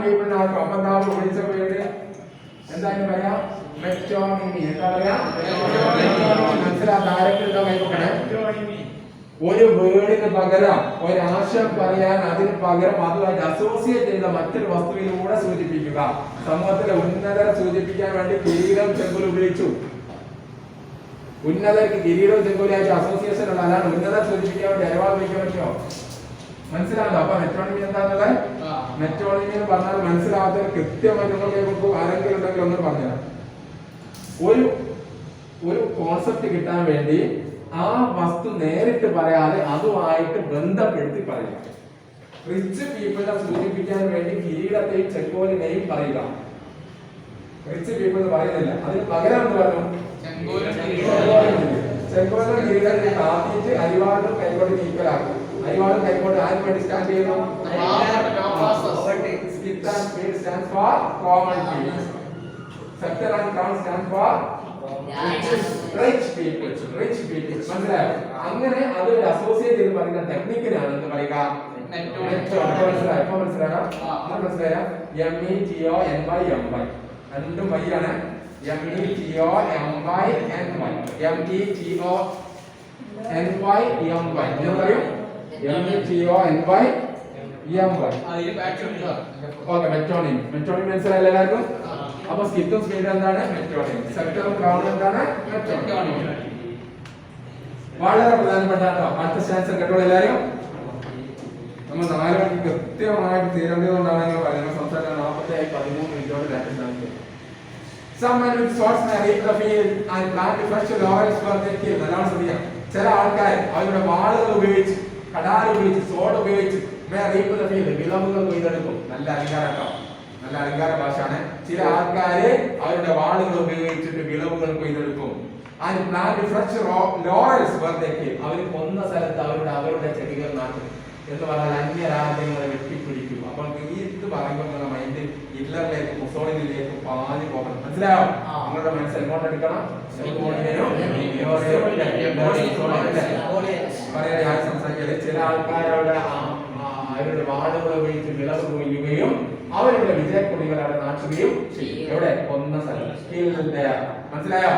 പീപ്പിളിനാണ് ഒമ്പതാവ് പിടിച്ച പേര് എന്തായാലും പറയാം മെറ്റോണിമി. എന്താ പറയാ? മനസ്സിലാത്ത ആരൊക്കെയുണ്ടോ കൈകൊണ്ടേ? ഒരു വേർഡിന് പകരം ഒരാശയം പറയാൻ അതിന് പകരം അതുമായിട്ട് അസോസിയേറ്റ് ചെയ്ത മറ്റൊരു വസ്തുവിലൂടെ സൂചിപ്പിക്കുക. സമൂഹത്തിലെ ഉന്നതരെ സൂചിപ്പിക്കാൻ വേണ്ടി കിരീടം ചെങ്കോൽ ഉപയോഗിച്ചു. ഉന്നതർക്ക് കിരീടവും ചെങ്കോലായിട്ട് അസോസിയേഷൻ ഉള്ള അതാണ് ഉന്നതരെ സൂചിപ്പിക്കാൻ വേണ്ടി അരവാൾ ഉപയോഗിക്കാൻ പറ്റുമോ? മനസ്സിലാവുണ്ടോ? അപ്പൊ മെറ്റോണിമി എന്താന്നുള്ളത്? മെറ്റോണിമി എന്ന് പറഞ്ഞാൽ മനസ്സിലാവാത്തവർ കൃത്യമായിട്ട് നമ്മൾ കേൾക്കുമ്പോൾ ആരെങ്കിലും ഉണ്ടെങ്കിൽ ഒന്ന് പറഞ്ഞുതരാം. ഒരു കോൺസെപ്റ്റ് കിട്ടാൻ വേണ്ടി ആ വസ്തു നേരിട്ട് പറയാതെ അതുമായിട്ട് ബന്ധപ്പെടുത്തി പറയുക. റിച്ച് പീപ്പിളിനെ സൂചിപ്പിക്കാൻ വേണ്ടി കിരീടത്തെയും ചെങ്കോലിനെയും പറയുക. റിച്ച് പീപ്പിൾ പറയുന്നില്ല, അതിന് പകരം എന്ത് പറഞ്ഞു? ചെങ്കോലും കിരീടത്തെ കാത്തിട്ട് അരിവാളും കൈകൊണ്ട് നീക്കലാക്കും. അരിവാളും കൈകൊണ്ട് ആരും വേണ്ടി സ്റ്റാൻഡ് ചെയ്യുന്നു? stands for common people. Sector and crown stand for rich people. മനസ്സിലായോ? അങ്ങനെ അത് അസോസിയേറ്റ് ചെയ്ത് പറയുന്ന ടെക്നിക്കിനാണ് എന്ന് പറയുക. മനസ്സിലായോ? METONY രണ്ടും വൈ ആണ്. METONY എന്ന് പറയും. Okay, metonymy. മെറ്റോണിമി മനസ്സിലായില്ല എല്ലാവർക്കും? അപ്പൊ സ്കിത്തും സ്പീഡ് എന്താണ്? മെറ്റോണിമി. സെക്ടറും ക്രൗണും എന്താണ്? മെറ്റോണിമി. വളരെ പ്രധാനപ്പെട്ട അടുത്ത സ്റ്റാൻസ് കേട്ടോ എല്ലാവരും. നമ്മൾ 4 മണിക്ക് കൃത്യമായിട്ട് തീരേണ്ടതുകൊണ്ടാണ് ഞങ്ങൾ പറയുന്നത്. സംസാരം 40-13 മിനിറ്റോട് ശ്രദ്ധിക്കാം. ചില ആൾക്കാർ അവരുടെ വാളുകൾ ഉപയോഗിച്ച്, കടാര ഉപയോഗിച്ച്, സോഡ് ഉപയോഗിച്ച് വിളവുകൾ കൊയ്തെടുക്കും. നല്ല അലങ്കാരം, നല്ല അലങ്കാര ഭാഷയാണ്. ചില ആൾക്കാര് അവരുടെ വാളുകൾ ഉപയോഗിച്ചിട്ട് വിളവുകൾ കൊയ്തെടുക്കും. And plant fresh laurels where they came. അവർ കൊന്ന സ്ഥലത്ത് അവരുടെ ചെടികൾ നാട്ടും എന്ന് പറഞ്ഞാൽ അന്യ രാജ്യങ്ങളെ വെട്ടിപ്പിടിക്കും. അപ്പോൾ ഈ ഇത് പറയുമ്പോൾ നിങ്ങളുടെ മൈൻഡ് ഹിറ്റ്ലറിലേക്ക് മുസോളിനിലേക്ക് പാഞ്ഞു പോകണം. മനസ്സിലായോ? നിങ്ങളുടെ മനസ്സ് എങ്ങോട്ട് എടുക്കണം? സംസാരിക്കല് ചില ആൾക്കാരോട് അവരുടെ വാളുകൾ ഉപയോഗിച്ച് വിളവ് കൊയ്യുകയും അവരുടെ വിജയക്കൊടികൾ അവിടെ നാട്ടുകയും ചെയ്യും. എവിടെ? കൊന്ന സ്ഥലം. മനസ്സിലായോ?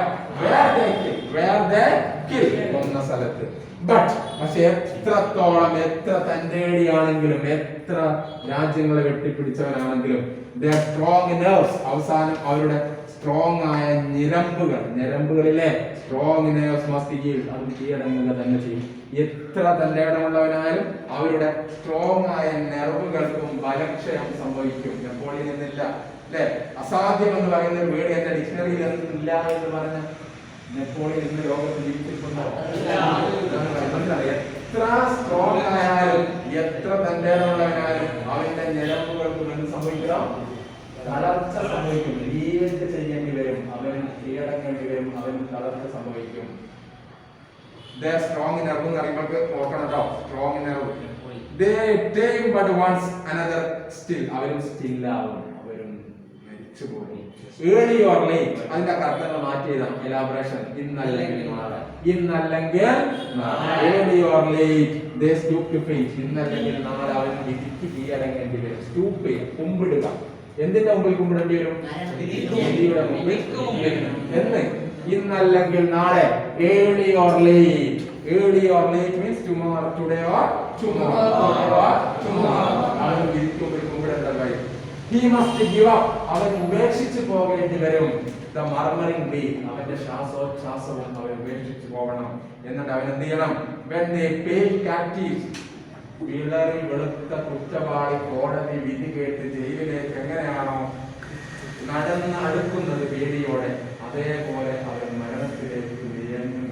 കൊന്ന സ്ഥലത്ത്. പക്ഷെ എത്രത്തോളം എത്ര തന്റേടിയാണെങ്കിലും എത്ര രാജ്യങ്ങളെ വെട്ടിപ്പിടിച്ചവനാണെങ്കിലും സ്ട്രോങ് നെർവ്സ്, അവസാനം അവരുടെ സ്ട്രോങ് ആയ ഞരമ്പുകളിലെ സ്ട്രോങ് നെർവ്സ് മസ്റ്റ് yield, അത് കീഴടങ്ങുക തന്നെ ചെയ്യും. എത്ര തന്റേടമുള്ളവനായാലും അവരുടെ സ്ട്രോങ് ആയ നെർവുകൾക്കും ബലക്ഷയം സംഭവിക്കും. നെപ്പോളിയൻ എന്നില്ല അല്ലെ? അസാധ്യം എന്ന് പറയുന്ന ഒരു വേർഡ് എന്റെ ഡിക്ഷണറിയിൽ ഇല്ല എന്ന് പറഞ്ഞ നെപ്പോളിയൻ ഇന്ന് ലോകത്ത് ജീവിച്ചിട്ടുണ്ടോ? എത്ര സ്ട്രോങ് ആയാലും എത്ര തന്റേടമുള്ളവനായാലും അവന്റെ ഞരമ്പുകൾക്കും എന്ത് സംഭവിക്കണം? തളർച്ച സംഭവിക്കും. ലീവെന്റ് ചെയ്യേണ്ടി വരും, അവൻ കീഴടങ്ങേണ്ടി വരും, അവൻ തളർച്ച സംഭവിക്കും. സ്ട്രോങ് നെർവ് എന്ന് പറയുമ്പോൾ നോക്കണം കേട്ടോ. Strong nerve but once another still, അവരും സ്റ്റില്ലാവും, അവരും മരിച്ചു പോകും. ഏർലി ഓർ ലേറ്റ്, അതിന്റെ അർത്ഥങ്ങൾ മാറ്റി എഴുതാം. എലാബറേഷൻ ഇന്നല്ലെങ്കിൽ നാളെ, ഇന്നല്ലെങ്കിൽ early or late they stoop to face, ഇന്നല്ലെങ്കിൽ നാളെ അവൻ വിധിക്ക് കീഴടങ്ങേണ്ടി വരും. സ്റ്റൂപ്പ് ചെയ്യുക, കുമ്പിടുക. എന്തിന്റെ മുമ്പിൽ കുമ്പിടേണ്ടി വരും? വിധിയുടെ മുമ്പിൽ. എന്ന് ഇന്നല്ലെങ്കിൽ നാളെ. Early or late, early or late means tomorrow, today or tomorrow. അവൻ വിധിക്ക് മുമ്പിൽ കുമ്പിടേണ്ടതായി. He must give up, അവൻ ഉപേക്ഷിച്ചു പോകേണ്ടി വരും. The murmuring bee, അവന്റെ ശ്വാസോച്ഛ്വാസവും അവൻ ഉപേക്ഷിച്ചു പോകണം. എന്നിട്ട് അവൻ എന്ത് ചെയ്യണം? When they pay captives, വിളറി വെളുത്ത കുറ്റവാളി കോടതി വിധി കേട്ട് ജയിലിലേക്ക് എങ്ങനെയാണോ നടന്ന് അടുക്കുന്നത് പേടിയോടെ, അതേപോലെ അവൻ മരണത്തിലേക്ക്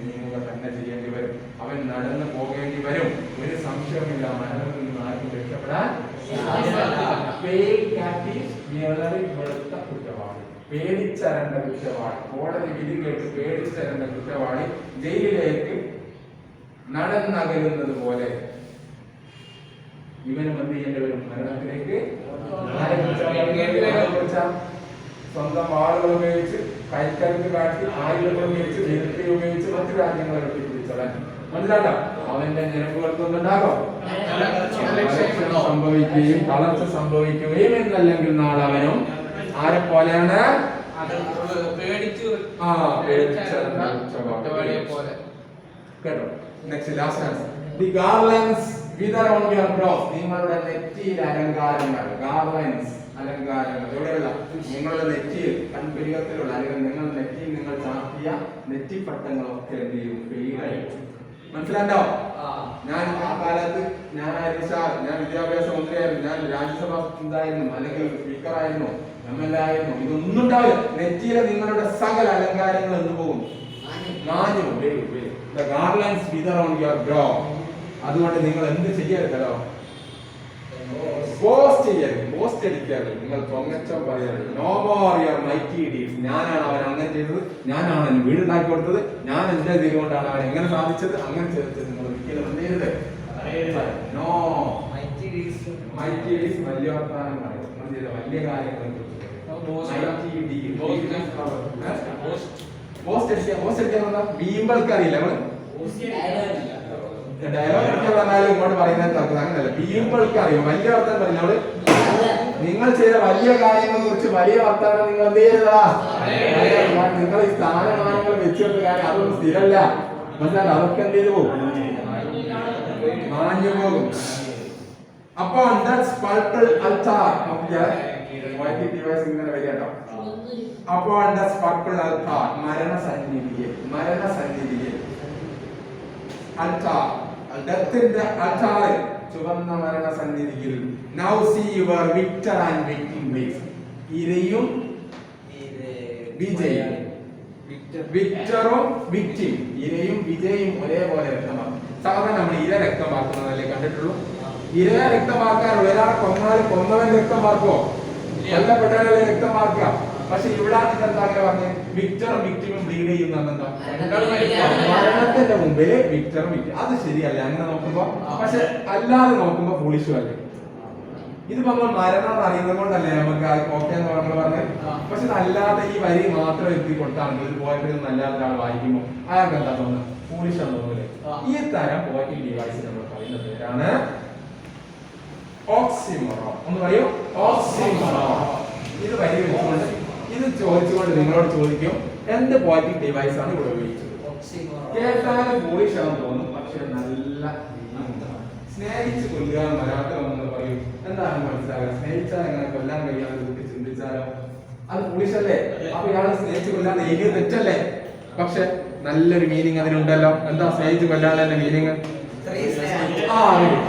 നീങ്ങുക തന്നെ ചെയ്യേണ്ടി വരും. അവൻ നടന്നു പോകേണ്ടി വരും. ഒരു സംശയമില്ല, മരണത്തിൽ നിന്ന് ആർക്കും രക്ഷപ്പെടാൻ വെളുത്ത കുറ്റവാളി, പേടിച്ചരണ്ട കുറ്റവാളി, കോടതി വിധി കേട്ട് പേടിച്ചരണ്ട കുറ്റവാളി ജയിലിലേക്ക് നടന്നകലുന്നത് പോലെ ഇവനും എന്ത് ചെയ്യേണ്ടി വരും? മരണത്തിലേക്ക്. സ്വന്തം ആളുകൾ ഉപയോഗിച്ച്, കൈക്കരുത്ത് കാട്ടി, ആയുധങ്ങൾ ഉപയോഗിച്ച്, ജലത്തെ ഉപയോഗിച്ച് മറ്റു രാജ്യങ്ങളെ വെട്ടിപ്പിടിച്ചവൻ. മനസ്സിലാക്കാം? അവന്റെ ഞരമ്പുകൾക്കൊന്നുണ്ടാകും, സംഭവിക്കുകയും തളർച്ച സംഭവിക്കുകയും എന്നല്ലെങ്കിൽ നാളെ അവനും ആരെ പോലെയാണ്? കേട്ടോ? Next last answer. The garlands wither on your brows, നിങ്ങളുടെ നെറ്റിയിൽ അലങ്കാരങ്ങൾ. ഗാർലൻഡ്സ്, അലങ്കാരങ്ങൾ. എവിടെയുള്ള? നിങ്ങളുടെ നെറ്റിയിൽ, കൺപിരികത്തിലുള്ള, അല്ലെങ്കിൽ നിങ്ങളുടെ നെറ്റിയിൽ നിങ്ങൾ ചാർത്തിയ നെറ്റിപ്പട്ടങ്ങളൊക്കെ എന്ത് ചെയ്യും? ഫെയിലായി. മനസ്സിലാണ്ടോ? ഞാൻ ആ കാലത്ത് ഞാനായിരുന്നു സാർ, ഞാൻ വിദ്യാഭ്യാസ മന്ത്രിയായിരുന്നു, ഞാൻ രാജ്യസഭ ഇതായിരുന്നു, അല്ലെങ്കിൽ സ്പീക്കറായിരുന്നു, MLA ആയിരുന്നു. ഇതൊന്നും ഉണ്ടാവില്ല. നെറ്റിയിലെ നിങ്ങളുടെ സകല അലങ്കാരങ്ങൾ എന്ന് പോകും, മാഞ്ഞു. The garlands wither on your brow. അതുകൊണ്ട് നിങ്ങൾ എന്ത് ചെയ്യരുതല്ലോ? പോസ്റ്റ് ചെയ്യരുത്, പോസ്റ്റ് അടിക്കരുത്, നിങ്ങൾ പൊങ്ങച്ചം പറയരുത്. No more your mighty deeds. ഞാനാണ് അവൻ അങ്ങനെ ചെയ്തത്, ഞാനാണ് അവൻ വീടുണ്ടാക്കി കൊടുത്തത്, ഞാൻ എന്റെ തീരുകൊണ്ടാണ് അവൻ എങ്ങനെ സാധിച്ചത്, അങ്ങനെ ചെയ്തത് നിങ്ങൾ ഒരിക്കലും എന്ത് ചെയ്യരുത്? No mighty deeds. വലിയ വർത്തമാനം പറയും, വലിയ കാര്യങ്ങളെ കുറിച്ച്. പോസ്റ്റ് അടിക്കാൻ ബീമ്പൾക്ക് അറിയില്ല. ഡയലോഗ് അടിക്കാൻ പറഞ്ഞാലും ഇങ്ങോട്ട് പറയുന്നത് അങ്ങനല്ല. ബീമ്പൾക്ക് അറിയും, വലിയ വർത്തമാനം പറയില്ല. അവള് നിങ്ങൾ ചെയ്ത വലിയ കാര്യങ്ങളെ കുറിച്ച് വലിയ വർത്തമാനം നിങ്ങൾ എന്ത് ചെയ്തതാ? നിങ്ങൾ ഈ സ്ഥാനമാനങ്ങൾ വെച്ചിരുന്ന കാര്യം അതൊന്നും സ്ഥിരല്ല. മനസ്സിലായി? അതൊക്കെ എന്ത് ചെയ്തു പോകും? മാഞ്ഞു പോകും. അപ്പോൾ പർപ്പിൾ അൾത്താർ ഇങ്ങനെ വരികട്ടോ. അപ്പോൾ പർപ്പിൾ അൾത്താർ, മരണസന്നിധിയെ അൾത്താർ, ഡെത്തിന്റെ അൾത്താർ, ചുവന്ന മരണസന്നിധിയിൽ. Now see your victor and victim ways. ഇരയും വിജയം. വിക്ടറും വിക്ടിം, ഇരയും വിജയും ഒരേപോലെ രക്തമാക്കും. സാധാരണ നമ്മൾ ഇര രക്തമാക്കുന്നതല്ലേ കണ്ടിട്ടുള്ളൂ. ഇര രക്തമാക്കാൻ ഒരാളെ കൊന്നാലും കൊന്നവൻ രക്തമാക്കോ? കൊല്ലപ്പെട്ടവരെ രക്തമാക്കുക. പക്ഷെ ഇവിടെ എന്താ പറഞ്ഞ വിക്ടറും വിക്ടിമും ബ്ലീഡ് ചെയ്യുന്ന മരണത്തിന്റെ മുമ്പില് വിക്ടറും വിക്ടിം. അത് ശരിയല്ല അങ്ങനെ നോക്കുമ്പോ. പക്ഷെ അല്ലാതെ നോക്കുമ്പോ ഫൂളിഷും അല്ലേ. ഇതിപ്പോ നമ്മൾ മരണം എന്ന് അറിയുന്നത് കൊണ്ടല്ലേ നമുക്ക് ഓക്കെ എന്ന് പറഞ്ഞത്. പക്ഷെ അല്ലാതെ ഈ വരി മാത്രം എത്തി കൊടുത്താണെങ്കിൽ ഒരു പോയിന്റിൽ നിന്ന് അല്ലാതെ ഒരാൾ വായിക്കുമ്പോൾ അയാൾക്ക് എന്താ തോന്നുന്നത്? ഫൂളിഷ് എന്ന് തോന്നുന്നില്ലേ? ഈ തരം പോയിന്റിംഗ് ഡിവൈസ് നമ്മൾ പറയുന്ന പേരാണ് ഓക്സിമോറോൺ. ഒന്ന് പറയൂ, ഓക്സിമോറോൺ. ഇത് വരി വെച്ചുകൊണ്ട് ഇത് ചോദിച്ചുകൊണ്ട് നിങ്ങളോട് ചോദിക്കും എന്ത് പോയിന്റിംഗ് ഡിവൈസ് ആണ് ഇവിടെ ഉപയോഗിച്ചത്. കേട്ടാലും ഫൂളിഷ് ആണെന്ന് തോന്നും, പക്ഷെ നല്ല സ്നേഹിച്ച് കൊല്ലുക മലയാളത്തിൽ പറയും. എന്താണ് മനസ്സിലാകുക? സ്നേഹിച്ചാൽ എങ്ങനെ കൊല്ലാൻ കഴിയാതെ കുട്ടി ചിന്തിച്ചാലോ അത് ഫൂളിഷല്ലേ? അപ്പൊ ഇയാളെ സ്നേഹിച്ച് കൊല്ലാൻ എഴുതിയ തെറ്റല്ലേ? പക്ഷെ നല്ലൊരു മീനിങ് അതിനുണ്ടല്ലോ. എന്താ സ്നേഹിച്ച് കൊല്ലാനുള്ള മീനിങ്?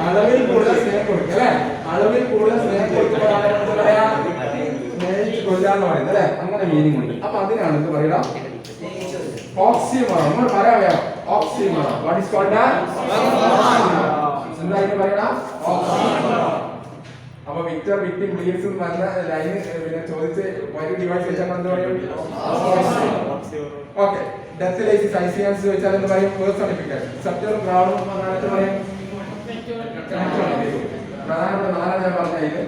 അളവിൽ കൂടുതൽ സ്നേഹം കൊടുക്കുക അല്ലെ? അളവിൽ കൂടുതൽ സ്നേഹം കൊടുക്കുമ്പോഴാണ് എന്ത് പറയാ? സ്നേഹിച്ച് കൊല്ലാന്ന് പറയുന്നത് അല്ലെ? അങ്ങനെ മീനിങ് ഉണ്ട്. അപ്പൊ അതിനാണ് എന്ത് പറയുക? ഓക്സിമോറോൺ. നമ്മൾ പറയാം ഓക്സിമോറോൺ. What is called? എന്തായിട്ട് പറയണ? ഓക്സിമോറോൺ. അപ്പൊ വിക്ടർ വിക്ടിം ബ്ലീഡ്സ് നല്ല ലൈന് പിന്നെ ചോദിച്ച് വൈദ്യുതി ഡിവൈസ് വെച്ചാൽ എന്ത് പറയും? ഓക്കെ. ഡെത്ത് ലൈസിസ് ഐസിയാൻസ് ചോദിച്ചാൽ എന്ത് പറയും? പേഴ്സണിഫിക്കേഷൻ. സബ്ജക്ട് പ്രാബ്ലം പറഞ്ഞാൽ പറയും പ്രധാനപ്പെട്ട നാലാണ് ഞാൻ പറഞ്ഞത്.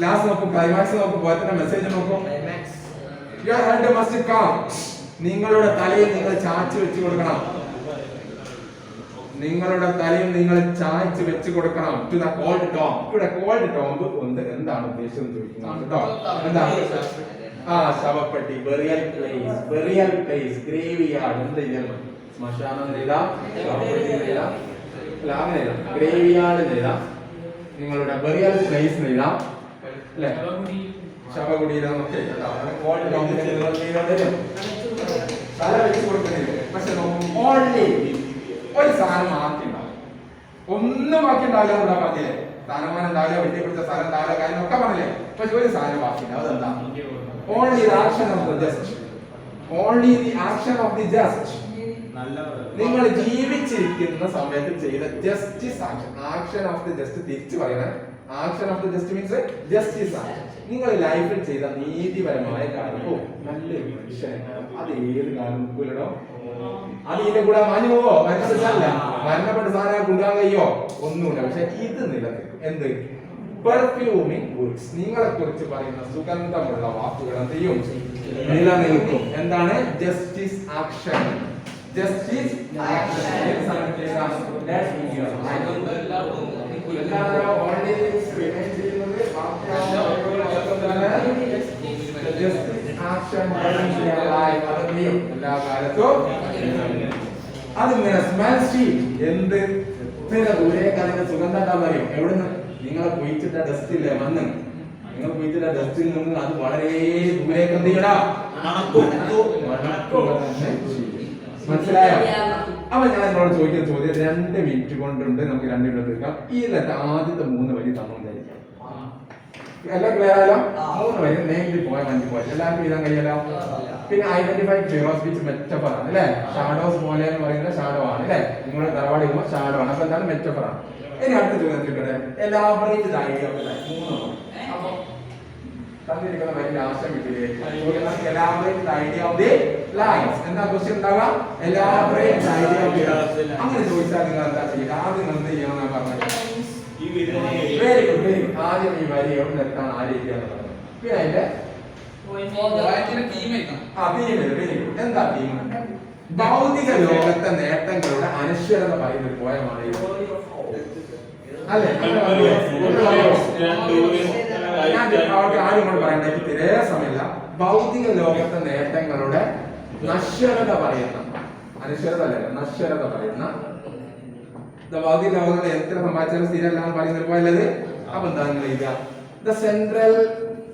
ലാസ്റ്റ് നോക്കും, ക്ലൈമാക്സ് നോക്കും, പോയതിന്റെ മെസ്സേജ് നോക്കും. Your head must come. നിങ്ങളുടെ തലയിൽ നിങ്ങൾ ചാച്ചു വെച്ച് കൊടുക്കണം. നിങ്ങളുടെ തലയിൽ നിങ്ങൾ ചായച്ച് വെച്ച് കൊടുക്കണം. To the cold tomb. ഇവിടെ കോൾഡ് ടോംബ് കൊണ്ട് എന്താണ് ഉദ്ദേശം ചോദിക്കുന്നത് കേട്ടോ. എന്താണ്? ശവപ്പെട്ടി, burial place, burial place, graveyard. എന്ത് ചെയ്യണം? ശ്മശാനം എഴുതാം, ശവപ്പെട്ടി എഴുതാം, അല്ല അങ്ങനെ എഴുതാം. ഗ്രേവ് യാർഡ് എഴുതാം, നിങ്ങളുടെ ബെറിയൽ പ്ലേസ് എഴുതാം അല്ലെ? ശവകുടീരം ഒക്കെ കോൾഡ് ടോംബിൽ തല വെച്ച് കൊടുക്കുന്നില്ല. പക്ഷെ ഓൺലി ഒരു സാധനം മാറ്റിണ്ടാവും, ഒന്നും ബാക്കി ഉണ്ടാവില്ല എന്നാ പറഞ്ഞില്ലേ? സ്ഥാനമാനം ഉണ്ടാവില്ല, വെട്ടിപ്പിടിച്ച സ്ഥലം ഉണ്ടാവില്ല, കാര്യം ഒക്കെ പറഞ്ഞില്ലേ? പക്ഷെ ഒരു സാധനം ബാക്കിയുണ്ടാവും. അതെന്താ? Only the action of the just. Only the action of the just. നിങ്ങൾ ജീവിച്ചിരിക്കുന്ന സമയത്ത് ചെയ്ത justice action. Action of the just തിരിച്ചു പറയണേ. Action of the just means justice action. നിങ്ങൾ ലൈഫിൽ ചെയ്ത നീതിപരമായ കാര്യം. നല്ലൊരു മനുഷ്യനെ അത് ഏത് കാലം നിൽക്കൂലോ. അത് ഇതിന്റെ കൂടെ മാഞ്ഞു പോവോ? മരണപ്പെട്ടല്ല, മരണപ്പെട്ട സാധനം കൊണ്ടുപോകാൻ കഴിയോ? ഒന്നുമില്ല. പക്ഷെ ഇത് നിലനിൽക്കും. എന്ത്? പെർഫ്യൂമിംഗ് വേർഡ്സ്. നിങ്ങളെ കുറിച്ച് പറയുന്ന സുഗന്ധമുള്ള വാക്കുകൾ എന്ത് ചെയ്യും? നിലനിൽക്കും. എന്താണ്? Justice action. Justice action. എല്ലാ കാലത്തും അതിങ്ങനെ സ്മെൽ ഷീറ്റ്. എന്ത്? ദൂരേക്ക് അതിന്റെ സുഗന്ധം എന്താണെന്ന് അറിയും? എവിടുന്ന്? നിങ്ങളെ കുഴിച്ചിട്ട ഡസ്റ്റ് ഇല്ലേ, മണ്ണ്, നിങ്ങൾ കുഴിച്ചിട്ട ഡസ്റ്റിൽ നിന്ന് അത് വളരെ ദൂരേക്ക് എന്ത് ചെയ്യണം? മനസ്സിലായോ? അപ്പൊ ഞാൻ എന്നോട് ചോദിക്കുന്ന ചോദ്യം 2 മിനിറ്റ് കൊണ്ടുണ്ട്, നമുക്ക് 2 മിനിറ്റ് എടുക്കാം. ഈ ആദ്യത്തെ 3 വരി തന്നോണ്ടായിരിക്കാം. എല്ലാം ക്ലിയർ ആയാലോ? 3 വരി നേരിട്ട് പോയാൽ 5 പോയാൽ എല്ലാവർക്കും എഴുതാൻ കഴിയാലോ? പിന്നെ ഐഡന്റിഫൈ ഫിഗേഴ്സ് വിച്ച് മെറ്റഫർ ആണ് അല്ലെ? ഷാഡോസ് പോലെ എന്ന് പറയുന്നത് ഷാഡോ ആണ് അല്ലെ? നിങ്ങളുടെ തറവാട് ചെയ്യുമ്പോൾ ഷാഡോ ആണ്. അപ്പൊ എന്താണ്? മെറ്റഫർ ആണ്. ഇനി അടുത്ത ചോദ്യം എലാബറേറ്റ് ഐഡിയ ഓഫ് ലൈഫ്. 3 അപ്പൊ തന്നിരിക്കുന്ന വലിയ ആശയം കിട്ടിയില്ലേ? Elaborate idea of the lines. എന്താ ക്വസ്റ്റ്യൻ ഉണ്ടാവുക? Elaborate idea of the lines. അങ്ങനെ ചോദിച്ചാൽ നിങ്ങൾ എന്താ ചെയ്യുക? ആദ്യം എന്ത് ചെയ്യണം ഞാൻ പറഞ്ഞത്? Very good, very good. ആദ്യം ഈ വരി എവിടെ നിർത്താൻ ആലോചിക്കുകയെന്ന് പറഞ്ഞു. പിന്നെ അതിന്റെ എന്താ തീം? ഭൗതിക ലോകത്തെ നേട്ടങ്ങളുടെ അനശ്വരത പറയുന്ന ഒരു പോയമാണ് ഇത് അല്ലെ? ആരും കൊണ്ട് പറയണ്ട, എനിക്ക് തീരെ സമയമില്ല. ഭൗതിക ലോകത്തെ നേട്ടങ്ങളുടെ നശ്വരത പറയുന്ന, അനശ്വരത അല്ല, നശ്വരത പറയുന്ന ഭൗതിക ലോകത്തെ എത്ര സമ്പാദിച്ചാലും സ്ഥിരമല്ല എന്ന് പറയുന്ന ഒരു പോയല്ലത്. അപ്പൊ എന്താ നിങ്ങൾ എഴുതുക? The central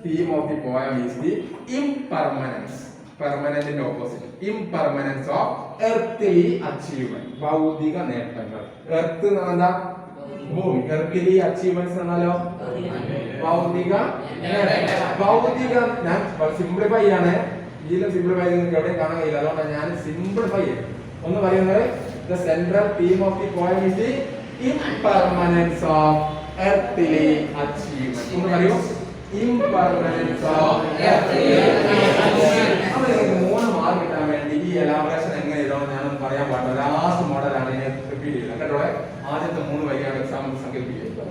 theme of the poem is the impermanence. Permanent in opposite. Impermanence of earthly achievement. ഭൗതിക നേട്ടങ്ങൾ. എർത്ത് എന്ന് പറഞ്ഞാൽ ഭൂമി. earthly achievements എന്നാലോ ഭൗതിക നേട്ടങ്ങൾ. ഭൗതിക, ഞാൻ സിംപ്ലിഫൈ ആണ്. ഇതിലും സിംപ്ലിഫൈ നിങ്ങൾക്ക് എവിടെയും കാണാൻ കഴിയില്ല, അതുകൊണ്ടാണ് ഞാൻ സിംപ്ലിഫൈ ചെയ്തത്. ഒന്ന് പറയുന്നത് the central theme of the poem is the impermanence of earthly achievement. ഒന്ന് പറയൂ. impermanence of അപ്പോൾ നിങ്ങൾക്ക് 3 മാർക്ക് കിട്ടാൻ വേണ്ടി ഈ എലാബറേഷൻ എങ്ങനെ എഴുതണം ഞാനൊന്ന് പറയാൻ പാടില്ല. ലാസ്റ്റ് മോഡലാണ് ഞാൻ റിപ്പീറ്റ് ചെയ്യുന്നത് കേട്ടോ. ആദ്യത്തെ 3 വരിയാണ് എക്സാമിന് സങ്കല്പിക്കുക.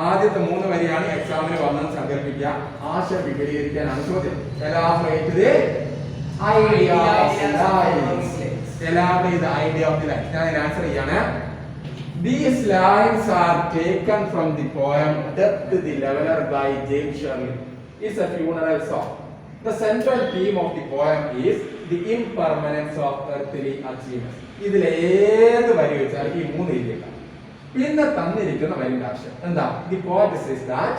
ആദ്യത്തെ 3 വരിയാണ് എക്സാമിന് വന്നത് സങ്കല്പിക്കുക. ആശയം വിപുലീകരിക്കാനാണ് ചോദ്യം. Elaborate the idea of the lines. Elaborate the idea of the lines. ഞാൻ ഇതിന് ആൻസർ ചെയ്യാണ്. These lines are taken from the poem Death to the Leveler by James Shirley. It's a funeral song. The central theme of the poem is the impermanence of earthly achievements. ഇതിൽ ഏത് വരി വെച്ചാൽ ഈ 3 എഴുതിയേക്കാം. പിന്നെ തന്നിരിക്കുന്ന വരിയുടെ ആശയം എന്താ? The poet says that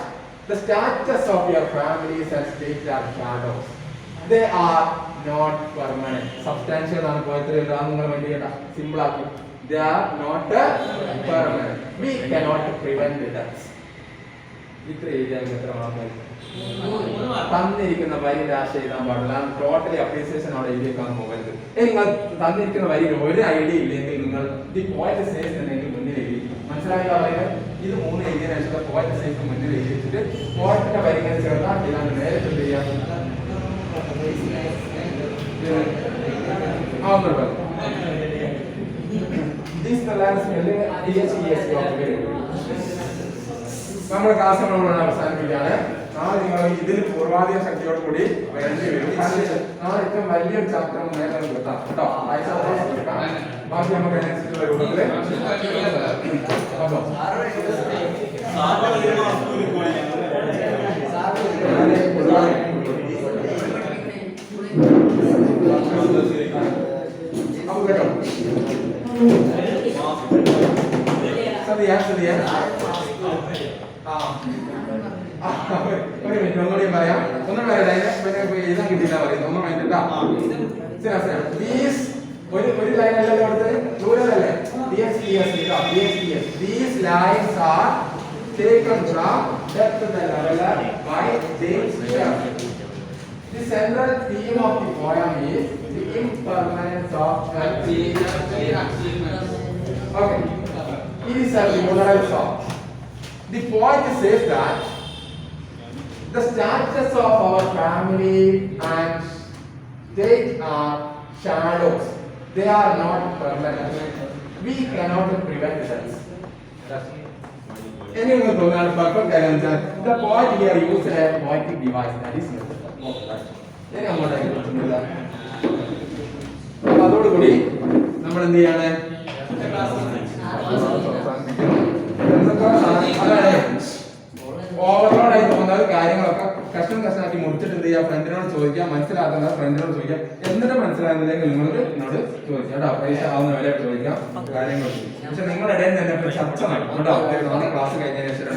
the status of your families and states are shadows. They are not permanent. Substantial ആണ് പോയത്രി എഴുതാൻ നിങ്ങൾ വേണ്ടി കേട്ടാ. സിമ്പിൾ ആക്കി. They are not permanent. We cannot prevent death. ഇത്ര എഴുതിയാൽ എത്ര മാർക്ക്? തന്നിരിക്കുന്ന വരിയുടെ ആശയം എഴുതാൻ പാടില്ല. ടോട്ടലി അപ്രീസിയേഷൻ അവിടെ എഴുതിയേക്കാൻ പോകരുത്. നിങ്ങൾ തന്നിരിക്കുന്ന വരിയിൽ ഒരു ഐഡിയ ഇല്ലെങ്കിൽ നിങ്ങൾ ദി പോയിന്റ് സേസ് എന്നെങ്കിൽ മുന്നിൽ എഴുതി. മനസ്സിലായോ? പറയുന്നത് ഇത് 3 എഴുതിയതിനു ശേഷം പോയിന്റ് സേസ് മുന്നിൽ എഴുതി വെച്ചിട്ട് പോയിന്റിന്റെ വരി ഇങ്ങനെ ചേർത്താൽ ഇതാണ് നേരിട്ട് എന്ത് ചെയ്യാം. നമ്മുടെ ക്ലാസ് നമ്മളോട് അവസാനിപ്പിക്കുകയാണ്. നാളെ നിങ്ങൾ ഇതിന് പൂർവാധിക ശക്തിയോട് കൂടി വരേണ്ടി വരും. നാളെ ഏറ്റവും വലിയൊരു ചാപ്റ്റർ നേരെ കിട്ടാം കേട്ടോ. ബാക്കി നമുക്ക് അതിനനുസരിച്ചുള്ള രൂപത്തില് ഒരു മിനിറ്റ് ഒന്നുകൂടി പറയാം. ഒന്നും പറയാം. എഴുതാൻ കിട്ടിയില്ല പറയുന്നത്. ഒന്നും വേണ്ടിട്ടാ. ഒരു ലൈനല്ലേ കൊടുത്തത്? ദൂരല്ലേ? These lines are taken from Death to the Leveler by James Shirley. The central theme of the poem is the impermanence of earthly achievements. Okay. It is a funeral song. The poet says that the status of our family and state are shadows. They are not permanent. We cannot prevent them. Anyone who knows perfect answer. The poet here used a poetic device that is അതോടുകൂടി നമ്മൾ എന്ത് ചെയ്യാണ്? Overload ആയി തോന്നുന്ന കാര്യങ്ങളൊക്കെ കഷ്ണാക്കി മുറിച്ചിട്ട് എന്ത് ചെയ്യാം? ഫ്രണ്ടിനോട് ചോദിക്കാം. മനസ്സിലാക്കുന്നത് ഫ്രണ്ടിനോട് ചോദിക്കാം. എന്നിട്ട് മനസ്സിലാകുന്നില്ലെങ്കിൽ നിങ്ങൾക്ക് എന്നോട് ചോദിക്കാം കേട്ടോ. പൈസ ആവുന്ന വില ചോദിക്കാം കാര്യങ്ങൾ. പക്ഷെ നിങ്ങളുടെ ഇടയിൽ തന്നെ ചർച്ച നടക്കും കേട്ടോ. ക്ലാസ് കഴിഞ്ഞതിന് ശേഷം